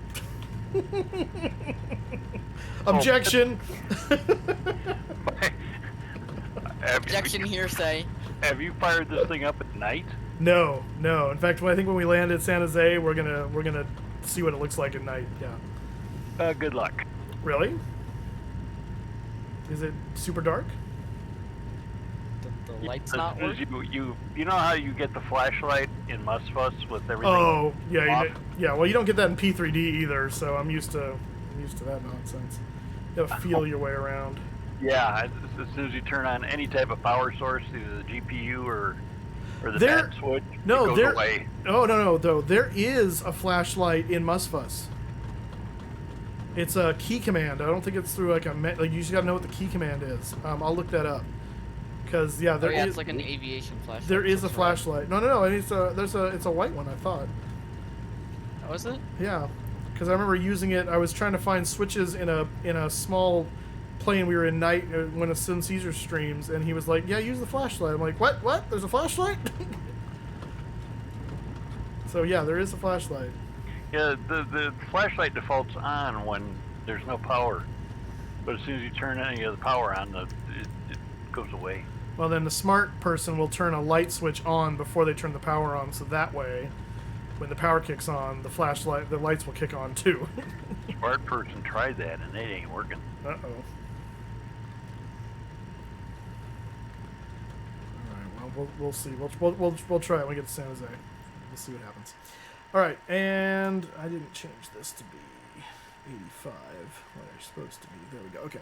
Objection. Objection hearsay. Have you fired this thing up at night? No. In fact, I think when we land at San Jose, we're gonna see what it looks like at night. Yeah. Good luck. Really? Is it super dark? The light's not working. You know how you get the flashlight in MSFS with everything? Oh, yeah, off? yeah. Well, you don't get that in P3D either, so I'm used to that nonsense. You gotta feel your way around. Yeah, as soon as you turn on any type of power source, either the GPU or the There- bat switch, No, it goes away. Oh, no, though. There is a flashlight in MSFS. It's a key command. I don't think it's through like you just gotta know what the key command is. I'll look that up. Because yeah, there is. It's like an aviation flashlight. There is a That's flashlight. No. It's a white one. I thought. right. Oh, is it? Yeah, because I remember using it. I was trying to find switches in a small plane we were in night when a Sin Caesar streams, and he was like, "Yeah, use the flashlight." I'm like, "What? There's a flashlight?" So yeah, there is a flashlight. Yeah, the flashlight defaults on when there's no power, but as soon as you turn any of the power on, it goes away. Well, then the smart person will turn a light switch on before they turn the power on, so that way, when the power kicks on, the lights will kick on too. Smart person tried that and it ain't working. Uh-oh. Alright, well, we'll see. We'll try it when we get to San Jose. We'll see what happens. Alright, and I didn't change this to be 85, what it's supposed to be. There we go, okay.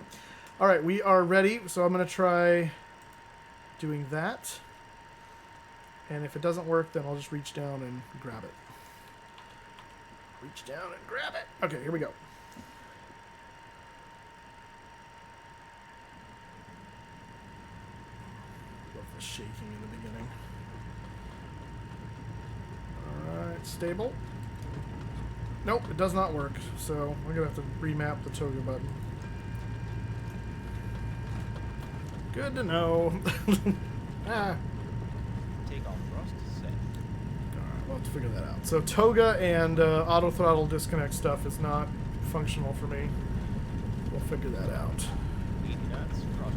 Alright, we are ready, so I'm going to try doing that. And if it doesn't work, then I'll just reach down and grab it. Reach down and grab it. Okay, here we go. Love the shaking in the beginning. Alright, stable. Nope, it does not work, so we're going to have to remap the toga button. Good to know. Takeoff thrust set. Alright, we'll have to figure that out. So toga and auto throttle disconnect stuff is not functional for me. We'll figure that out. Lead nuts, cross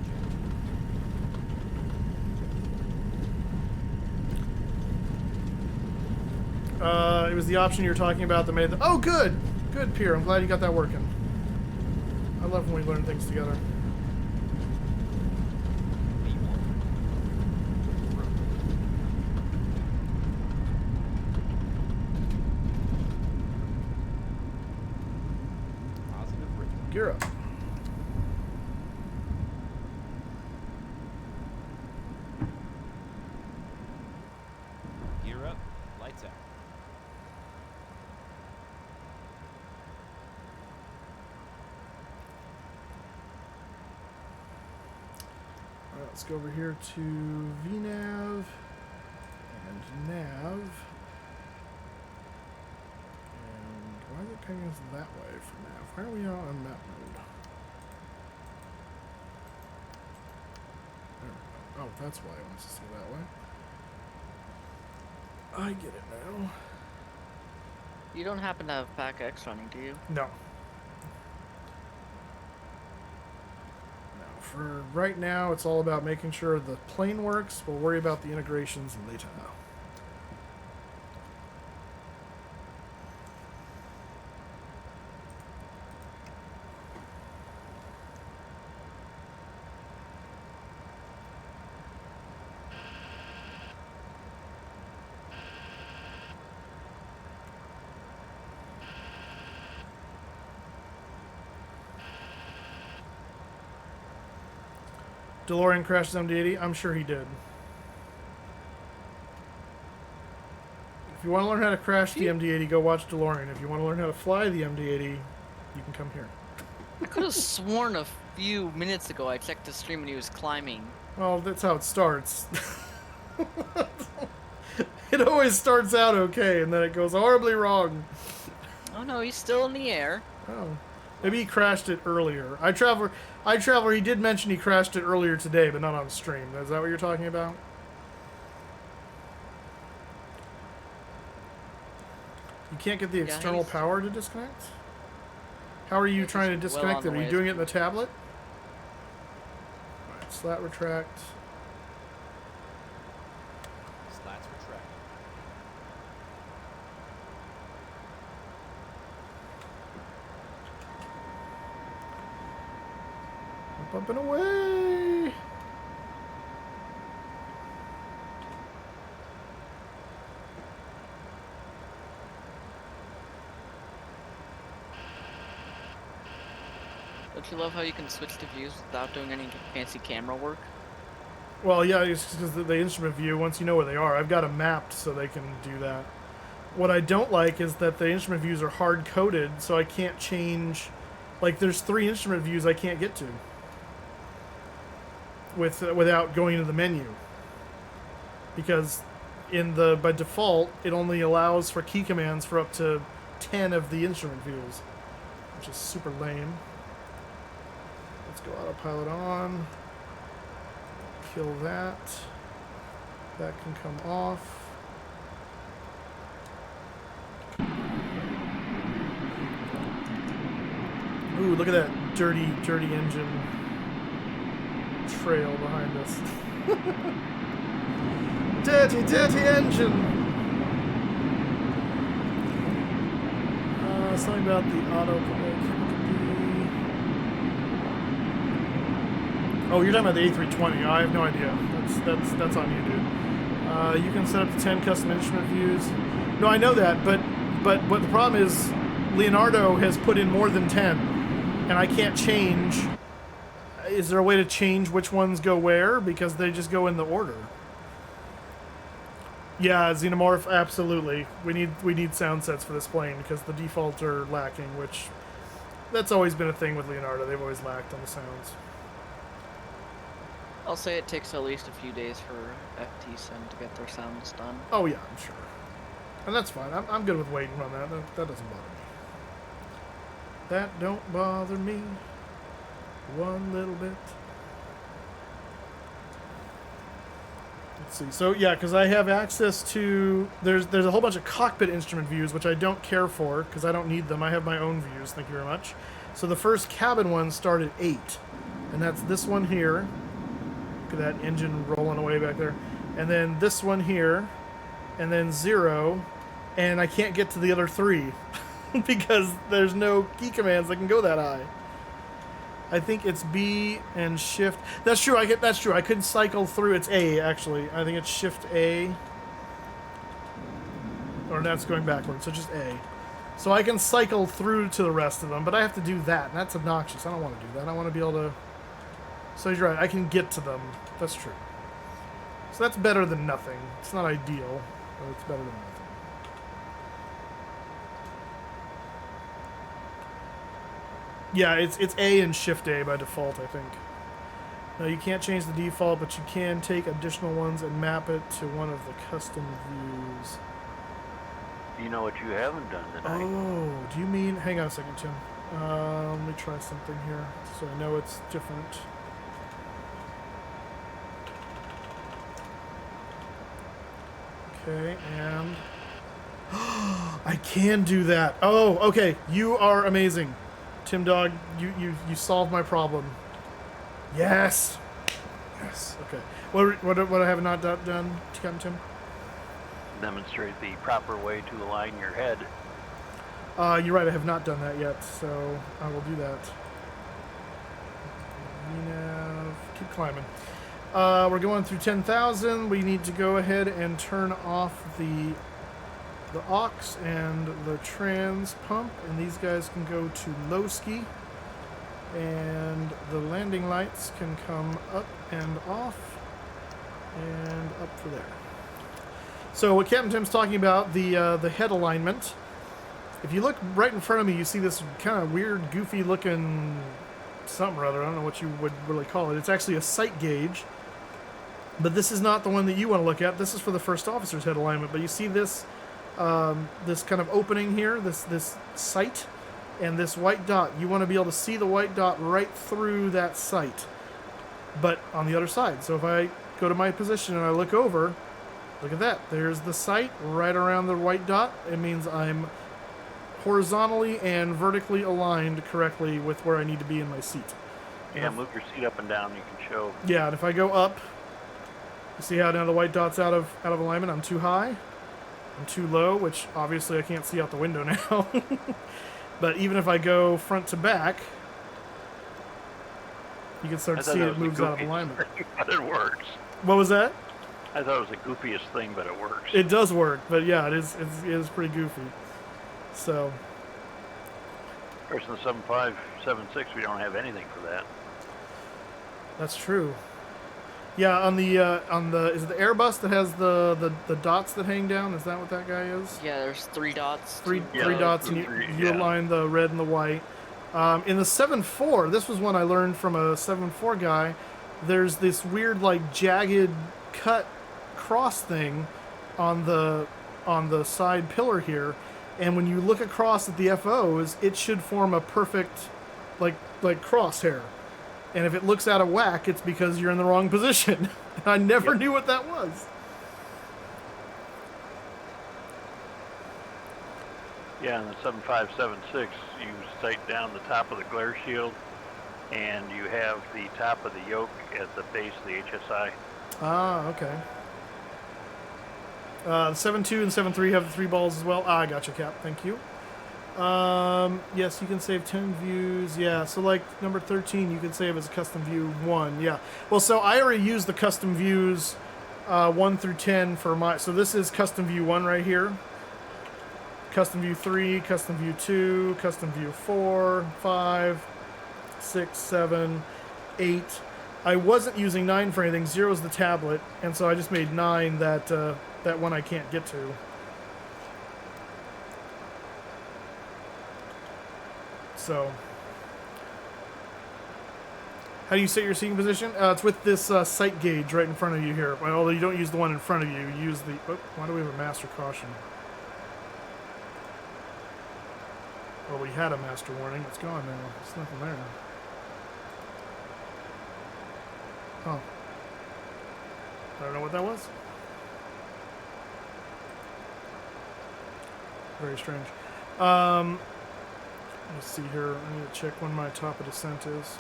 check. It was the option you were talking about that made the... Oh, good! Good, Pierre. I'm glad you got that working. I love when we learn things together. Positive rate. Gear up. Gear up, lights out. Alright, let's go over here to VNav and nav. And why is it taking us that way for nav? Why are we not on map mode? There we go. Oh, that's why it wants us to go that way. I get it now. You don't happen to have Pack X running, do you? No. For right now, it's all about making sure the plane works. We'll worry about the integrations later. DeLorean crashes MD-80? I'm sure he did. If you want to learn how to crash the MD-80, go watch DeLorean. If you want to learn how to fly the MD-80, you can come here. I could have sworn a few minutes ago I checked the stream and he was climbing. Well, that's how it starts. It always starts out okay, and then it goes horribly wrong. Oh no, he's still in the air. Oh. Maybe he crashed it earlier. iTraveler, he did mention he crashed it earlier today, but not on stream. Is that what you're talking about? You can't get the external power to disconnect? How are you trying to disconnect it? Are you doing it in the tablet? Alright, slat retract. Slats retract. Up and away! Don't you love how you can switch to views without doing any fancy camera work? Well, yeah, it's because the instrument view, once you know where they are, I've got them mapped so they can do that. What I don't like is that the instrument views are hard-coded, so I can't change... Like, there's 3 instrument views I can't get to without going to the menu. Because by default, it only allows for key commands for up to 10 of the instrument views, which is super lame. Let's go autopilot on. Kill that. That can come off. Ooh, look at that dirty, dirty engine trail behind us. Dirty, dirty engine! Something about the Oh, you're talking about the A320. I have no idea. That's on you, dude. You can set up to 10 custom instrument views. No, I know that, but what the problem is, Leonardo has put in more than 10, and I can't change. Is there a way to change which ones go where? Because they just go in the order. Yeah, Xenomorph, absolutely. We need sound sets for this plane because the default are lacking, which that's always been a thing with Leonardo. They've always lacked on the sounds. I'll say it takes at least a few days for FT-Sim to get their sounds done. Oh yeah, I'm sure. And that's fine. I'm good with waiting on that. That doesn't bother me. That don't bother me one little bit. Let's see. So yeah, because I have access to there's a whole bunch of cockpit instrument views which I don't care for because I don't need them. I have my own views. Thank you very much. So the first cabin ones start at 8, and that's this one here. Look at that engine rolling away back there, and then this one here, and then 0, and I can't get to the other 3 because there's no key commands that can go that high. I think it's B and shift. That's true. That's true. I couldn't cycle through. It's A actually. I think it's shift A. Or that's going backwards. So just A. So I can cycle through to the rest of them, but I have to do that. And that's obnoxious. I don't want to do that. I want to be able to. So you're right. I can get to them. That's true. So that's better than nothing. It's not ideal, but it's better than nothing. Yeah, it's A and Shift A by default, I think. No, you can't change the default, but you can take additional ones and map it to one of the custom views. You know what you haven't done tonight? Oh, do you mean... Hang on a second, Tim. Let me try something here so I know it's different. Okay, and... I can do that. Oh, okay. You are amazing. Tim Dog, you solved my problem. Yes. Yes. Okay. What I have not done, Captain Tim? Demonstrate the proper way to align your head. You're right. I have not done that yet, so I will do that. Keep climbing. We're going through 10,000. We need to go ahead and turn off the aux and the trans pump, and these guys can go to low ski, and the landing lights can come up and off and up for there. So what Captain Tim's talking about, the head alignment, if you look right in front of me, you see this kind of weird, goofy looking something or other. I don't know what you would really call it. It's actually a sight gauge, but this is not the one that you want to look at. This is for the first officer's head alignment, but you see this this kind of opening here, this sight, and this white dot. You want to be able to see the white dot right through that sight, but on the other side. So if I go to my position and I look over, look at that. There's the sight right around the white dot. It means I'm horizontally and vertically aligned correctly with where I need to be in my seat. Yeah, move your seat up and down. You can show. Yeah, and if I go up, you see how now the white dot's out of alignment. I'm too high. I'm too low, which obviously I can't see out the window now. But even if I go front to back, you can start to see it moves out of alignment. But it works. What was that? I thought it was the goofiest thing, but it works. It does work, but yeah, it is pretty goofy. So. Of course, in the 75, 76, we don't have anything for that. That's true. Yeah, on the is it the Airbus that has the dots that hang down? Is that what that guy is? Yeah, there's 3 dots. Three dots, and you align the red and the white. In the 7.4, this was one I learned from a 7.4 guy. There's this weird like jagged cut cross thing on the side pillar here, and when you look across at the FOs, it should form a perfect like crosshair. And if it looks out of whack, it's because you're in the wrong position. I never knew what that was. Yeah, in the 7576, you sight down the top of the glare shield, and you have the top of the yoke at the base of the HSI. Ah, okay. The 7.2 and 7.3 have the 3 balls as well. Ah, I got you, Cap. Thank you. Yes, you can save 10 views. Yeah, so like number 13, you can save as a custom view 1. Yeah. Well, so I already used the custom views 1 through 10 for my... So this is custom view 1 right here. Custom view 3, custom view 2, custom view 4, 5, 6, 7, 8. I wasn't using 9 for anything. 0 is the tablet, and so I just made 9 that one I can't get to. So, how do you set your seating position? It's with this sight gauge right in front of you here. Well, although you don't use the one in front of you, you use the... Oh, why do we have a master caution? Well, we had a master warning. It's gone now. There's nothing there. Oh. I don't know what that was. Very strange. Let's see here. I need to check when my top of descent is.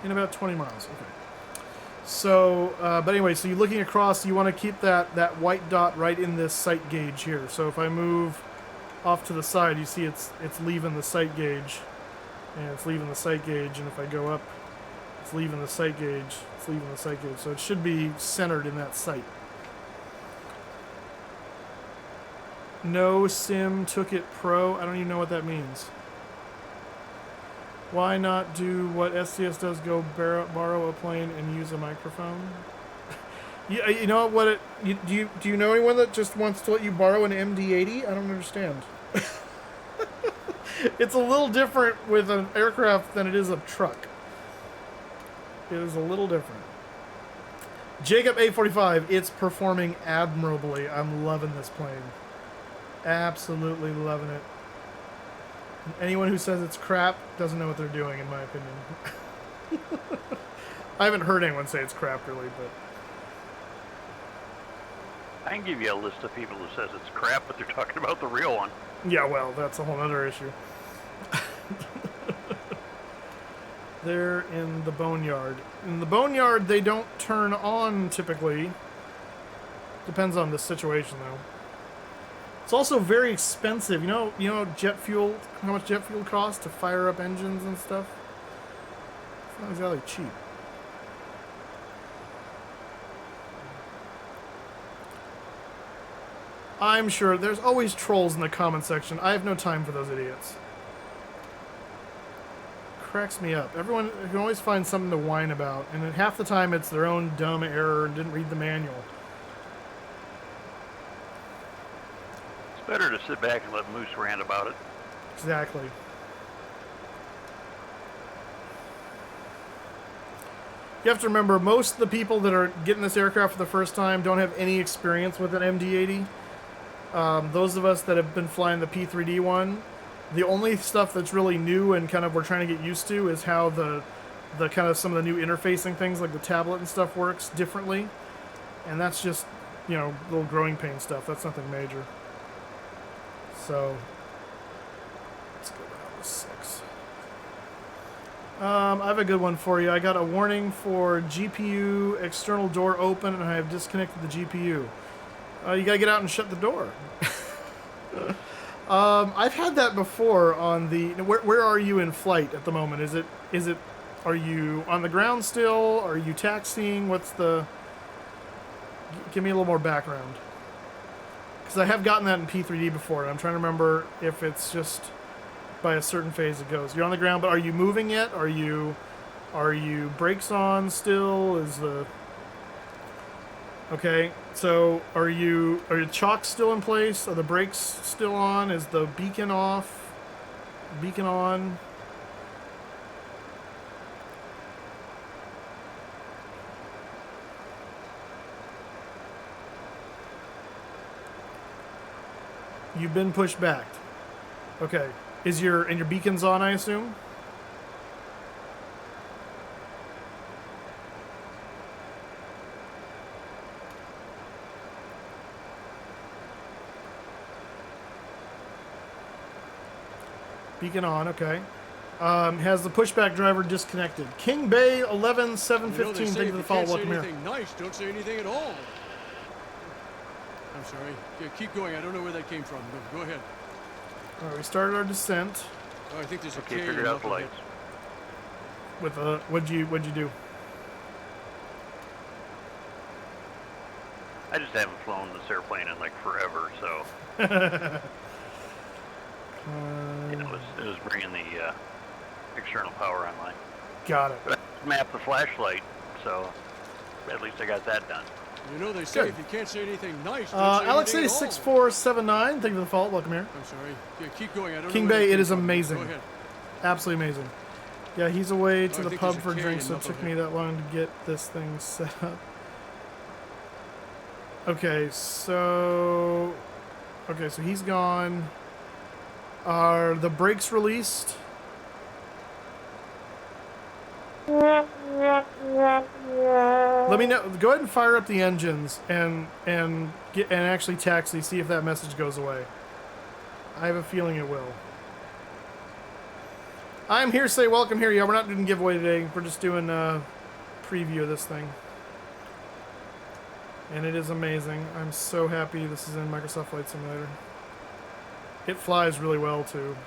In about 20 miles. Okay. So, but anyway, so you're looking across. You want to keep that white dot right in this sight gauge here. So if I move off to the side, you see it's leaving the sight gauge, and it's leaving the sight gauge. And if I go up, it's leaving the sight gauge. It's leaving the sight gauge. So it should be centered in that sight. No sim took it pro. I don't even know what that means. Why not do what SCS does? Go borrow a plane and use a microphone. You know what? Do you know anyone that just wants to let you borrow an MD-80? I don't understand. It's a little different with an aircraft than it is a truck. It is a little different. Jacob 845. It's performing admirably. I'm loving this plane. Absolutely loving it. And anyone who says it's crap doesn't know what they're doing, in my opinion. I haven't heard anyone say it's crap, really, but... I can give you a list of people who says it's crap, but they're talking about the real one. Yeah, well, that's a whole other issue. They're in the boneyard. In the boneyard, they don't turn on, typically. Depends on the situation, though. It's also very expensive. You know jet fuel, how much jet fuel costs to fire up engines and stuff? It's not exactly cheap. I'm sure there's always trolls in the comment section. I have no time for those idiots. Cracks me up. Everyone can always find something to whine about, and then half the time it's their own dumb error and didn't read the manual. Better to sit back and let Moose rant about it. Exactly. You have to remember, most of the people that are getting this aircraft for the first time don't have any experience with an MD-80. Those of us that have been flying the P3D one, the only stuff that's really new and kind of we're trying to get used to is how the kind of some of the new interfacing things like the tablet and stuff works differently. And that's just, little growing pain stuff. That's nothing major. So, let's go down to 6. I have a good one for you. I got a warning for GPU external door open, and I have disconnected the GPU. You gotta get out and shut the door. I've had that before on the... Where are you in flight at the moment? Are you on the ground still? Are you taxiing? What's the... Give me a little more background. Because I have gotten that in P3D before, and I'm trying to remember if it's just by a certain phase it goes. You're on the ground, but are you moving yet? Are you brakes on still? Okay, so are your chocks still in place? Are the brakes still on? Is the beacon off? Beacon on? You've been pushed back. Okay. And your beacon's on, I assume? Beacon on, okay. Has the pushback driver disconnected. King Bay 11715, thank you for the follow. Welcome here. Nice, don't say anything at all. I'm sorry. Yeah, keep going. I don't know where that came from. Go ahead. All right, we started our descent. Oh, I think there's a Okay, K in figured out the lights. With what'd you do? I just haven't flown this airplane in like forever, so it was bringing the external power online. Got it. But I mapped the flashlight, so at least I got that done. They say Good. if you can't say anything nice, don't say Alex anything at all. 6479, thank you for the follow. Welcome here. I'm sorry. Yeah, keep going. I don't King know where Bay, that it came is from. amazing. Go ahead. Absolutely amazing. Yeah, he's away to I the think pub there's a for K drinks, in so it took Knucklehead. me that long to get this thing set up. Okay, so he's gone. Are the brakes released? Let Let me know. Go ahead and fire up the engines and actually taxi. See if that message goes away. I have a feeling it will. I'm here. Say welcome here. Yeah, we're not doing giveaway today. We're just doing a preview of this thing. And it is amazing. I'm so happy this is in Microsoft Flight Simulator. It flies really well, too.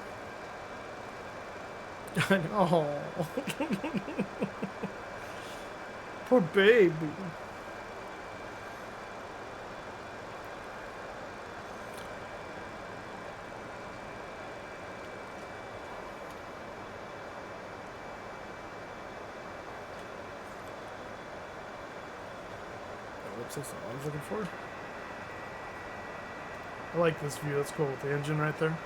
Oh. Poor baby. Whoops, that's not what I was looking for. I like this view. That's cool with the engine right there.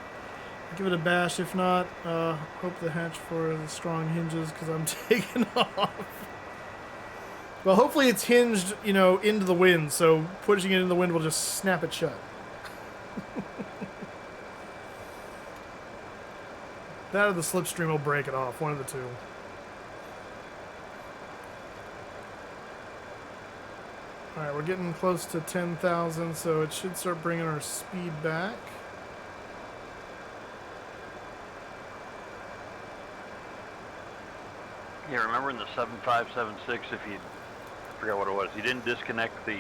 Give it a bash. If not, hope the hatch for the strong hinges because I'm taking off. Well, hopefully it's hinged, you know, into the wind, so pushing it into the wind will just snap it shut. That or the slipstream will break it off, one of the two. Alright, we're getting close to 10,000, so it should start bringing our speed back. Yeah, remember in the 7576, if you, I forgot what it was, you didn't disconnect the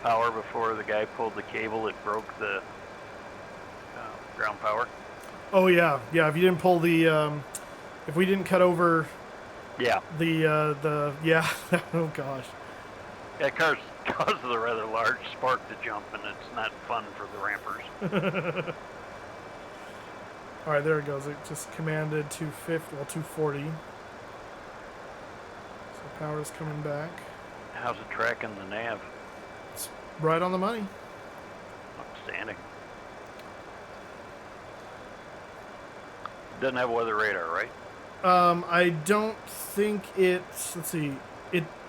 power before the guy pulled the cable, it broke the ground power. Oh yeah, yeah. If you didn't pull the, if we didn't cut over, yeah, the yeah. Oh gosh. Yeah, it causes a rather large spark to jump, and it's not fun for the rampers. All right, there it goes. It just commanded 250, well 240. So power's coming back. How's it tracking the nav? It's right on the money. Outstanding. Doesn't have weather radar, right? I don't think it's. Let's see.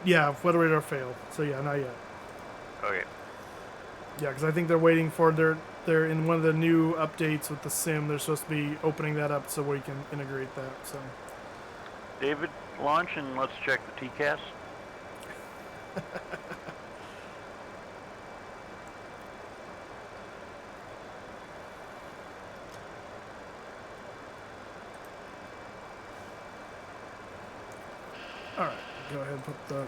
Yeah, weather radar failed. So yeah, not yet. Okay. Yeah, because I think they're waiting for they're in one of the new updates with the sim. They're supposed to be opening that up so we can integrate that. So. David, launch and let's check the TCAS. Alright, go ahead and put the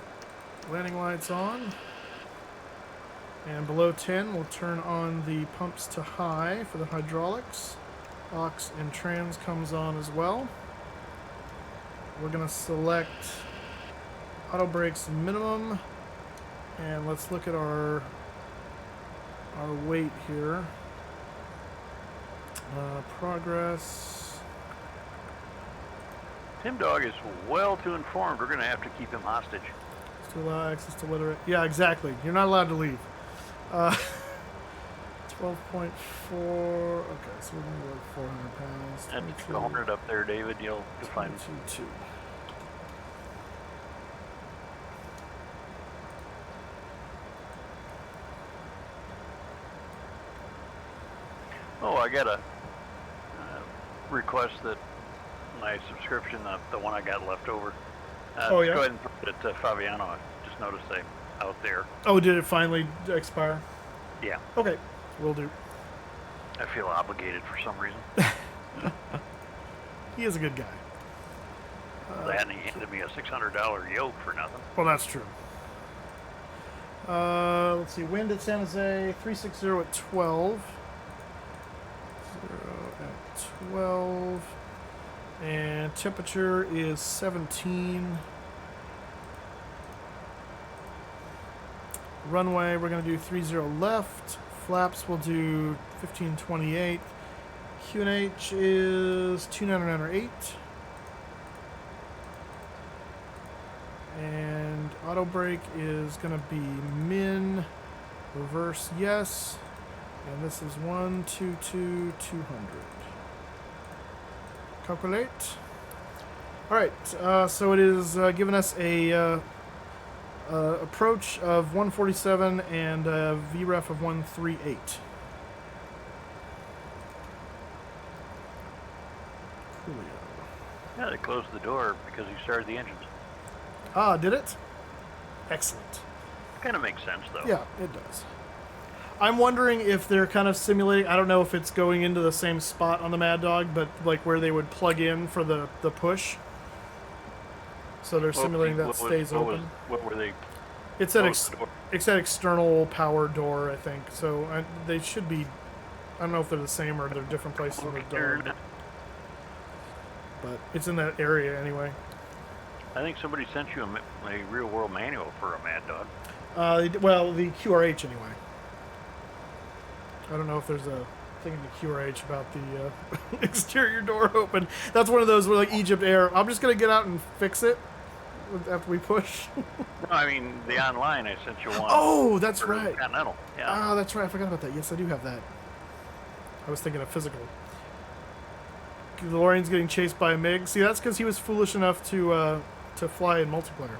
landing lights on. And below 10, we'll turn on the pumps to high for the hydraulics. Aux and trans comes on as well. We're going to select auto brakes minimum. And let's look at our weight here. Progress. Tim Dog is well too informed. We're going to have to keep him hostage. To allow access to literate. Yeah, exactly. You're not allowed to leave. 12.4. Okay, so we're going to go 400 pounds. That's the hornet up there, David. You'll find 22. Oh, I got a request that my subscription, the one I got left over. Oh, yeah? Go ahead and put it to Fabiano. I just noticed they out there. Oh, did it finally expire? Yeah. Okay, will do. I feel obligated for some reason. He is a good guy. They hadn't handed me a $600 yoke for nothing. Well, that's true. Let's see. Wind at San Jose, 360 at 12. 0 at 12. And temperature is 17. Runway, we're going to do 30 left. Flaps, we'll do 1528. QNH is 2998. And auto brake is going to be min. Reverse, yes. And this is 122 200. Calculate. Alright, so it is giving us a approach of 147 and a VREF of 138. Coolio. Yeah, they closed the door because he started the engines. Ah, did it? excellent. Kind of makes sense, though. Yeah, it does. I'm wondering if they're kind of simulating. I don't know if it's going into the same spot on the Mad Dog, but like where they would plug in for the push. So they're simulating that stays open. What were they? It's an external power door, I think. So they should be. I don't know if they're the same or they're different places in the dog. But it's in that area anyway. I think somebody sent you a real-world manual for a Mad Dog. Well, the QRH anyway. I don't know if there's a thing in the QRH about the exterior door open. That's one of those where, like, Egypt Air, I'm just going to get out and fix it after we push. No, I mean, the online, I sent you one. Oh, that's right. Continental. Yeah. Oh, that's right. I forgot about that. Yes, I do have that. I was thinking of physical. The DeLorean's getting chased by a MiG. See, that's because he was foolish enough to fly in multiplayer.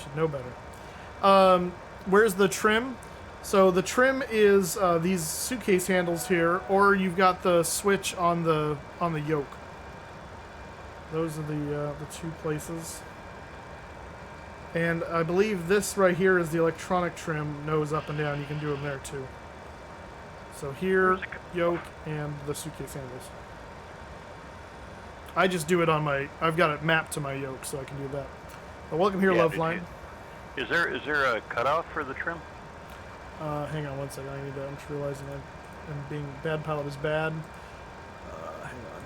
Should know better. Where's the trim? So the trim is these suitcase handles here, or you've got the switch on the yoke. Those are the two places. And I believe this right here is the electronic trim, nose up and down. You can do them there too. So here, yoke, and the suitcase handles. I just do it on my. I've got it mapped to my yoke, so I can do that. But welcome here, Loveline. Is there a cutoff for the trim? Hang on one second. I need to. I'm just realizing I'm being bad pilot is bad. Hang on.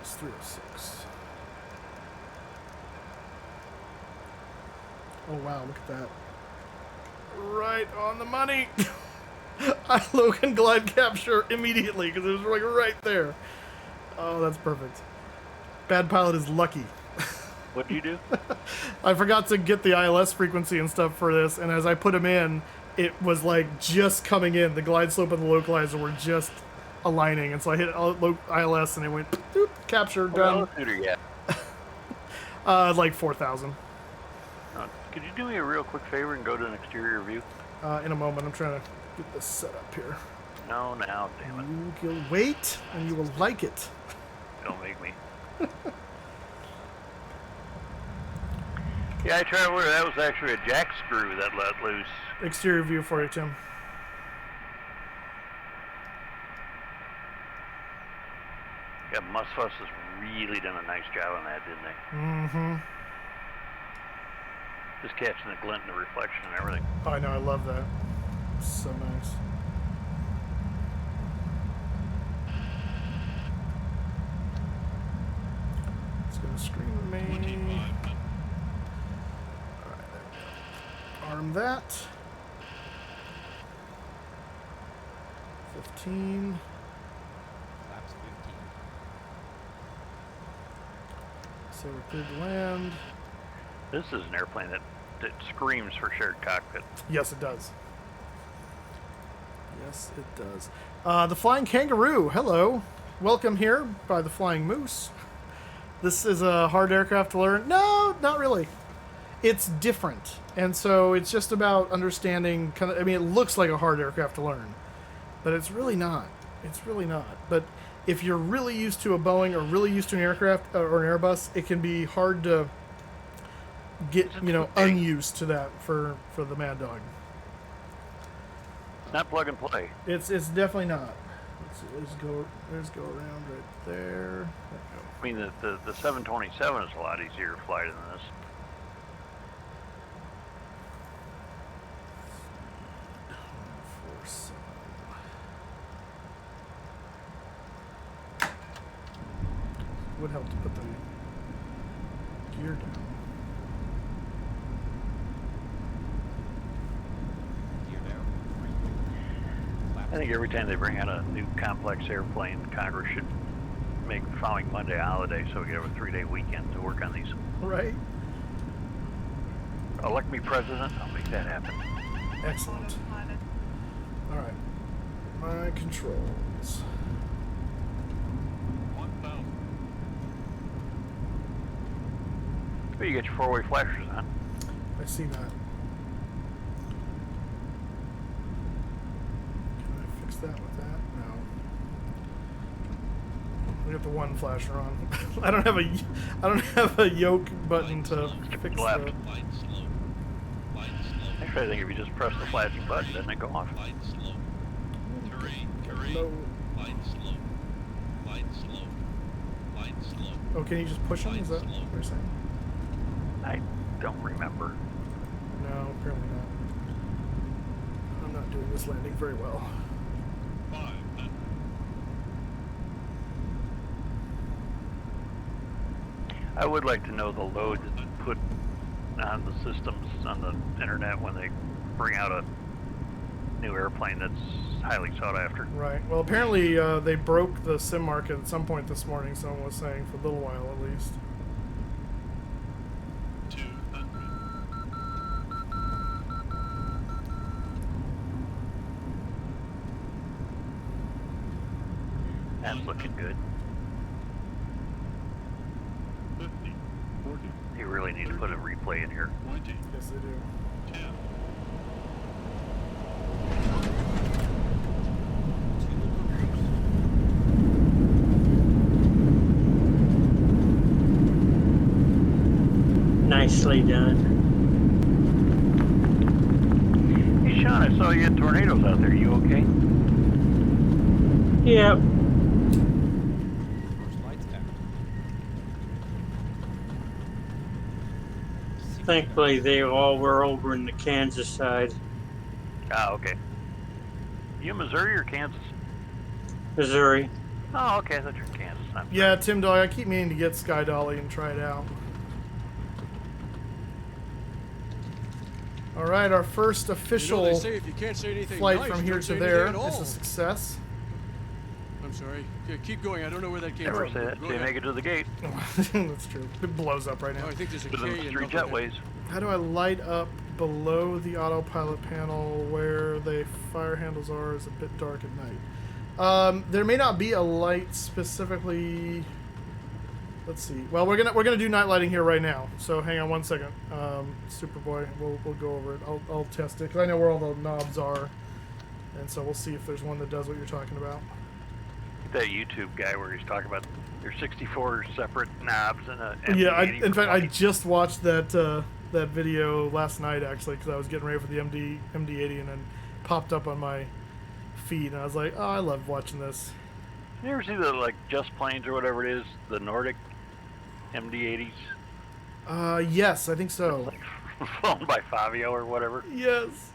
It's 306. Oh wow, look at that. Right on the money. I Logan glide capture immediately because it was like right there. Oh, that's perfect. Bad pilot is lucky. What do you do? I forgot to get the ILS frequency and stuff for this, and as I put them in, it was like just coming in. The glide slope and the localizer were just aligning, and so I hit ILS and it went doop, capture, done. What altitude are you at? Like 4,000. Could you do me a real quick favor and go to an exterior view? In a moment. I'm trying to get this set up here. No, now, damn it. You'll wait, and you will like it. Don't make me. Yeah, I tried where that was actually a jack screw that let loose. Exterior view for you, Tim. Yeah, MSFS has really done a nice job on that, didn't they? Mm-hmm. Just catching the glint and the reflection and everything. Oh, I know, I love that. So nice. It's gonna screen me. 25. Alright, arm that. 15. Flaps 15. So we're cleared to land. This is an airplane that screams for shared cockpit. Yes, it does. Yes, it does. The Flying Kangaroo, hello. Welcome here by the Flying Moose. This is a hard aircraft to learn. No, not really. It's different. And so it's just about understanding, kind of, I mean, it looks like a hard aircraft to learn, but it's really not. It's really not. But if you're really used to a Boeing or really used to an aircraft or an Airbus, it can be hard to get, unused to that for the Mad Dog. It's not plug and play. It's definitely not. Let's go around right there. I mean, the 727 is a lot easier to fly than this. Would help to put the gear down. Gear down. I think every time they bring out a new complex airplane, Congress should make the following Monday a holiday so we get a 3-day weekend to work on these. Right. Elect me president, I'll make that happen. Excellent. All right. My controls. 1,000. But you get your four-way flashers on. I see that. Can I fix that with that? No. We got the one flasher on. I don't have a yoke button to fix Left. the. Light slow. Light slow. Actually, I think if you just press the flashing button, doesn't it go off? Light slow. Terrain. Terrain. Low. Light slow. Light slow. Light slow. Oh, can you just push them? Is that what you're saying? I don't remember. No, apparently not. I'm not doing this landing very well. 500. I would like to know the load that's put on the systems on the internet when they bring out a new airplane that's highly sought after. Right. Well, apparently they broke the sim market at some point this morning, someone was saying, for a little while at least. 200. That's looking good. 50. 40. You really need to put a replay in here. 20. Yes, they do. 10. Nicely done. Hey, Sean, I saw you had tornadoes out there. You okay? Yep. First lights active. Thankfully, they all were over in the Kansas side. Ah, okay. You in Missouri or Kansas? Missouri. Oh, okay. I thought you were in Kansas. I'm Yeah, Tim Dog, I keep meaning to get Sky Dolly and try it out. All right, our first You know, official they say if you can't say anything flight nice, from here don't to say there anything at is all. a success. I'm sorry. Yeah, keep going. I don't know where that came Never from. say that Go till you ahead. make it to the gate. That's true. It blows up right now. Oh, I think there's a But K them in three Knucklehead. jetways. How do I light up below the autopilot panel where the fire handles are? Is a bit dark at night. There may not be a light specifically. Let's see. Well, we're gonna do night lighting here right now. So hang on one second, Superboy. We'll go over it. I'll test it because I know where all the knobs are, and so we'll see if there's one that does what you're talking about. That YouTube guy where he's talking about there's 64 separate knobs and a Yeah, MD-80 in fact, I light. just watched that video last night actually because I was getting ready for the MD-80 and then popped up on my feed and I was like, oh, I love watching this. You ever see the like Just Planes or whatever it is, the Nordic MD-80s? Yes, I think so. Like flown by Fabio or whatever. Yes.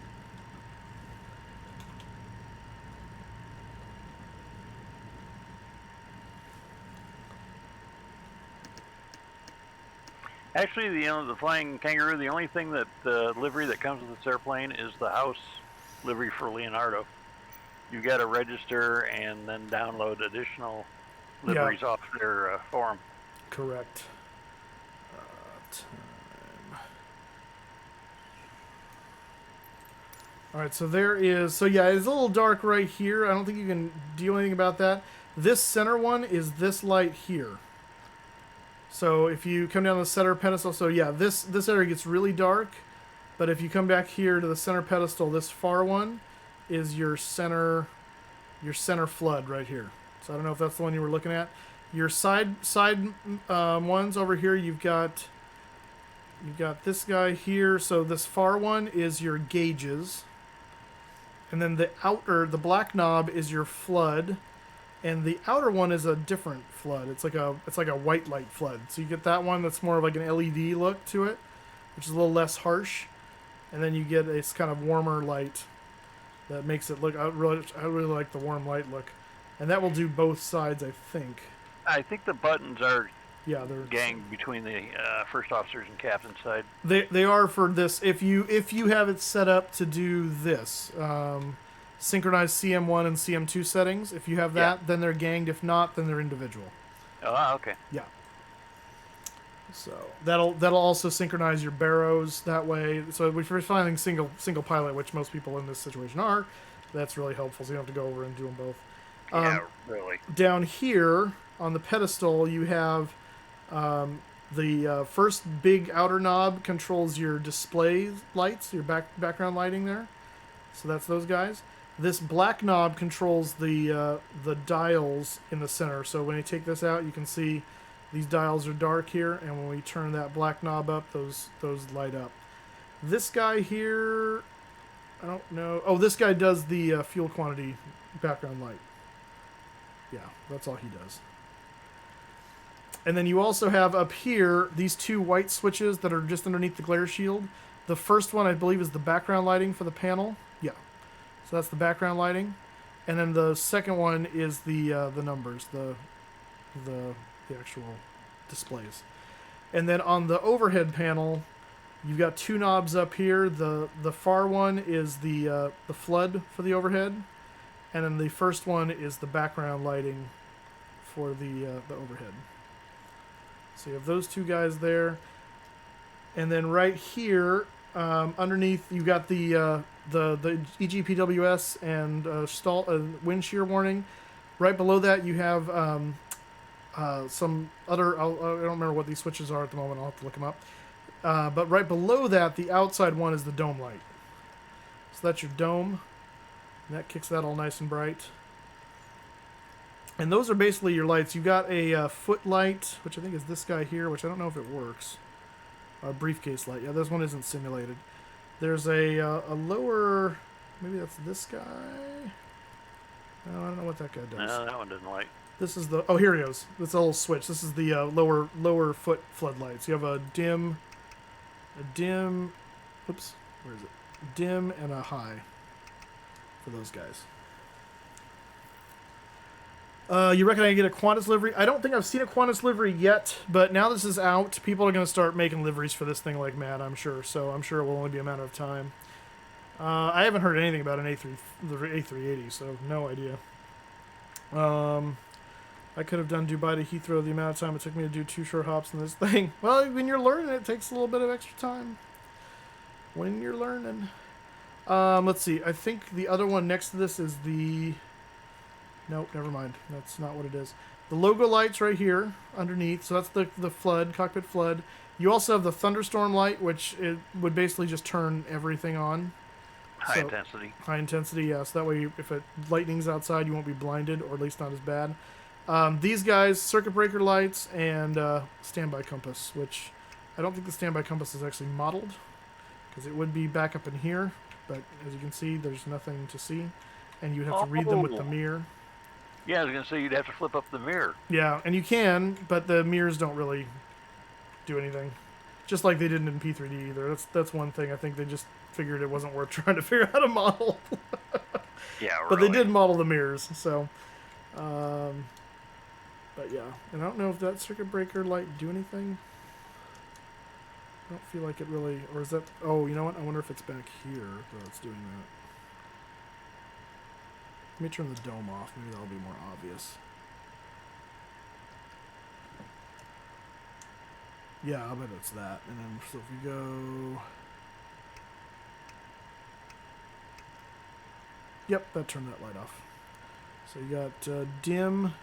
Actually, the Flying Kangaroo, the only thing that livery that comes with this airplane is the house livery for Leonardo. You got to register and then download additional liveries off their forum. Correct. Time. All right, so there is. So yeah, it's a little dark right here. I don't think you can do anything about that. This center one is this light here. So if you come down the center pedestal, so yeah, this area gets really dark. But if you come back here to the center pedestal, this far one is your center flood right here. So I don't know if that's the one you were looking at. Your side ones over here, you've got this guy here. So this far one is your gauges, and then the black knob is your flood, and the outer one is a different flood. It's like a white light flood. So you get that one that's more of like an LED look to it, which is a little less harsh, and then you get this kind of warmer light that makes it look. I really like the warm light look, and that will do both sides, I think. I think the buttons are Yeah, they're ganged between the first officers and captain side. They are for this. If you have it set up to do this, synchronize CM1 and CM2 settings. If you have that, then they're ganged. If not, then they're individual. Oh, okay. Yeah. So that'll also synchronize your barrows that way. So if you're finding single pilot, which most people in this situation are, that's really helpful. So you don't have to go over and do them both. Yeah, really. Down here on the pedestal, you have The first big outer knob controls your display lights, your background lighting there. So that's those guys. This black knob controls the dials in the center. So when you take this out, you can see these dials are dark here, and when we turn that black knob up, those light up. This guy here, I don't know. Oh, this guy does the fuel quantity background light. Yeah, that's all he does. And then you also have up here these two white switches that are just underneath the glare shield. The first one, I believe, is the background lighting for the panel. Yeah. So that's the background lighting. And then the second one is the numbers, the actual displays. And then on the overhead panel, you've got two knobs up here. The far one is the flood for the overhead. And then the first one is the background lighting for the overhead. So you have those two guys there, and then right here, underneath, you've got the EGPWS and wind shear warning. Right below that, you have some other. I don't remember what these switches are at the moment. I'll have to look them up. But right below that, the outside one is the dome light. So that's your dome, and that kicks that all nice and bright. And those are basically your lights. You've got a foot light, which I think is this guy here, which I don't know if it works. A briefcase light. Yeah, this one isn't simulated. There's a lower... Maybe that's this guy? No, I don't know what that guy does. No, that one doesn't light. This is the... Oh, here he goes. It's a little switch. This is the lower foot floodlights. You have a dim... Oops. Where is it? Dim and a high for those guys. You reckon I can get a Qantas livery? I don't think I've seen a Qantas livery yet, but now this is out, people are going to start making liveries for this thing like mad, I'm sure. So I'm sure it will only be a matter of time. I haven't heard anything about an A380, so no idea. I could have done Dubai to Heathrow the amount of time it took me to do 2 short hops in this thing. Well, when you're learning, it takes a little bit of extra time. When you're learning. Let's see. I think the other one next to this is the... Nope, never mind. That's not what it is. The logo light's right here underneath. So that's the flood, cockpit flood. You also have the thunderstorm light, which it would basically just turn everything on. High intensity. High intensity, yeah. So that way, if lightning's outside, you won't be blinded, or at least not as bad. These guys, circuit breaker lights and standby compass, which I don't think the standby compass is actually modeled, because it would be back up in here. But as you can see, there's nothing to see, and you'd have to read them with the mirror. Yeah, I was going to say you'd have to flip up the mirror. Yeah, and you can, but the mirrors don't really do anything. Just like they didn't in P3D either. That's one thing. I think they just figured it wasn't worth trying to figure out how to model. Yeah, really. But they did model the mirrors, so... but yeah, and I don't know if that circuit breaker light do anything. I don't feel like it really... Or is that... Oh, you know what? I wonder if it's back here that's doing that. Let me turn the dome off. Maybe that'll be more obvious. Yeah, I bet it's that. And then, so if we go... Yep, that turned that light off. So you got dim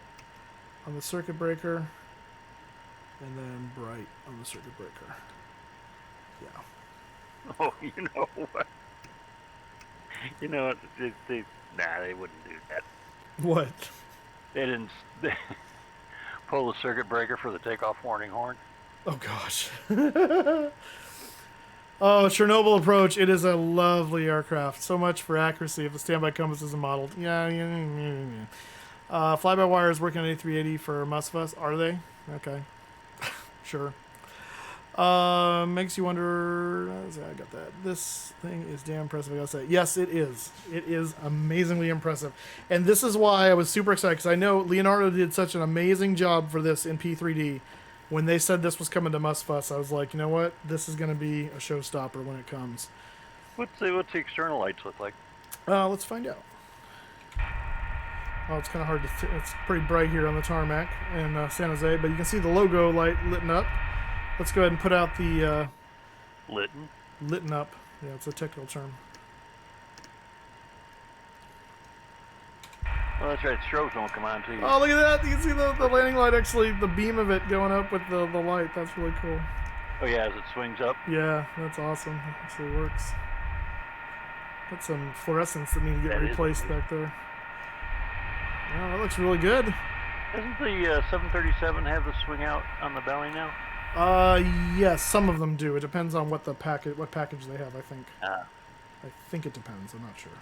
on the circuit breaker, and then bright on the circuit breaker. Yeah. Oh, you know what? You know what? Nah, they wouldn't do that. What? They didn't pull the circuit breaker for the takeoff warning horn. Oh, gosh. Oh, Chernobyl approach. It is a lovely aircraft. So much for accuracy if the standby compass isn't modeled. Yeah. Fly-by-wire is working on A380 for MSFS. Are they? Okay. Sure. Makes you wonder. I got that. This thing is damn impressive, I gotta say. Yes, it is. It is amazingly impressive. And this is why I was super excited, because I know Leonardo did such an amazing job for this in P3D. When they said this was coming to MSFS, I was like, you know what? This is going to be a showstopper when it comes. What's the external lights look like? Let's find out. Oh, it's kind of hard to it's pretty bright here on the tarmac in San Jose, but you can see the logo light lit up. Let's go ahead and put out the... Litten? Litten up. Yeah, it's a technical term. Well, that's right. Strobes won't come on till you. Oh, look at that! You can see the landing light actually, the beam of it going up with the light. That's really cool. Oh yeah, as it swings up. Yeah, that's awesome. It actually works. Got some fluorescents that need to get That is replaced back there. Well, that looks really good. Doesn't the 737 have the swing out on the belly now? Yes, some of them do. It depends on what package they have, I think. Ah. I think it depends. I'm not sure.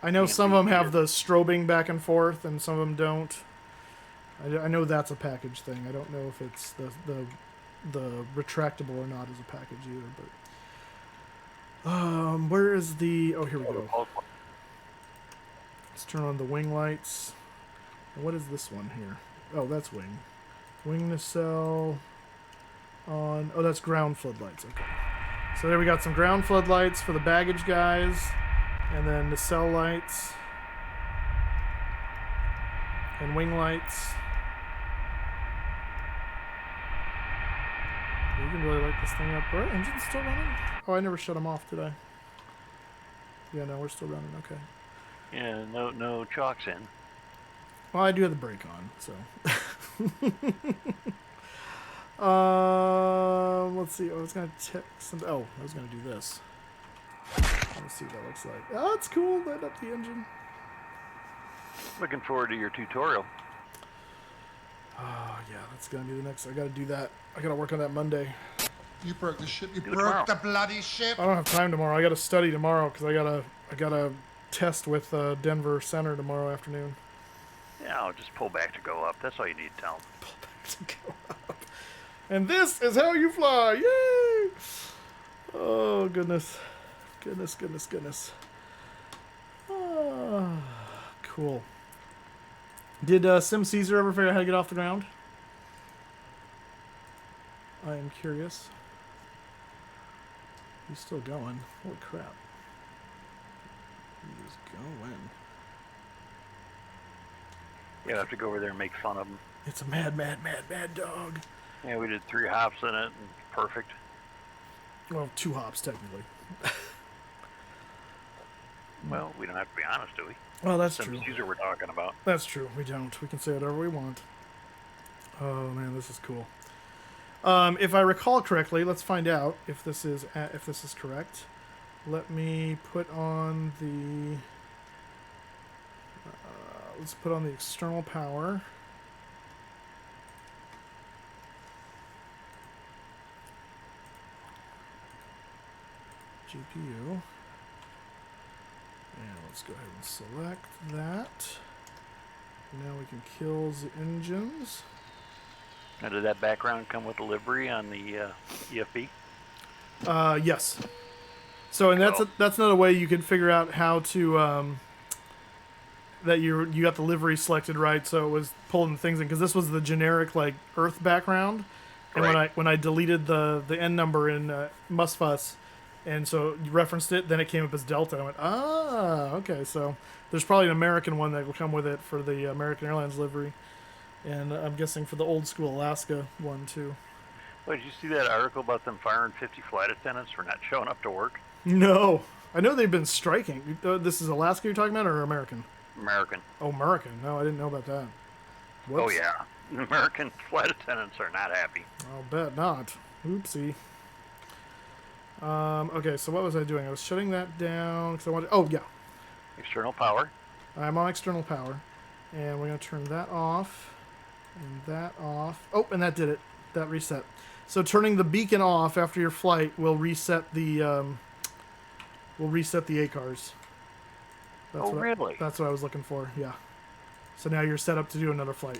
I know some of them have the strobing back and forth, and some of them don't. I know that's a package thing. I don't know if it's the retractable or not as a package either. But where is the? Oh, here we go. Let's turn on the wing lights. And what is this one here? Oh, that's wing. Wing nacelle on. Oh, that's ground floodlights. Okay. So there we got some ground floodlights for the baggage guys. And then nacelle lights. And wing lights. You can really light this thing up. Are our engines still running? Oh, I never shut them off, did I? Yeah, no, we're still running. Okay. Yeah, no chocks in. Well, I do have the brake on, so. Let's see. I was gonna check some. Oh, I was gonna do this. Let's see what that looks like. Oh, it's cool. Light up the engine. Looking forward to your tutorial. Oh yeah, that's gonna be the next. I gotta do that. I gotta work on that Monday. You broke the ship. You Do it broke tomorrow. the bloody ship. I don't have time tomorrow. I gotta study tomorrow because I gotta test with Denver Center tomorrow afternoon. Yeah, I'll just pull back to go up. That's all you need to tell them. Pull back to go up. And this is how you fly. Yay! Oh goodness, goodness. Oh, cool. Did Sim Caesar ever figure out how to get off the ground? I am curious. He's still going. Holy crap. He's going. You have to go over there and make fun of them. It's a mad dog. Yeah, we did 3 hops in it, and perfect. Well, 2 hops, technically. Well, we don't have to be honest, do we? Well, that's Some true. Caesar we're talking about. That's true. We don't. We can say whatever we want. Oh, man, this is cool. If I recall correctly, let's find out if this is correct. Let me put on the... let's put on the external power. GPU. And let's go ahead and select that. Now we can kill the engines. Now, did that background come with a livery on the EFB? Yes. So, and that's another way you can figure out how to that you got the livery selected right, so it was pulling things in, because this was the generic like Earth background, and Right. when I deleted the N number in MSFS, and so you referenced it, then it came up as Delta. And I went, okay. So there's probably an American one that will come with it for the American Airlines livery, and I'm guessing for the old school Alaska one too. Well, did you see that article about them firing 50 flight attendants for not showing up to work? No, I know they've been striking. This is Alaska you're talking about, or American? American. Oh, American. No, I didn't know about that. Oh, Whoops. yeah. American flight attendants are not happy. I'll bet not. Oopsie. Okay, so what was I doing? I was shutting that down because I wanted... Oh, yeah. External power. I'm on external power. And we're going to turn that off. And that off. Oh, and that did it. That reset. So turning the beacon off after your flight will reset the ACARS. Really? That's what I was looking for, yeah. So now you're set up to do another flight.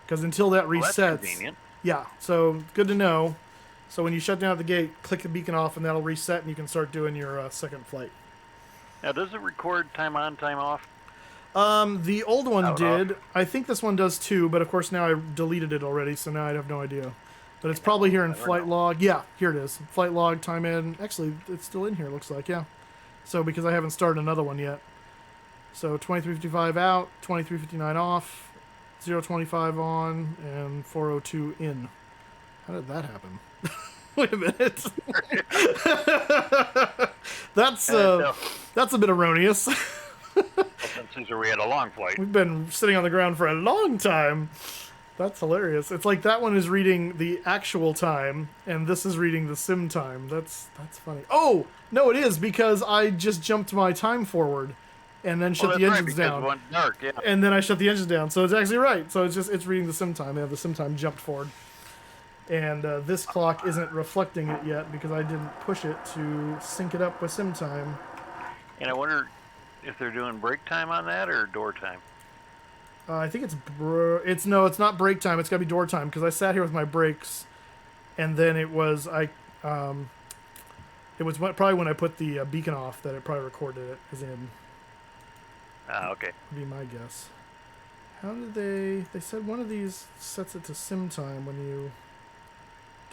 Because until that Well, resets... that's convenient. Yeah, so good to know. So when you shut down at the gate, click the beacon off, and that'll reset, and you can start doing your second flight. Now, does it record time on, time off? The old one Out did. off. I think this one does too, but of course now I deleted it already, so now I have no idea. But it's probably here in never flight know. log. Yeah, here it is. Flight log, time in. Actually, it's still in here, looks like, yeah. So because I haven't started another one yet. So 2355 out, 2359 off, 025 on, and 402 in. How did that happen? Wait a minute. That's a bit erroneous. instance where we had a long flight. We've been sitting on the ground for a long time. That's hilarious. It's like that one is reading the actual time, and this is reading the sim time. That's funny. Oh, no, it is, because I just jumped my time forward and then shut the engines down. It went dark, yeah. And then I shut the engines down, so it's actually right. So it's reading the sim time. Yeah, the sim time jumped forward. And this clock isn't reflecting it yet because I didn't push it to sync it up with sim time. And I wonder if they're doing break time on that or door time. I think it's not break time. It's got to be door time because I sat here with my brakes, and then it was probably when I put the beacon off that it probably recorded it as in. Ah, okay. Would be my guess. How did they said one of these sets it to sim time when you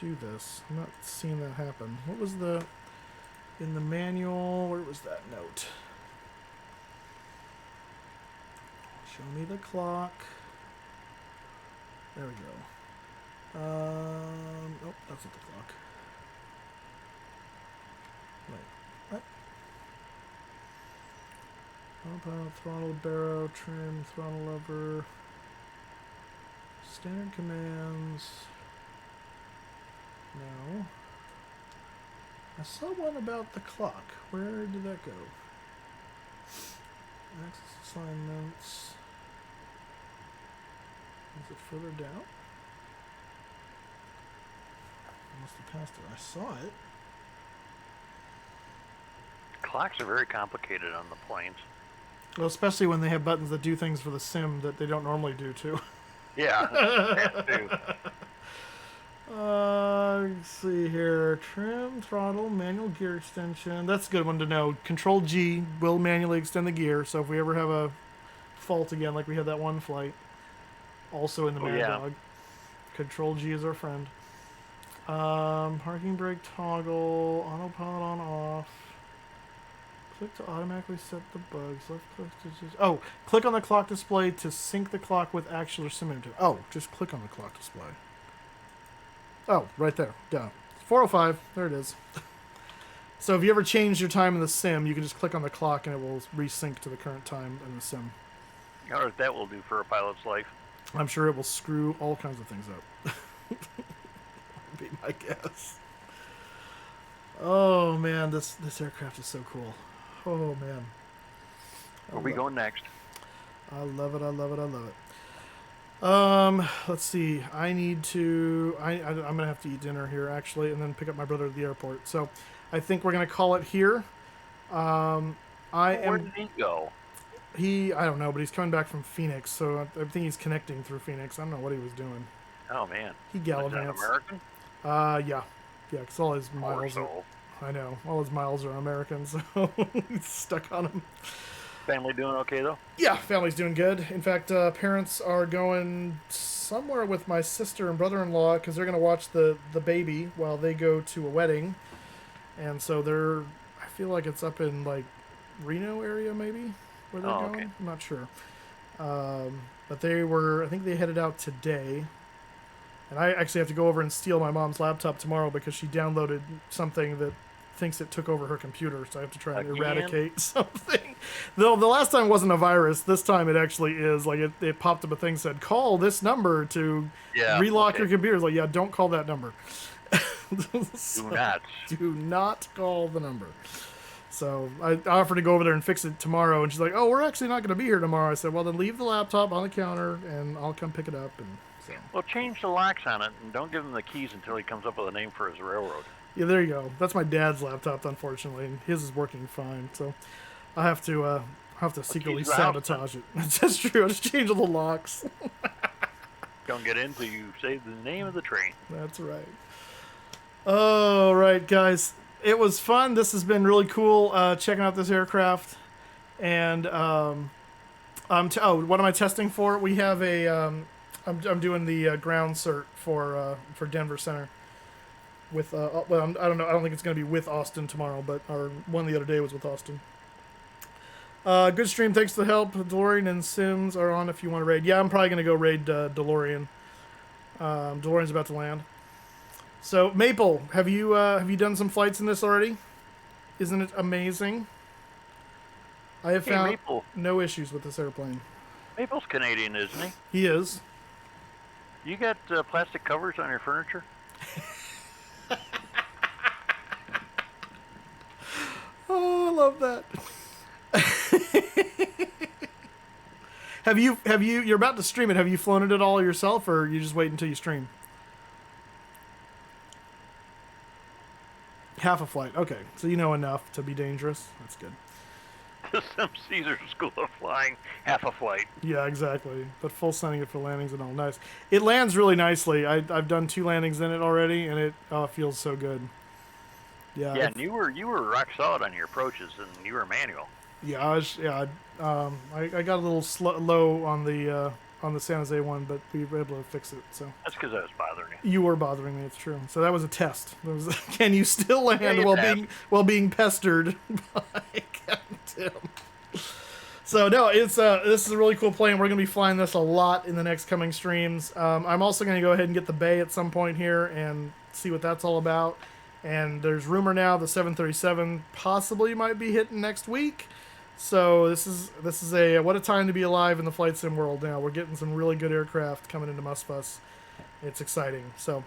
do this. I'm not seeing that happen. What was in the manual? Where was that note? Show me the clock. There we go. Nope, that's not the clock. Wait, what? Autopilot, throttle, barrow, trim, throttle lever, standard commands. No. I saw one about the clock. Where did that go? Access assignments. Is it further down? I must have passed it. I saw it. Clocks are very complicated on the planes. Well, especially when they have buttons that do things for the sim that they don't normally do too. Yeah, that too. Let's see here. Trim, throttle, manual gear extension. That's a good one to know. Control G will manually extend the gear. So if we ever have a fault again, like we had that one flight, also in the Mad Dog, Control G is our friend. Parking brake toggle, autopilot on off. Click to automatically set the bugs. Left click to just... Oh, click on the clock display to sync the clock with actual or sim input. Oh, just click on the clock display. Oh, right there. Yeah. 4:05. There it is. So if you ever change your time in the sim, you can just click on the clock and it will resync to the current time in the sim. I wonder what that will do for a pilot's life. I'm sure it will screw all kinds of things up. Would be my guess. Oh man, this aircraft is so cool. Oh man. Where we going next? I love it. I love it. I love it. Let's see. I need to. I'm gonna have to eat dinner here actually, and then pick up my brother at the airport. So, I think we're gonna call it here. Where did he go? I don't know, but he's coming back from Phoenix, so I think he's connecting through Phoenix. I don't know what he was doing. Oh man. He gallivants. American? Yeah, because all his miles. I know all his miles are American, so he's stuck on him. Family doing okay though? Yeah, family's doing good. In fact, parents are going somewhere with my sister and brother-in-law because they're going to watch the baby while they go to a wedding. And so I feel like it's up in like Reno area maybe where they're going. Okay. I'm not sure. But I think they headed out today. And I actually have to go over and steal my mom's laptop tomorrow because she downloaded something that thinks it took over her computer, so I have to try and eradicate something. Though the last time wasn't a virus, this time it actually is. Like it popped up a thing that said, call this number to relock your computer. It's like, yeah, don't call that number. So, do not call the number. So I offered to go over there and fix it tomorrow, and she's like, oh, we're actually not going to be here tomorrow. I said, well, then leave the laptop on the counter, and I'll come pick it up. And so. Well, change the locks on it, and don't give him the keys until he comes up with a name for his railroad. Yeah, there you go. That's my dad's laptop, unfortunately, and his is working fine. So I have to secretly sabotage it. That's true. I'll just change all the locks. Don't get in until you say the name of the train. That's right. All right, guys. It was fun. This has been really cool checking out this aircraft. And what am I testing for? We have I'm doing the ground cert for Denver Center. With I don't know. I don't think it's going to be with Austin tomorrow, but our one the other day was with Austin. Good stream. Thanks for the help. DeLorean and Sims are on if you want to raid. Yeah, I'm probably going to go raid DeLorean. DeLorean's about to land. So Maple, have you done some flights in this already? Isn't it amazing? I have Hey, found Maple. no issues with this airplane. Maple's Canadian, isn't he? He is. You got plastic covers on your furniture? Oh, I love that. Have you, you're about to stream it. Have you flown it at all yourself, or you just wait until you stream? Half a flight. Okay. So you know enough to be dangerous. That's good. Some Caesar School of Flying, half a flight. Yeah, exactly. But full sending it for landings and all. Nice. It lands really nicely. I've done 2 landings in it already, and it feels so good. Yeah. Yeah, and you were rock solid on your approaches, and you were manual. Yeah, I got a little low on the San Jose one, but we were able to fix it. So That's because I was bothering you. you were bothering me. It's true. So that was a test. That was, can you still land Yeah, while being pestered by Captain Tim? So no, it's this is a really cool plane. We're gonna be flying this a lot in the next coming streams. I'm also gonna go ahead and get the Bay at some point here and see what that's all about. And there's rumor now the 737 possibly might be hitting next week. So this is a what a time to be alive in the flight sim world now. We're getting some really good aircraft coming into MSFS. It's exciting. So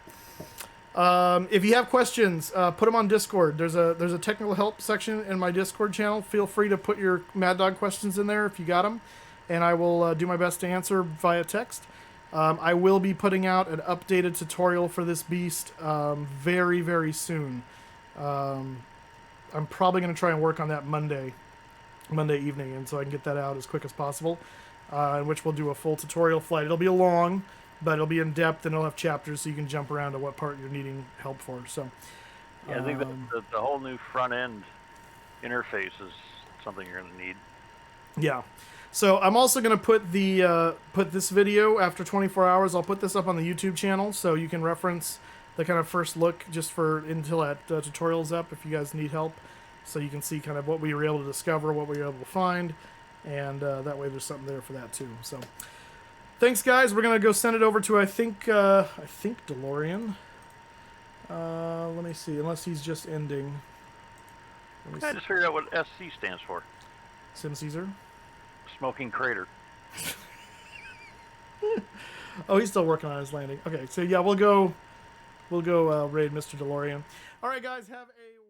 if you have questions, put them on Discord. There's a technical help section in my Discord channel. Feel free to put your Mad Dog questions in there if you got them, and I will do my best to answer via text. I will be putting out an updated tutorial for this beast very, very soon. I'm probably going to try and work on that Monday evening, and so I can get that out as quick as possible, in which we'll do a full tutorial flight. It'll be long, but it'll be in depth, and it'll have chapters so you can jump around to what part you're needing help for. So, Yeah, I think that the whole new front end interface is something you're going to need. Yeah. So I'm also going to put the put this video after 24 hours. I'll put this up on the YouTube channel so you can reference the kind of first look just for until that tutorial's up if you guys need help. So you can see kind of what we were able to discover, what we were able to find, and that way there's something there for that too. So thanks, guys. We're going to go send it over to I think DeLorean. Let me see, unless he's just ending. I just figured out what SC stands for. Sim Caesar. Smoking crater. Oh, he's still working on his landing. Okay, so yeah, we'll go raid Mr. DeLorean. All right, guys, have a